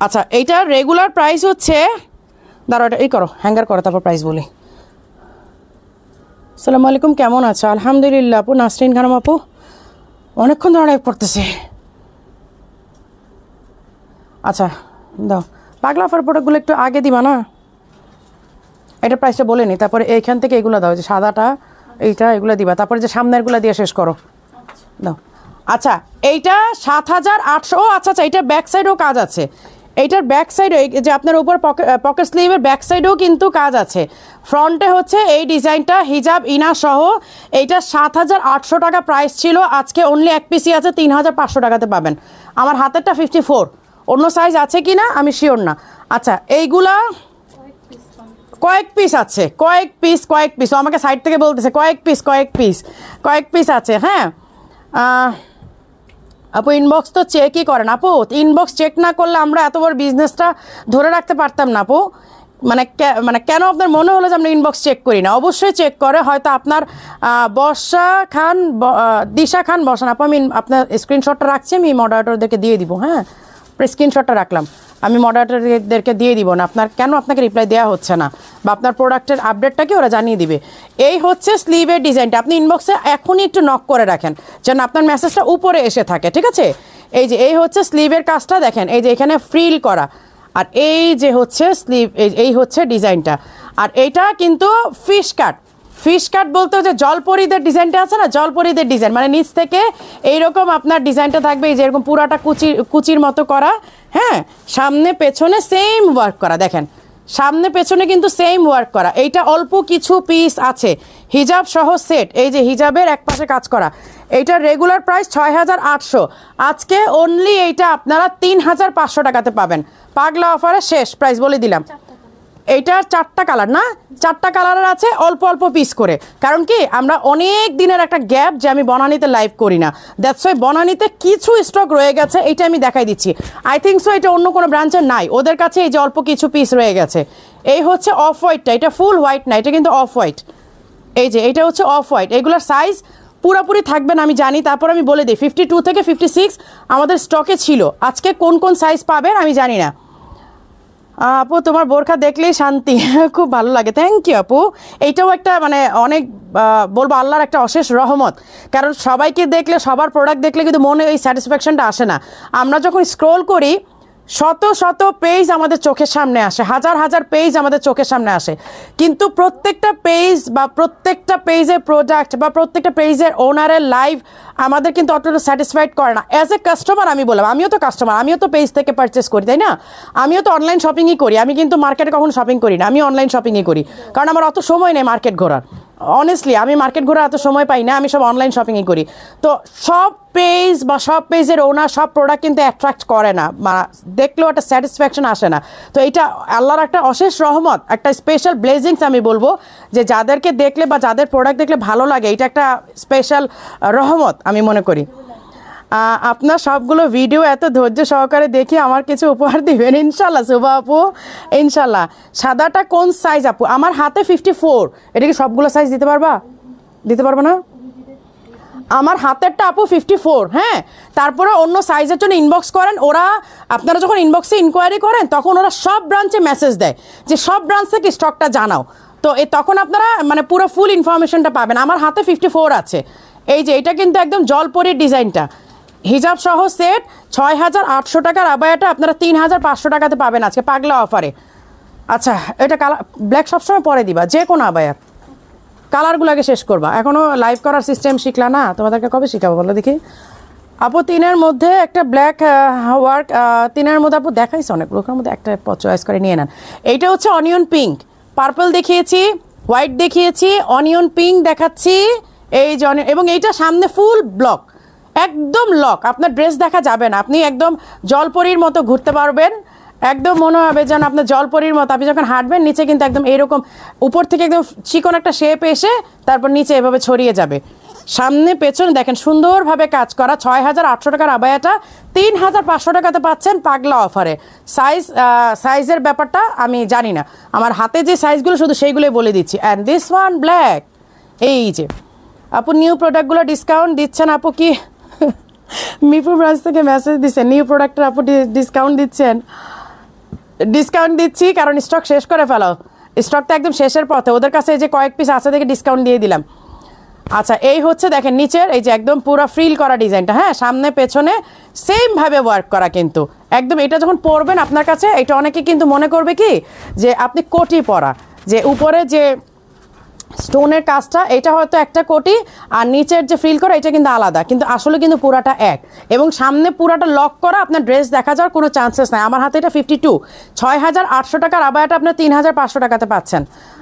আচ্ছা এইটার রেগুলার প্রাইস হচ্ছে, দাঁড়াও এটা এই করো, হ্যাঙ্গার করো, তারপর প্রাইস বলি। আসসালামু আলাইকুম, কেমন আছো? আলহামদুলিল্লাহ আপু। নাসরিন খানম আপু, অনেকক্ষণ ধরে পড়তেছে। আচ্ছা দাও, পাগলা অফার প্রোডাক্টগুলো একটু আগে দিবা না, এটা প্রাইসটা বলে নি, তারপরে এইখান থেকে এগুলো দাও, যে সাদাটা এইটা এগুলো দিবা, তারপরে যে সামনেরগুলো দিয়ে শেষ করো, দাও। আচ্ছা এইটা 7800। ও আচ্ছা আচ্ছা, এইটা ব্যাক সাইডেও কাজ আছে, এইটার ব্যাক সাইডে যে আপনার উপর পকেট স্লিভের ব্যাক সাইডেও কিন্তু কাজ আছে। ফ্রন্টে হচ্ছে এই ডিজাইনটা হিজাব ইনা সহ, এইটা 7,800 টাকা প্রাইস ছিল, আজকে অনলি এক পিসই আছে 3,500 টাকাতে পাবেন। আমার হাতেরটা 54, অন্য সাইজ আছে কি না আমি শিওর না। আচ্ছা এইগুলা কয়েক পিস আছে, কয়েক পিস আমাকে সাইড থেকে বলতেছে কয়েক পিস আছে। হ্যাঁ আপু ইনবক্স তো চেকই করেন আপু, ইনবক্স চেক না করলে আমরা এত বড় বিজনেসটা ধরে রাখতে পারতাম না আপু। মানে কেন আপনার মনে হলো যে আমরা ইনবক্স চেক করি না? অবশ্যই চেক করে, হয়তো আপনার দিশা খান বসান আপু, আমি আপনার স্ক্রিনশটটা রাখছি, আমি মডারেটরদেরকে দিয়ে দিব। হ্যাঁ স্ক্রিনশটটা রাখলাম, আমি মডারেটরদেরকে দিয়ে দিব না আপনার, কেন আপনাকে রিপ্লাই দেওয়া হচ্ছে না বা আপনার প্রোডাক্টের আপডেটটাকে ওরা জানিয়ে দিবে। এই হচ্ছে স্লিভের ডিজাইনটা, আপনি ইনবক্সে এখনই একটু নক করে রাখেন যেন আপনার মেসেজটা উপরে এসে থাকে, ঠিক আছে? এই হচ্ছে স্লিভের কাজটা দেখেন, এই যে এখানে ফ্রিল করা, আর এই যে হচ্ছে স্লিভ, এই হচ্ছে ডিজাইনটা। আর এইটা কিন্তু ফিশ কাট বলতে হচ্ছে জলপরীদের ডিজাইনটা আছে না, জলপরীদের ডিজাইন, মানে নিচ থেকে এইরকম আপনার ডিজাইনটা থাকবে, এই যে এরকম পুরাটা কুচির মতো করা। হ্যাঁ সামনে পেছনে সেম ওয়ার্ক করা, দেখেন সামনে পেছনে কিন্তু সেম ওয়ার্ক করা। এইটা অল্প কিছু পিস আছে, হিজাব সহ সেট, এই যে হিজাবের এক পাশে কাজ করা। এইটার রেগুলার প্রাইস 6,800, আজকে অনলি এইটা আপনারা 3,500 টাকাতে পাবেন। পাগলা অফারে শেষ প্রাইস বলে দিলাম। এইটার 4টা কালার না, 4টা কালারের আছে, অল্প পিস করে। কারণ কি আমরা অনেক দিনের একটা গ্যাপ যে আমি বনানীতে লাইভ করি না, দ্যাটস ওয়াই বনানীতে কিছু স্টক রয়ে গেছে, এইটা আমি দেখাই দিচ্ছি। আই থিঙ্ক সো এটা অন্য কোনো ব্রাঞ্চের নাই, ওদের কাছে এই যে অল্প কিছু পিস রয়ে গেছে। এই হচ্ছে অফ হোয়াইটটা, এটা ফুল হোয়াইট না, এটা কিন্তু অফ হোয়াইট। এই যে এটা হচ্ছে অফ হোয়াইট, এগুলোর সাইজ পুরোপুরি থাকবে না আমি জানি, তারপর আমি বলে দিই 52 থেকে 56 আমাদের স্টকে ছিল। আজকে কোন সাইজ পাবেন আমি জানি না। আপু তোমার বোরখা দেখলেই শান্তি, খুব ভালো লাগে, থ্যাংক ইউ আপু। এইটাও একটা মানে অনেক বলবো আল্লাহর একটা অশেষ রহমত, কারণ সবাইকে দেখলে সবার প্রোডাক্ট দেখলে কিন্তু মনে এই স্যাটিসফ্যাকশনটা আসে না। আমরা যখন স্ক্রোল করি শত পেজ আমাদের চোখের সামনে আসে, হাজার পেজ আমাদের চোখের সামনে আসে, কিন্তু প্রত্যেকটা পেজ বা প্রত্যেকটা পেজের প্রোডাক্ট বা প্রত্যেকটা পেজের ওনারের লাইভ আমাদের কিন্তু অতটা স্যাটিসফাইড করে না। অ্যাজ এ কাস্টমার আমি বললাম, আমিও তো কাস্টমার, আমিও তো পেজ থেকে পারচেস করি, তাই না? আমিও তো অনলাইন শপিংই করি, আমি কিন্তু মার্কেটে কখনো শপিং করি না, আমি অনলাইন শপিংই করি, কারণ আমার অত সময় নেই মার্কেট ঘোরার। অনেস্টলি আমি মার্কেট ঘোরার এত সময় পাই না, আমি সব অনলাইন শপিংই করি। তো সব পেজ বা সব পেজের ওনার সব প্রোডাক্ট কিন্তু অ্যাট্রাক্ট করে না, দেখলেও একটা স্যাটিসফ্যাকশন আসে না। তো এটা আল্লাহর একটা অশেষ রহমত, একটা স্পেশাল ব্লেসিংস আমি বলবো, যে যাদেরকে দেখলে বা যাদের প্রোডাক্ট দেখলে ভালো লাগে, এটা একটা স্পেশাল রহমত আমি মনে করি। আপনার সবগুলো ভিডিও এত ধৈর্য সহকারে দেখি, আমার কিছু উপহার দিবেন ইনশাল্লাহ শুভা আপু, ইনশাল্লাহ। সাদাটা কোন সাইজ আপু? আমার হাতে 54, এটা কি সবগুলো সাইজ দিতে পারবো না? আমার হাতেরটা আপু 54। হ্যাঁ তারপরে অন্য সাইজের জন্য ইনবক্স করেন, ওরা আপনারা যখন ইনবক্সে ইনকোয়ারি করেন তখন ওরা সব ব্রাঞ্চে মেসেজ দেয় যে সব ব্রাঞ্চ থেকে স্টকটা জানাও, তো তখন আপনারা মানে পুরো ফুল ইনফরমেশনটা পাবেন। আমার হাতে 54 আছে। এই যে এটা কিন্তু একদম জলপরির ডিজাইনটা, হিজাব সহ সেট 6,800 টাকার আবায়াটা আপনারা 3,500 টাকাতে পাবেন আজকে পাগলা অফারে। আচ্ছা এটা কালার ব্ল্যাক সবসময় পরে দিবা, যে কোনো আবায়ার কালারগুলো আগে শেষ করবা, এখনও লাইভ করার সিস্টেম শিখলা না, তোমাদেরকে কবে শিখাবো বলো দেখি। আপু 3-এর মধ্যে একটা ব্ল্যাক ওয়ার্ক, 3-এর মধ্যে আপু দেখাইছে অনেক লোকের মধ্যে, একটা চয়েস করে নিয়ে নেন। এইটা হচ্ছে অনিয়ন পিঙ্ক, পার্পল দেখিয়েছি, হোয়াইট দেখিয়েছি, অনিয়ন পিঙ্ক দেখাচ্ছি, এই যে এবং এইটা সামনে ফুল ব্লক, একদম লক, আপনার ড্রেস দেখা যাবে না, আপনি একদম জলপরীর মতো ঘুরতে পারবেন, একদম মনে হবে যেন আপনার জলপরীর মতো। আপনি যখন হাঁটবেন নিচে কিন্তু একদম এরকম উপর থেকে একদম চিকন একটা শেপ এসে তারপর নিচে এভাবে ছড়িয়ে যাবে। সামনে পেছনে দেখেন সুন্দরভাবে কাজ করা। 6,800 টাকার আবায়াটা 3,500 টাকাতে পাচ্ছেন পাগলা অফারে। সাইজের ব্যাপারটা আমি জানি না, আমার হাতে যে সাইজগুলো শুধু সেইগুলোই বলে দিচ্ছি। অ্যান্ড দিস ওয়ান ব্ল্যাক, এই যে আপু নিউ প্রোডাক্টগুলো ডিসকাউন্ট দিচ্ছেন আপু? কি মিরপুর ব্রাঞ্চ থেকে মেসেজ দিচ্ছেন নিউ প্রোডাক্টের আপু ডিসকাউন্ট দিচ্ছেন? ডিসকাউন্ট দিচ্ছি কারণ স্টক শেষ করে ফেলো, স্টকটা একদম শেষের পথে, ওদের কাছে এই যে কয়েক পিস আছে দেখে ডিসকাউন্ট দিয়ে দিলাম। আচ্ছা এই হচ্ছে দেখেন নিচের এই যে একদম পুরো ফ্রিল করা ডিজাইনটা, হ্যাঁ সামনে পেছনে সেমভাবে ওয়ার্ক করা, কিন্তু একদম এটা যখন পরবেন আপনার কাছে এটা অনেকে কিন্তু মনে করবে কি যে আপনি কোটি পরা, যে উপরে যে স্টোনের কাজটা এটা হয়তো একটা কোটি, আর নিচের যে ফিল করা এটা কিন্তু আলাদা, কিন্তু আসলে কিন্তু পুরাটা এক। এবং সামনে পুরাটা লক করা, আপনার ড্রেস দেখা যাওয়ার কোনো চান্সেস নাই। আমার হাতে এটা 52, 6,800 টাকার আবায়াটা আপনার 3,500 টাকাতে পাচ্ছেন।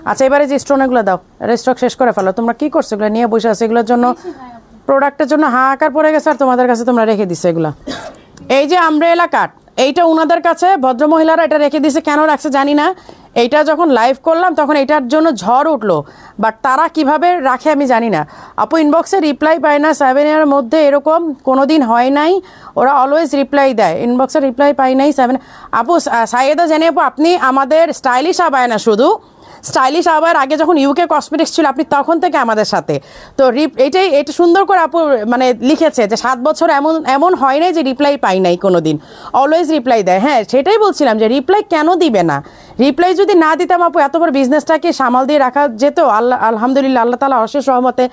আচ্ছা এবারে যে স্টোনগুলো দাও, স্টক শেষ করে ফেলো। তোমরা কি করছো এগুলো নিয়ে বসে আছো? এগুলোর জন্য প্রোডাক্টের জন্য হাহাকার পড়ে গেছে, আর তোমাদের কাছে তোমরা রেখে দিছো এগুলা। এই যে আমব্রেলা কাট, এইটা ওনাদের কাছে ভদ্রমহিলারা এটা রেখে দিছে, কেন রাখছে জানি না। এইটা যখন লাইভ করলাম তখন এটার জন্য ঝড় উঠলো, বাট তারা কিভাবে রাখে আমি জানি না। আপু ইনবক্সে রিপ্লাই পায় না, 7 year মধ্যে এরকম কোনো দিন হয় নাই, ওরা অলওয়েজ রিপ্লাই দেয়, ইনবক্সে রিপ্লাই পাই নাই 7। আপু সাইয়েদা জানি আপু, আপনি আমাদের স্টাইলিশ আবায় না শুধু, স্টাইলিশ আবার আগে যখন ইউকে কসমেটিক্স ছিল আপনি তখন থেকে আমাদের সাথে। তো এটা সুন্দর করে আপু মানে লিখেছে যে 7 বছর এমন হয় নাই যে রিপ্লাই পাই নাই কোনো দিন, অলওয়েজ রিপ্লাই দেয়। হ্যাঁ সেটাই বলছিলাম যে রিপ্লাই কেন দিবে না? রিপ্লাই যদি না দিতাম আপু এত বড় বিজনেসটাকে সামাল দিয়ে রাখা যেত। আলহামদুলিল্লাহ আল্লাহ তাআলা অশেষ রহমতে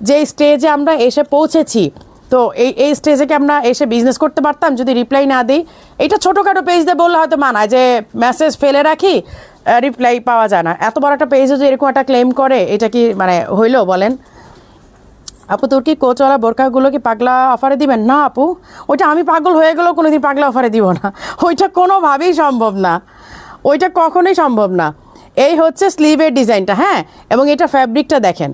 যে স্টেজে আমরা এসে পৌঁছেছি, তো এই স্টেজে কি আমরা এসে বিজনেস করতে পারতাম যদি রিপ্লাই না দিই? এটা ছোটোখাটো পেজ দিয়ে বললে হয়তো মানায় যে মেসেজ ফেলে রাখি, রিপ্লাই পাওয়া যায় না। এত বড় একটা পেজে যদি এরকম একটা ক্লেম করে, এটা কি মানে হইলো বলেন? আপু তোর কি কোচওয়ালা বোরকাগুলো কি পাগলা অফারে দিবেন? না আপু, ওইটা আমি পাগল হয়ে গেলেও কোনোদিন পাগলা অফারে দিব না, ওইটা কোনোভাবেই সম্ভব না, ওইটা কখনোই সম্ভব না। এই হচ্ছে স্লিভের ডিজাইনটা, হ্যাঁ, এবং এটা ফ্যাব্রিকটা দেখেন,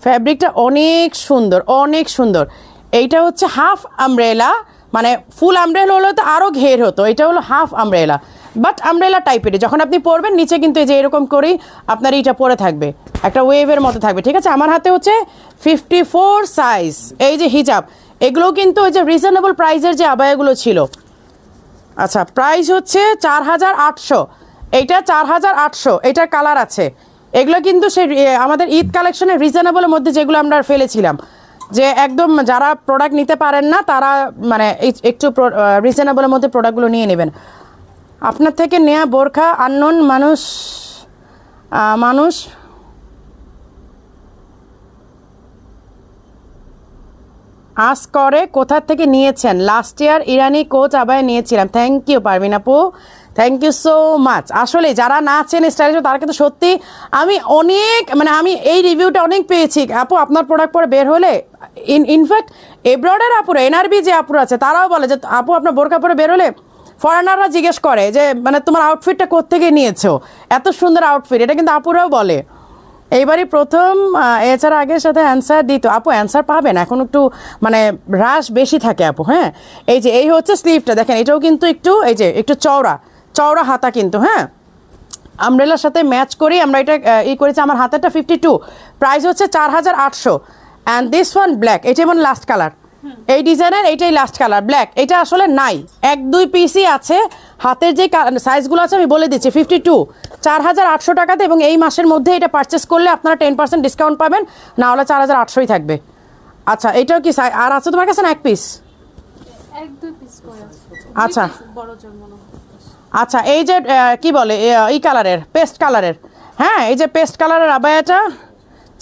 ফ্যাব্রিকটা অনেক সুন্দর, অনেক সুন্দর। এইটা হচ্ছে হাফ আমব্রেলা, মানে ফুল আমব্রেলা হলে তো আরও ঘের হতো, এটা হলো হাফ আমব্রেলা, বাট আমব্রেলা টাইপের। যখন আপনি পরবেন নিচে কিন্তু এই যে এরকম করেই আপনার এইটা পরে থাকবে, একটা ওয়েভের মতো থাকবে, ঠিক আছে। আমার হাতে হচ্ছে 54 সাইজ। এই যে হিজাব, এগুলো কিন্তু ওই যে রিজনেবল প্রাইসের যে আবায়াগুলো ছিল। আচ্ছা প্রাইস হচ্ছে 4,800, এইটা 4,800, এটার কালার আছে। এগুলো কিন্তু সে আমাদের ঈদ কালেকশনের রিজনেবলের মধ্যে যেগুলো আমরা ফেলেছিলাম, যে একদম যারা প্রোডাক্ট নিতে পারেন না তারা মানে একটু রিজনেবলের মধ্যে প্রোডাক্টগুলো নিয়ে নেবেন। আপনার থেকে নেয়া বোরখা আননোন মানুষ আস করে কোথা থেকে নিয়েছেন? লাস্ট ইয়ার ইরানি কোচ আবায় নিয়েছিলাম। থ্যাংক ইউ পারভিন আপু, থ্যাংক ইউ সো মাচ। আসলে যারা না আছেন স্টাইলিশ তারা কিন্তু সত্যি আমি অনেক মানে আমি এই রিভিউটা অনেক পেয়েছি আপু। আপনার প্রোডাক্ট পরে বের হলে ইনফ্যাক্ট এব্রডের আপুরা, এনআরবি যে আপুরা আছে তারাও বলে যে আপু আপনার বোরকা পরে বের হলে ফরেনাররা জিজ্ঞেস করে যে মানে তোমার আউটফিটটা কোত্থেকে নিয়েছো, এত সুন্দর আউটফিট, এটা কিন্তু আপুরাও বলে। এইবারই প্রথম, এছাড়া আগের সাথে অ্যান্সার দিত আপু, অ্যান্সার পাবেন এখন একটু মানে রাশ বেশি থাকে আপু। হ্যাঁ এই যে এই হচ্ছে স্লিভটা দেখেন, এটাও কিন্তু একটু এই যে একটু চওড়া চওড়া হাতা কিন্তু, হ্যাঁ আমব্রেলার সাথে ম্যাচ করেই আমরা এটা করেছি। আমার হাতেরটা 52, প্রাইস হচ্ছে 4,800। অ্যান্ড দিস ওয়ান ব্ল্যাক, এটাই মানে লাস্ট কালার, এই ডিজাইনের এইটাই লাস্ট কালার ব্ল্যাক। এটা আসলে নাই, 1-2 পিসই আছে। হাতের যে সাইজগুলো আছে আমি বলে দিচ্ছি, 52, 4,800 টাকাতে, এবং এই মাসের মধ্যে এটা পারচেস করলে আপনারা 10% ডিসকাউন্ট পাবেন, না হলে 4,800ই থাকবে। আচ্ছা এটাও কি আর আছে তোমার কাছে না? এক পিস, 1-2 পিস করে আছে। আচ্ছা বড় জন মনে হয়। আচ্ছা এই যে কি বলে এই কালারের, পেস্ট কালারের, হ্যাঁ এই যে পেস্ট কালারের আবায়াটা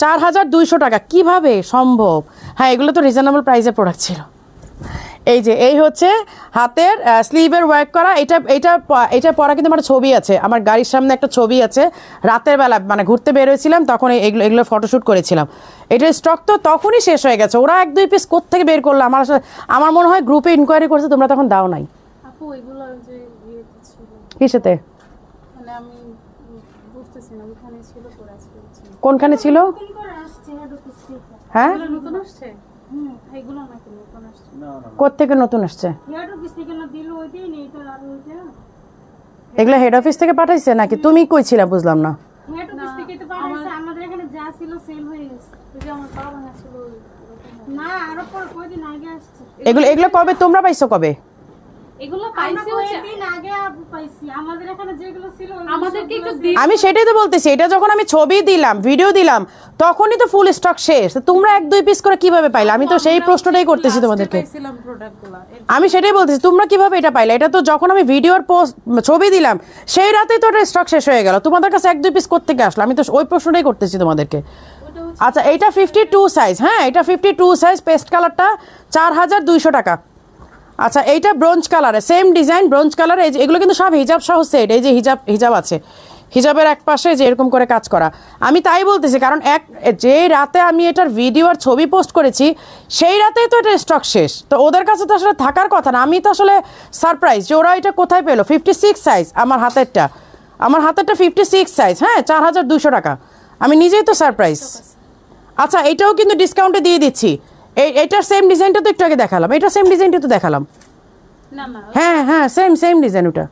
4,200 টাকা, কিভাবে সম্ভব? হ্যাঁ এগুলো তো রিজনেবল প্রাইসের প্রোডাক্ট ছিল। এই যে এই হচ্ছে হাতের স্লিভের ওয়ার্ক করা, এটা পরা কিন্তু আমার ছবি আছে, আমার গাড়ির সামনে একটা ছবি আছে, রাতের বেলা মানে ঘুরতে বেরোয়েছিলাম তখন এগুলো ফটোশ্যুট করেছিলাম। এটার স্টক তো তখনই শেষ হয়ে গেছে, ওরা 1-2 পিস কোত্থেকে বের করলো? আমার মনে হয় গ্রুপে ইনকোয়ারি করছে, তোমরা তখন দাও নাই। আপু এগুলো যে ইয়েতে ছিল, কিসেতে? মানে আমি বুঝতেছি না, ওখানে ছিল পরে আজকে হচ্ছে। কোনখানে ছিল? নতুন করে আসছে হেডো পিস। হ্যাঁ এগুলো নতুন আসছে, এগুলো নাকি নতুন আসছে? কোত্থেকে নতুন আসছে? হেডো পিস থেকে না দিল ওইটাই নেই, এটা আর ওইটা এগুলো হেড অফিস থেকে পাঠাইছে নাকি? তুমি কই ছিলা বুঝলাম না। হেডো পিস থেকে তো পাঠাইছে, আমাদের এখানে যা ছিল সেল হয়ে গেছে। ওই যে আমার বাবা না ছিল না, আরো পর কয়দিন আগে আসছে। এগুলো কবে তোমরা পাইছো? কবে? এগুলো পাইছি কয়দিন আগে আপু পাইছি, আমাদের এখানে যেগুলো ছিল আমাদেরকে একটু আমি সেটাই তো বলতেছি, এটা যখন আমি ছবি দিলাম ভিডিও দিলাম তখনই তো ফুল স্টক শেষ, তোমরা 1-2 পিস করে কিভাবে পাইলে? আমি তো সেই প্রশ্নটাই করতেছি তোমাদেরকে, আমি সেটাই বলতেছি তোমরা কিভাবে এটা পাইলে? এটা তো যখন আমি ভিডিওর পোস্ট ছবি দিলাম সেই রাতেই তো স্টক শেষ হয়ে গেল, তোমাদের কাছে 1-2 পিস কোত্থেকে আসলো? আমি তো ওই প্রশ্নটাই করতেছি তোমাদেরকে। আচ্ছা এইটা 52 সাইজ, হ্যাঁ এটা 52 সাইজ, পেস্ট কালারটা 4,200 টাকা। আচ্ছা এইটা ব্রোঞ্জ কালারে, সেম ডিজাইন ব্রোঞ্জ কালার, এগুলো কিন্তু সব হিজাব সহ সেট, এই যে হিজাব আছে, হিজাবের এক পাশে যে এরকম করে কাজ করা। আমি তাই বলতেছি, কারণ যে রাতে আমি এটার ভিডিও আর ছবি পোস্ট করেছি সেই রাতেই তো এটা স্টক শেষ, তো ওদের কাছে তো আসলে থাকার কথা না। আমি তো আসলে সারপ্রাইজ যে ওরা এটা কোথায় পেলো। 56 সাইজ আমার হাতেরটা 56 সাইজ, হ্যাঁ, 4200 টাকা। আমি নিজেই তো সারপ্রাইজ। আচ্ছা, এটাও কিন্তু ডিসকাউন্টে দিয়ে দিচ্ছি। এটার সেম ডিজাইনটা তো একটু আগে দেখালাম, এটা সেম ডিজাইনটা তো দেখালাম। হ্যাঁ সেম ডিজাইন ওটা।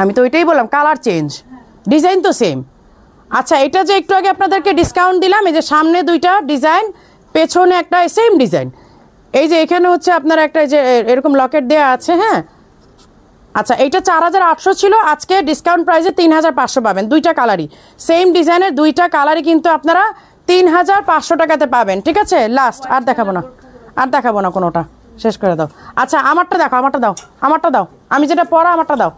আমি তো ওইটাই বললাম, কালার চেঞ্জ, ডিজাইন তো সেম। আচ্ছা, এটা যে একটু আগে আপনাদেরকে ডিসকাউন্ট দিলাম, এই যে সামনে দুইটা ডিজাইন, পেছনে একটা সেম ডিজাইন। এই যে এখানে হচ্ছে আপনার একটা যে এরকম লকেট দেওয়া আছে, হ্যাঁ। আচ্ছা, এইটা 4800 ছিল, আজকে ডিসকাউন্ট প্রাইসে 3500 পাবেন। দুইটা কালারই সেম ডিজাইনের, দুইটা কালারই কিন্তু আপনারা 3500 টাকাতে পাবেন। ঠিক আছে, লাস্ট আর দেখাবো না কোনোটা, শেষ করে দাও। আচ্ছা, আমারটা দেখো, আমারটা দাও, আমি যেটা পরা আমারটা দাও।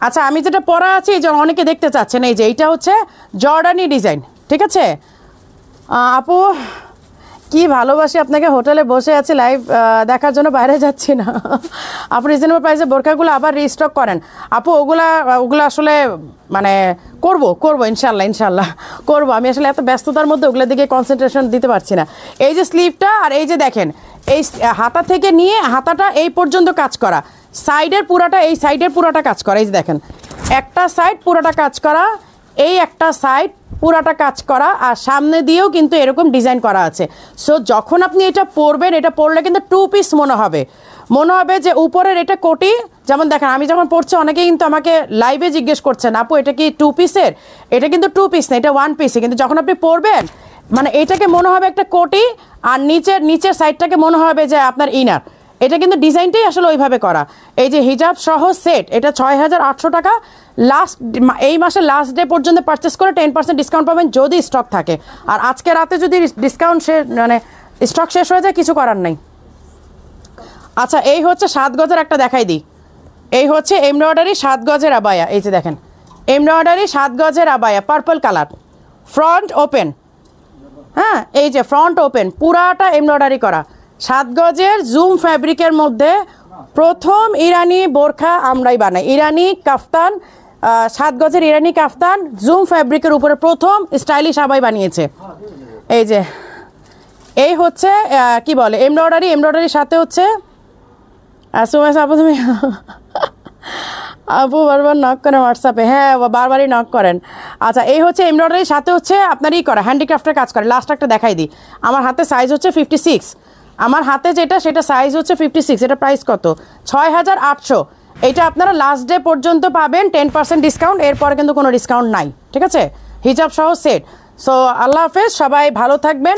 আচ্ছা, আমি যেটা পরা আছি এই যে অনেকে দেখতে চাচ্ছেন, এই যে এইটা হচ্ছে জর্ডানি ডিজাইন। ঠিক আছে আপু, কি ভালোবাসি আপনাকে, হোটেলে বসে আছি লাইভ দেখার জন্য, বাইরে যাচ্ছি না। আপনি রিজনেবল প্রাইসে বোরখাগুলো আবার রিস্টক করেন আপু। ওগুলা আসলে মানে করব ইনশাল্লাহ করব। আমি আসলে এত ব্যস্ততার মধ্যে ওগুলোর দিকে কনসেন্ট্রেশন দিতে পারছি না। এই যে স্লিভটা, আর এই যে দেখেন এই হাতা থেকে নিয়ে হাতাটা এই পর্যন্ত কাজ করা, সাইডের পুরাটা, এই সাইডের পুরাটা কাজ করা। এই যে দেখেন, একটা সাইড পুরাটা কাজ করা, এই একটা সাইড পুরাটা কাজ করা, আর সামনে দিয়েও কিন্তু এরকম ডিজাইন করা আছে। সো যখন আপনি এটা পরবেন, এটা পরলে কিন্তু 2 পিস মনে হবে যে উপরের এটা কোটি। যেমন দেখেন, আমি যখন পরছি অনেকেই কিন্তু আমাকে লাইভে জিজ্ঞেস করছেন, আপু এটা কি 2 পিসের? এটা কিন্তু 2 পিস না, এটা 1 পিসে। কিন্তু যখন আপনি পরবেন, মানে এটাকে মনে হবে একটা কোটি, আর নিচের সাইডটাকে মনে হবে যে আপনার ইনার। এটা কিন্তু ডিজাইনটাই আসলে ওইভাবে করা। এই যে হিজাব সহ সেট, এটা 6800 টাকা। এই মাসের লাস্ট ডে পর্যন্ত পারচেস করে 10% ডিসকাউন্ট পাবেন যদি স্টক থাকে। আর আজকে রাতে যদি ডিসকাউন্ট স্টক শেষ হয়ে যায়, কিছু করার নাই। আচ্ছা, এই হচ্ছে 7 গজের একটা দেখাই দিই। এই হচ্ছে এমব্রয়ডারি 7 গজের আবায়া। এই যে দেখেন, এমব্রয়ডারি 7 গজের abaya, purple colour, front open. হ্যাঁ, এই যে ফ্রন্ট ওপেন, পুরাটা এমব্রয়ডারি করা, 7 গজের জুম ফ্যাব্রিকের মধ্যে প্রথম ইরানি বোরখা আমরাই বানাই। ইরানি কাফতান, 7 গজের ইরানি কাফতান জুম ফ্যাব্রিকের উপরে প্রথম স্টাইলিশ আবাই বানিয়েছে। এই যে এই হচ্ছে কি বলে এমব্রয়ডারির সাথে হচ্ছে আপু, তুমি আপু বারবার নক করেন হোয়াটসঅ্যাপে, হ্যাঁ বারবারই নক করেন। আচ্ছা, এই হচ্ছে এমব্রয়ডারির সাথে হচ্ছে আপনারই করা হ্যান্ডিক্রাফটের কাজ করে। লাস্ট একটা দেখাই দিই, আমার হাতে সাইজ হচ্ছে 56, আমার হাতে যেটা সেটা সাইজ হচ্ছে 56। এটা প্রাইস কত? 6800। এটা আপনারা লাস্ট ডে পর্যন্ত পাবেন 10% ডিসকাউন্ট, এরপরে কিন্তু কোনো ডিসকাউন্ট নাই। ঠিক আছে, হিজাব সহ সেট। সো আল্লাহ হাফেজ, সবাই ভালো থাকবেন।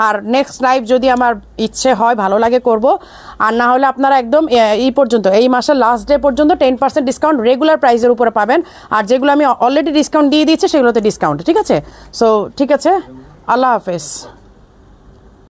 আর নেক্সট লাইভ যদি আমার ইচ্ছে হয়, ভালো লাগে করব, আর না হলে আপনারা একদম পর্যন্ত এই মাসের লাস্ট ডে পর্যন্ত 10% ডিসকাউন্ট রেগুলার প্রাইসের উপরে পাবেন। আর যেগুলো আমি অলরেডি ডিসকাউন্ট দিয়ে দিয়েছি সেগুলোতে ডিসকাউন্ট। ঠিক আছে, সো ঠিক আছে, আল্লাহ হাফেজ।